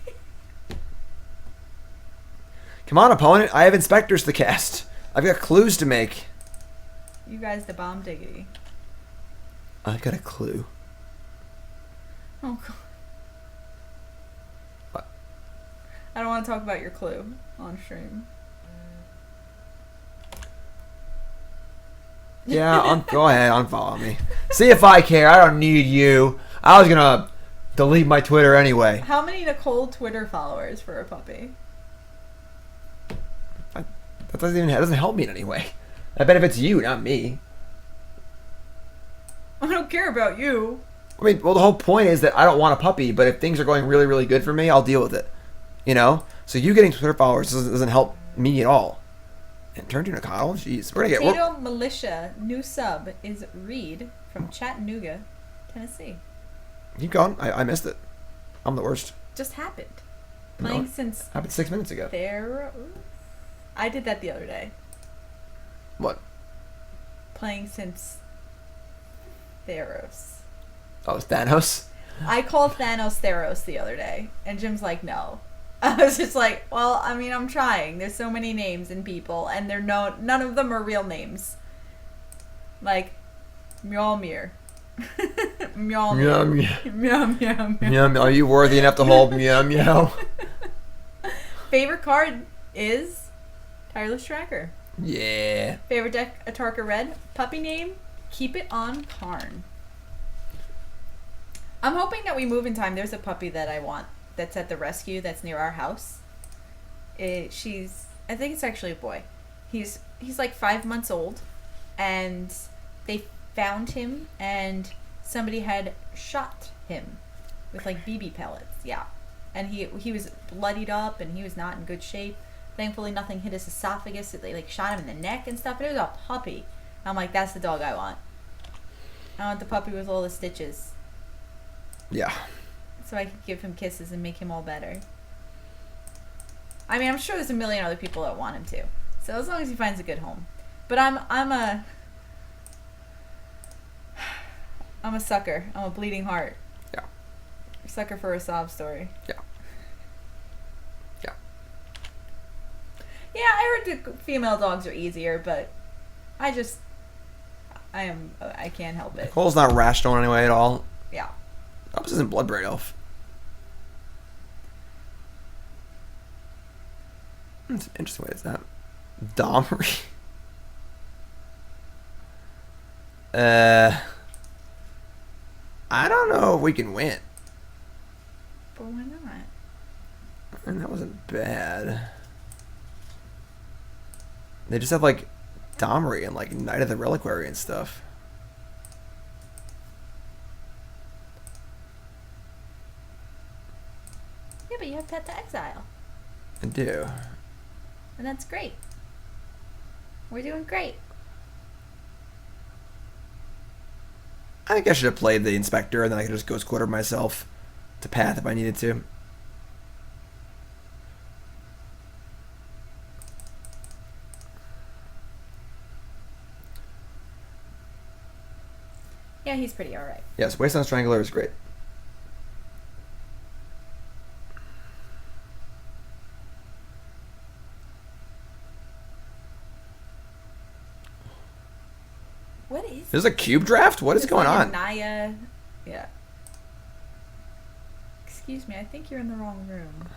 Come on, opponent. I have inspectors to cast. I've got clues to make. You guys, the bomb diggity. I've got a clue. Oh God. What? I don't want to talk about your clue on stream. Yeah, go ahead, unfollow me. See if I care. I don't need you. I was gonna delete my Twitter anyway. How many Nicole Twitter followers for a puppy? That doesn't help me in any way. That benefits you, not me. I don't care about you. I mean, well, the whole point is that I don't want a puppy, but if things are going really, really good for me, I'll deal with it. You know? So you getting Twitter followers doesn't help me at all. And turn to Nicole? Jeez. We're gonna get... Potato Militia, new sub, is Reed from Chattanooga, Tennessee. Keep going. I missed it. I'm the worst. Just happened. No, Playing since happened 6 minutes ago. there. I did that the other day. What? Playing since Theros. Oh, it's Thanos? I called Thanos Theros the other day, and Jim's like, no. I was just like, well, I mean, I'm trying. There's so many names and people, and none of them are real names. Like, Mjolnir. Mjolnir. Meow, Meow. meow. Are you worthy enough to hold meow, meow? Favorite card is Tireless Tracker. Yeah. Favorite deck, Atarka Red. Puppy name, Keep It On Karn. I'm hoping that we move in time. There's a puppy that I want that's at the rescue that's near our house. I think it's actually a boy. He's like 5 months old, and they found him, and somebody had shot him with like BB pellets. Yeah, and he was bloodied up, and he was not in good shape. Thankfully, nothing hit his esophagus. They like shot him in the neck and stuff. But it was a puppy. I'm like, that's the dog I want. I want the puppy with all the stitches, Yeah. so I could give him kisses and make him all better. I mean, I'm sure there's a million other people that want him to. So as long as he finds a good home. But I'm a sucker. I'm a bleeding heart. Yeah. A sucker for a sob story. Yeah. Yeah. Yeah, I heard the female dogs are easier, but I can't help it. Cole's not rational anyway at all. Yeah. Oh, this isn't Bloodbraid Elf. That's an interesting way to say that. Domri. I don't know if we can win. But why not? And that wasn't bad. They just have like Domri and like Knight of the Reliquary and stuff. Yeah, but you have Pet to Exile. I do. And that's great. We're doing great. I think I should have played the Inspector and then I could just Ghost Quarter myself to Path if I needed to. Yeah, he's pretty alright. Yes, Wasteland Strangler is great. What is There's a cube draft? What is It's going like a on? Naya. Yeah. Excuse me, I think you're in the wrong room.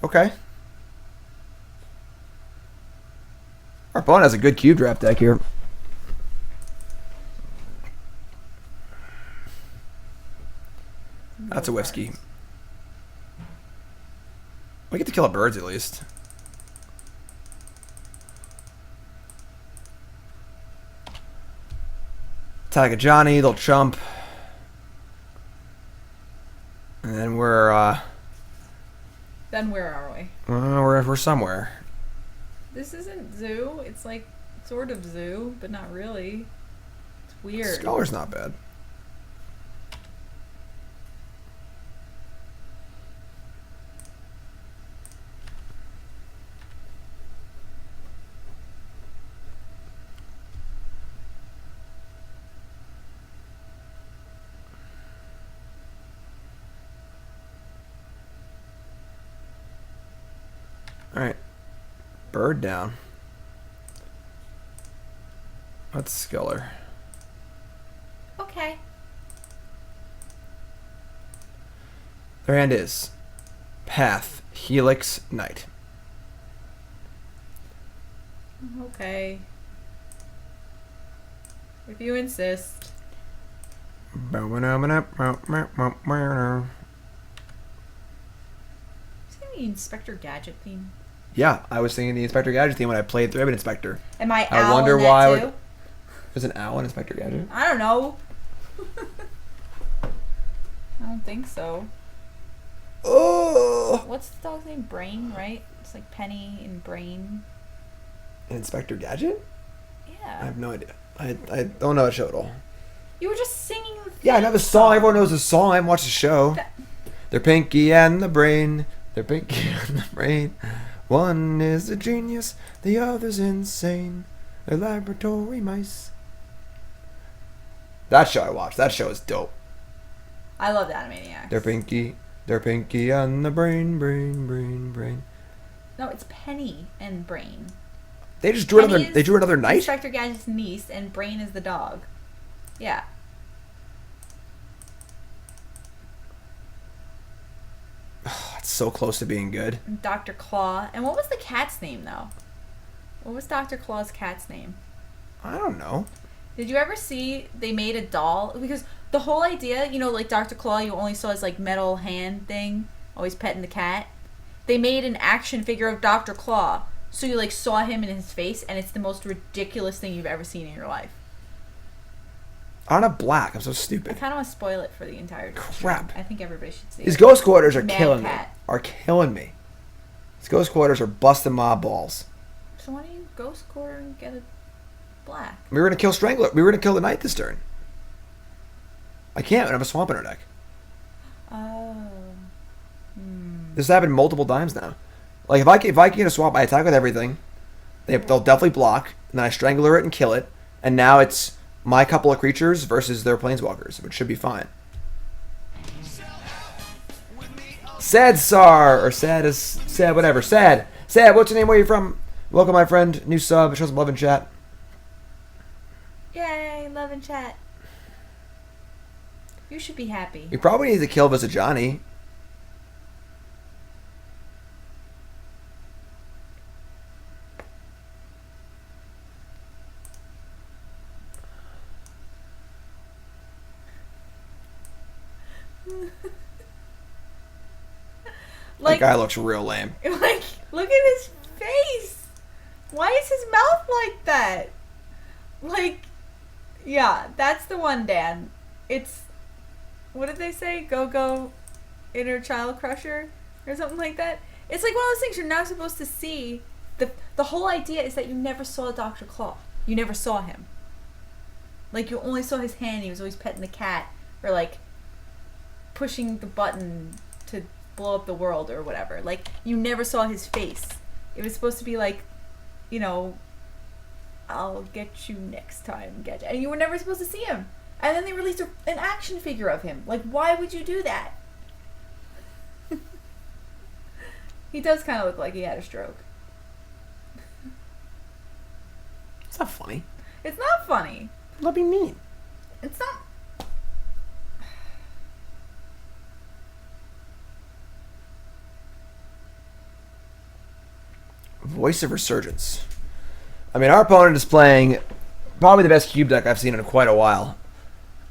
Okay. Our opponent has a good cube draft deck here. That's a whiskey. We get to kill a birds at least. Attack a Johnny, they'll chump. And then Then where are we? we're somewhere. This isn't zoo. It's like sort of zoo, but not really. It's weird. Scholar's not bad. Alright. Bird down. That's Sculler. Okay. Their hand is Path, Helix, Knight. Okay. If you insist. Is it the Inspector Gadget theme? Yeah, I was singing the Inspector Gadget theme when I played Thraben Inspector. Am I I owl wonder in that why too? There's an owl in Inspector Gadget. I don't know. I don't think so. Oh! What's the dog's name? Brain, right? It's like Penny and Brain. Inspector Gadget? I Yeah. have no idea. I don't know the show at all. You were just singing the Yeah, I know the song. Everyone knows the song. I haven't watched the show. That- They're Pinky and the Brain. They're Pinky and the Brain. One is a genius, the other's insane. They're laboratory mice. That show I watched. That show is dope. I love the Animaniacs. They're Pinky and the Brain, Brain. No, it's Penny and Brain. They just drew Penny another. They is drew another night. Inspector Gadget's niece, and Brain is the dog. Yeah. It's so close to being good. And Dr. Claw. And what was the cat's name, though? What was Dr. Claw's cat's name? I don't know. Did you ever see they made a doll? Because the whole idea, you know, like Dr. Claw, you only saw his like metal hand thing, always petting the cat. They made an action figure of Dr. Claw, so you like saw him in his face, and it's the most ridiculous thing you've ever seen in your life. I don't have black. I'm so I stupid. kind of want to spoil it for the entire Crap. I think everybody should see These it. ghost quarters are Mad killing cat. me. Are killing me. These ghost quarters are busting my balls. So why don't you ghost quarter and get a black? We were gonna kill Strangler. We were gonna kill the Knight this turn. I can't. I have a swamp in our deck. Oh. This has happened multiple times now. Like if I can get a swamp, I attack with everything. They'll definitely block, and then I Strangler it and kill it. And now it's my couple of creatures versus their planeswalkers, which should be fine. Sad Sar or Sad is Sad whatever. Sad. What's your name? Where are you from? Welcome, my friend. New sub. Show some love in chat. Yay, love and chat. You should be happy. We probably need to kill Visajani. That guy looks real lame. Like, look at his face. Why is his mouth like that? Like, yeah, that's the one, Dan. It's, what did they say? Go inner child crusher or something like that. It's like one of those things you're not supposed to see. The whole idea is that you never saw Dr. Claw. You never saw him. Like, you only saw his hand. He was always petting the cat or like pushing the button to blow up the world or whatever. Like, you never saw his face. It was supposed to be like, you know, I'll get you next time, Gadget. And you were never supposed to see him. And then they released an action figure of him. Like, why would you do that? He does kind of look like he had a stroke. It's not funny. It's not funny. Let me mean. It's not. Voice of Resurgence. I mean, our opponent is playing probably the best cube deck I've seen in quite a while.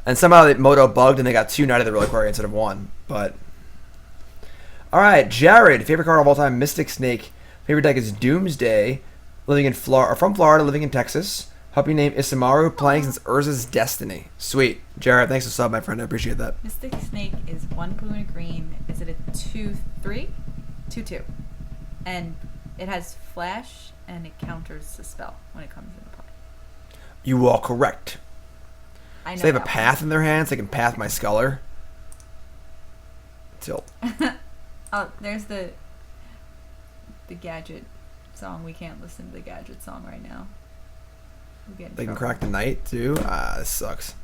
And somehow the Moto bugged and they got 2 Knight of the Reliquary instead of 1. But alright, Jared, favorite card of all time, Mystic Snake. Favorite deck is Doomsday, living in from Florida, living in Texas. Help you name Isamaru, playing since Urza's Destiny. Sweet. Jared, thanks for sub, my friend. I appreciate that. Mystic Snake is 1 blue and a green. Is it a 2/3? 2/2. And it has flash and it counters the spell when it comes into play. You are correct. I know So they have a that path in their hands. They can path my Sculler. Tilt. Oh, there's the Gadget song. We can't listen to the Gadget song right now. We'll get in They can trouble. crack the Knight too. Ah, this sucks.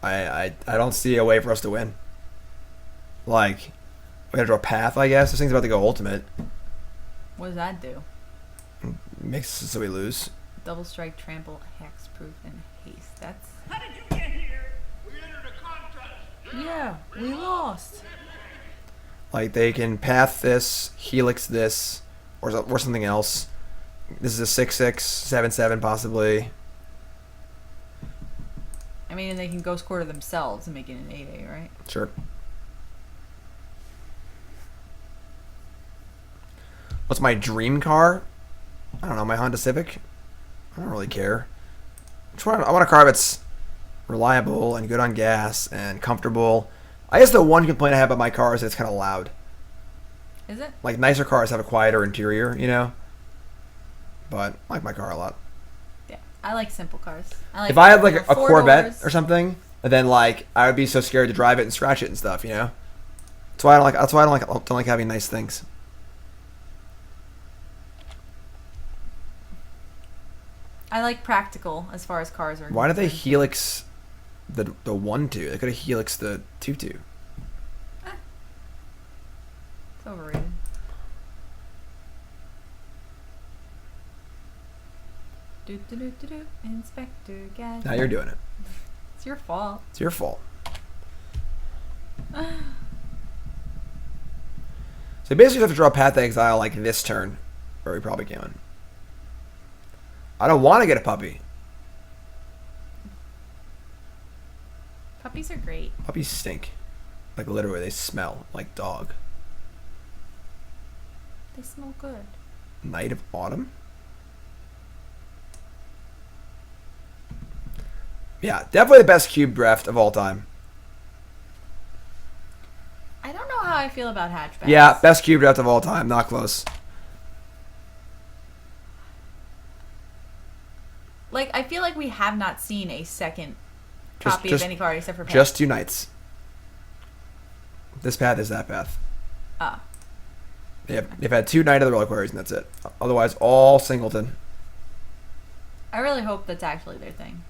I don't see a way for us to win. Like, we gotta draw a path, I guess. This thing's about to go ultimate. What does that do? Makes it so we lose. Double strike, trample, hexproof, and haste. That's. How did you get here? We entered a contest. Yeah, we lost. Like, they can path this, helix this, or something else. This is a 6/6, 7/7 possibly. I mean, they can Ghost Quarter themselves and make it an 8/8, right? Sure. What's my dream car? I don't know, my Honda Civic? I don't really care. I want a car that's reliable and good on gas and comfortable. I guess the one complaint I have about my car is that it's kind of loud. Is it? Like, nicer cars have a quieter interior, you know? But I like my car a lot. Yeah, I like simple cars. I like If I had like a four Corvette doors. or something, then like I would be so scared to drive it and scratch it and stuff, you know? That's why I don't like having nice things. I like practical as far as cars are. Why did they concerned. helix the 1/2? They could have helixed the 2/2. It's overrated. Do. Inspector Gadget. Now you're doing it. It's your fault. It's your fault. So basically you have to draw Path to Exile like this turn, or we probably can. I don't want to get a puppy. Puppies are great. Puppies stink. Like literally, they smell like dog. They smell good. Night of Autumn? Yeah, definitely the best cube draft of all time. I don't know how I feel about hatchbacks. Yeah, best cube draft of all time. Not close. Like, I feel like we have not seen a second copy of any card except for Path. Just 2 nights. This path is that path. Ah. They've had 2 Knight of the Reliquaries and that's it. Otherwise, all singleton. I really hope that's actually their thing.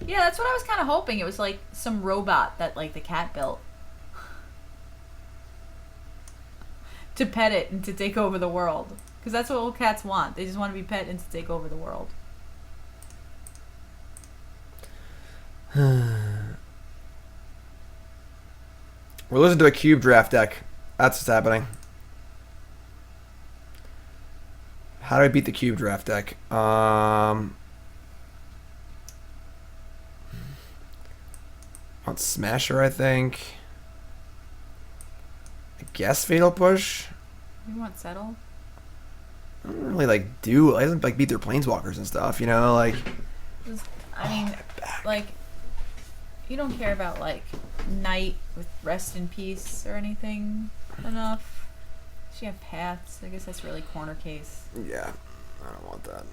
Yeah, that's what I was kind of hoping. It was like some robot that like the cat built. To pet it and to take over the world. Because that's what old cats want. They just want to be pet and to take over the world. We're losing to a cube draft deck. That's what's happening. How do I beat the cube draft deck? On Smasher, I think. I guess Fatal Push. You want Settle? I don't really like do. I doesn't like beat their planeswalkers and stuff. You know, like. I mean, like, you don't care about like Night with Rest in Peace or anything enough. She have paths. I guess that's really corner case. Yeah, I don't want that.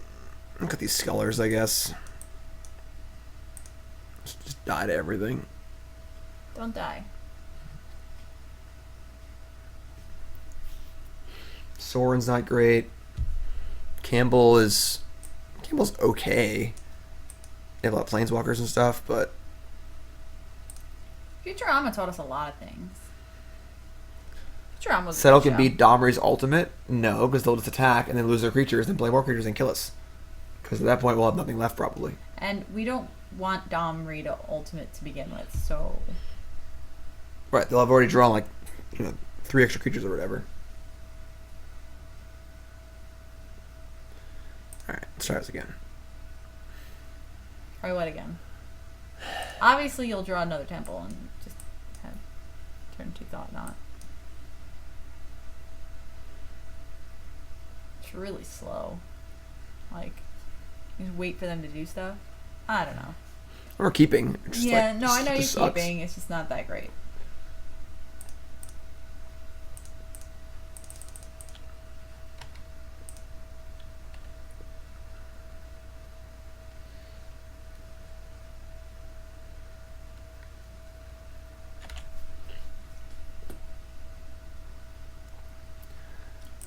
Look at these Scullers, I guess. Just die to everything. Don't die. Sorin's not great. Campbell's okay. They have a lot of planeswalkers and stuff, but Futurama taught us a lot of things. Futurama was a Settle good can show. beat Domri's ultimate? No, because they'll just attack and then lose their creatures and play more creatures and kill us. Because at that point we'll have nothing left probably. And we don't want Domri to ultimate to begin with, so Right, they'll have already drawn like 3 extra creatures or whatever. Alright, let's try this again. try what again? Obviously you'll draw another temple and just have turn 2 Thought-Knot. It's really slow. Like, you just wait for them to do stuff. I don't know. Or keeping. It just, Yeah, like, no, I know you're just sucks. keeping. It's just not that great.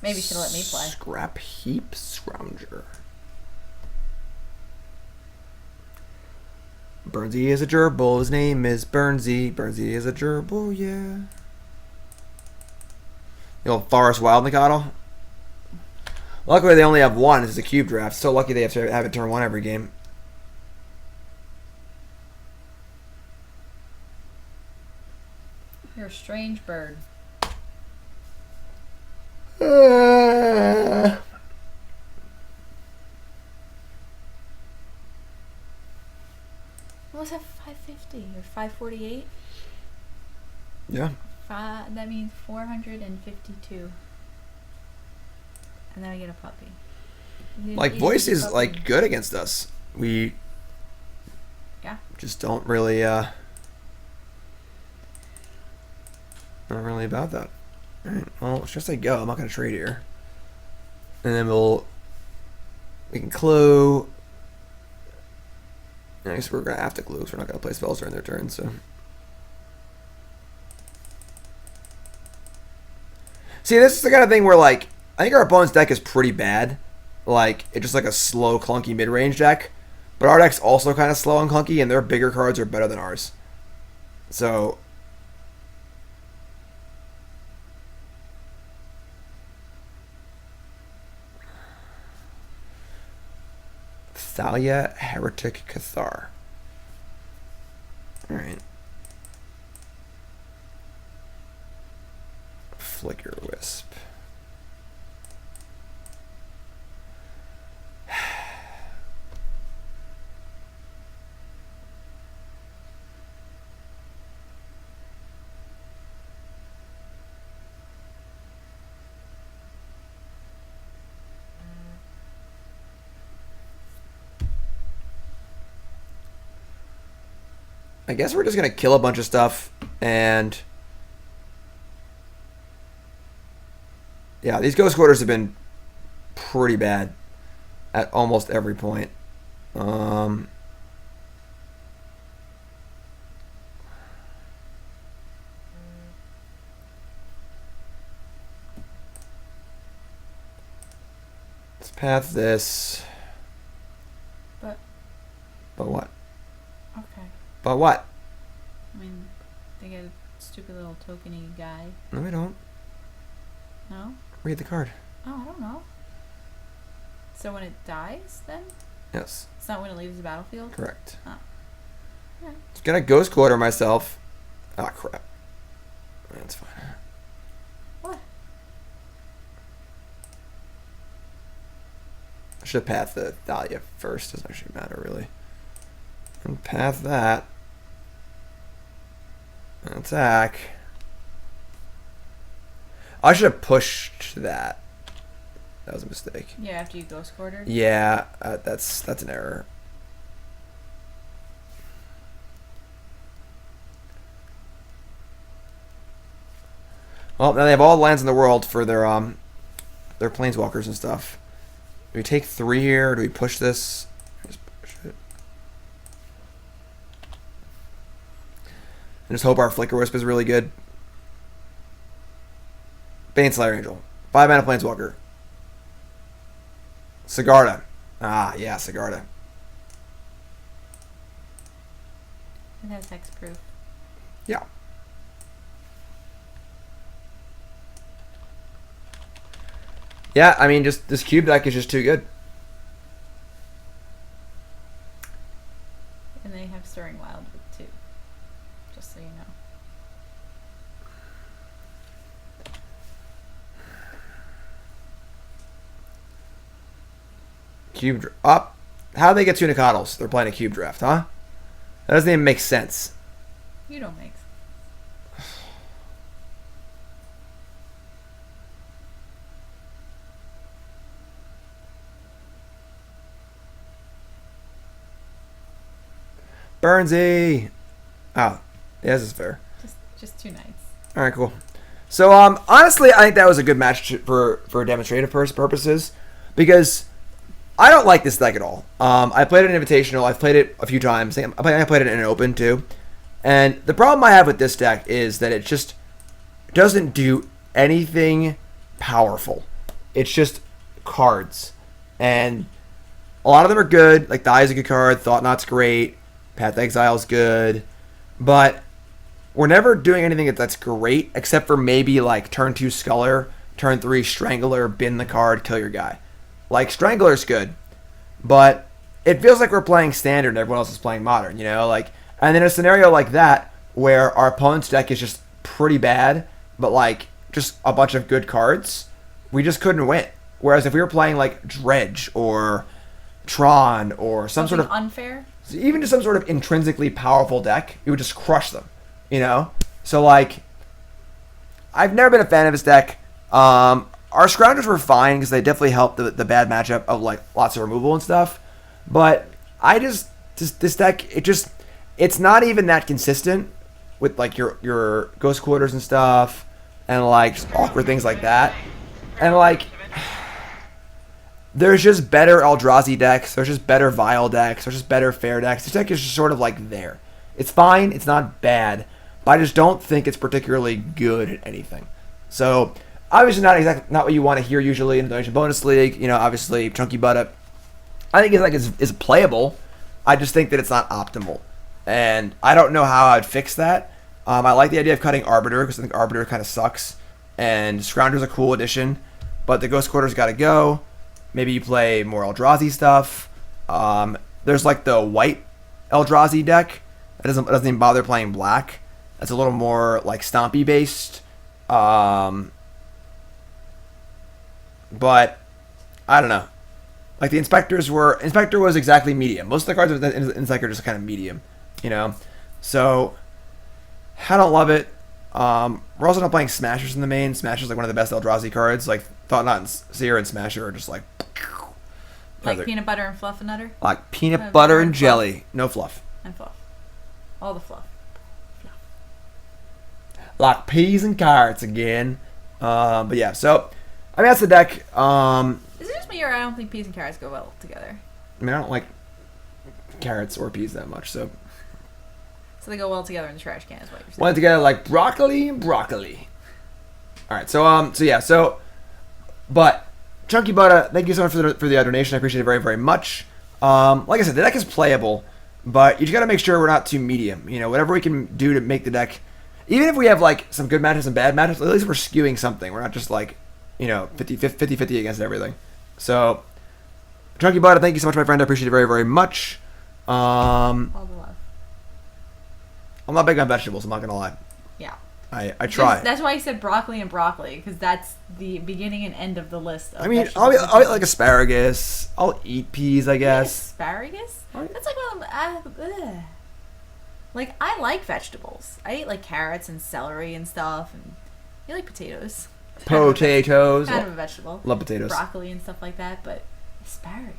Maybe you should let me play. Scrapheap Scrounger. Barnsey is a gerbil. His name is Barnsey. Barnsey is a gerbil, yeah. The old Forest Wild Mikado. Luckily, they only have one. This is a cube draft. So lucky they have to have it turn 1 every game. You're a strange bird. What was that, 550 or 548? Yeah. That means 452. And then I get a puppy. Like, voice is like good against us. We Yeah. just don't really not really about that. Alright, well, let's just say go. I'm not gonna trade here. And then we can clue. I guess we're gonna have to clue because we're not gonna play spells during their turn, so. See, this is the kind of thing where, like, I think our opponent's deck is pretty bad. Like, it's just like a slow, clunky mid-range deck. But our deck's also kind of slow and clunky, and their bigger cards are better than ours. So. Thalia, Heretic, Cathar. Alright. Flickerwisp. I guess we're just going to kill a bunch of stuff, and yeah, these Ghost Quarters have been pretty bad at almost every point. Let's path this. But what? okay. But what? I mean, they get a stupid little tokeny guy. No, we don't. No? Read the card. Oh, I don't know. So when it dies, then? Yes, It's not when it leaves the battlefield? correct. Oh. Yeah. Just gonna Ghost Quarter myself. Ah, crap. That's fine. What? Should have pathed the Thalia first. Doesn't actually matter, really. And path that. Attack. I should have pushed that. That was a mistake. Yeah, after you Ghost Quarter. Yeah, that's an error. Well, now they have all the lands in the world for their planeswalkers and stuff. Do we take 3 here? Or do we push this? Just push it. And just hope our Flickerwisp is really good. Baneslayer Angel. 5 mana planeswalker. Sigarda. Ah, yeah, Sigarda. It has hexproof. Yeah. Yeah, I mean, just this cube deck is just too good. And they have Stirring Wild too. Just so you know. Cube up. How do they get Tunicados? They're playing a cube draft, huh? That doesn't even make sense. You don't make sense. Barnsey. Oh, yeah, this is fair. Just 2 nights. All right, cool. So, honestly, I think that was a good match for demonstrative purposes because I don't like this deck at all. I played it in Invitational. I've played it a few times. I played it in an Open too. And the problem I have with this deck is that it just doesn't do anything powerful. It's just cards, and a lot of them are good. Like Thalia's a good card. Thought-Knot's great. Path Exile's good, but we're never doing anything that's great except for maybe like turn 2 Sculler, turn 3 Strangler, bin the card, kill your guy. Like Strangler's good, but it feels like we're playing Standard and everyone else is playing Modern, you know? Like, and in a scenario like that where our opponent's deck is just pretty bad, but like just a bunch of good cards, we just couldn't win. Whereas if we were playing like Dredge or Tron or some Something sort of unfair. even just some sort of intrinsically powerful deck, you would just crush them, you know? So, like, I've never been a fan of this deck. Our Scroungers were fine because they definitely helped the bad matchup of, like, lots of removal and stuff. But I just this deck, it's not even that consistent with, like, your Ghost Quarters and stuff and, like, just awkward things like that. And, like, there's just better Eldrazi decks. There's just better Vial decks. There's just better Fair decks. This deck is just sort of like there. It's fine. It's not bad. But I just don't think it's particularly good at anything. So, obviously not what you want to hear usually in the Donation Bonus League. You know, obviously, ChunkyButta, I think is playable. I just think that it's not optimal. And I don't know how I'd fix that. I like the idea of cutting Arbiter because I think Arbiter kind of sucks. And Scrounger's a cool addition. But the Ghost Quarter's got to go. Maybe you play more Eldrazi stuff. There's like the white Eldrazi deck that doesn't even bother playing black. That's a little more like stompy based. But I don't know. Like the Inspector was exactly medium. Most of the cards with the Inspector are just kind of medium, you know. So I don't love it. We're also not playing Smashers in the main. Smasher's like one of the best Eldrazi cards. Like Thought-Knot Seer and Smasher are just like Peanut butter and fluff and nutter? Like peanut butter and jelly. Fluff. No fluff. And fluff. All the fluff. Like peas and carrots again. But yeah, so I mean that's the deck. Is it just me or I don't think peas and carrots go well together? I mean I don't like carrots or peas that much, so they go well together in the trash can is what you're saying. went together like broccoli and broccoli. Alright, but ChunkyButta, thank you so much for the donation. I appreciate it very, very much. Like I said, the deck is playable, but you just gotta make sure we're not too medium. You know, whatever we can do to make the deck, even if we have like some good matches and bad matches, at least we're skewing something. We're not just like, you know, 50-50 against everything. So, ChunkyButta, thank you so much, my friend. I appreciate it very, very much. All the love. I'm not big on vegetables, I'm not gonna lie. Yeah. I try. That's why I said broccoli and broccoli, because that's the beginning and end of the list. Of I mean, vegetables. I'll eat like asparagus. I'll eat peas, I guess. Asparagus? Right. That's like one of them. Like, I like vegetables. I eat like carrots and celery and stuff, and you like potatoes. Potatoes. Kind of a vegetable. Love potatoes. Broccoli and stuff like that, but asparagus.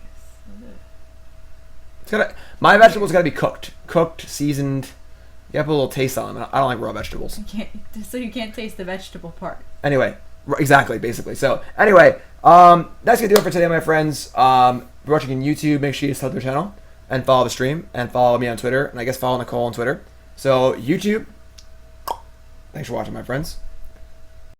Ugh. My vegetables gotta be cooked, seasoned. You have to put a little taste on them. I don't like raw vegetables. You can't taste the vegetable part. Anyway, exactly, basically. So anyway, that's gonna do it for today, my friends. If you're watching on YouTube, make sure you sub their channel and follow the stream and follow me on Twitter, and I guess follow Nicole on Twitter. So YouTube, thanks for watching, my friends.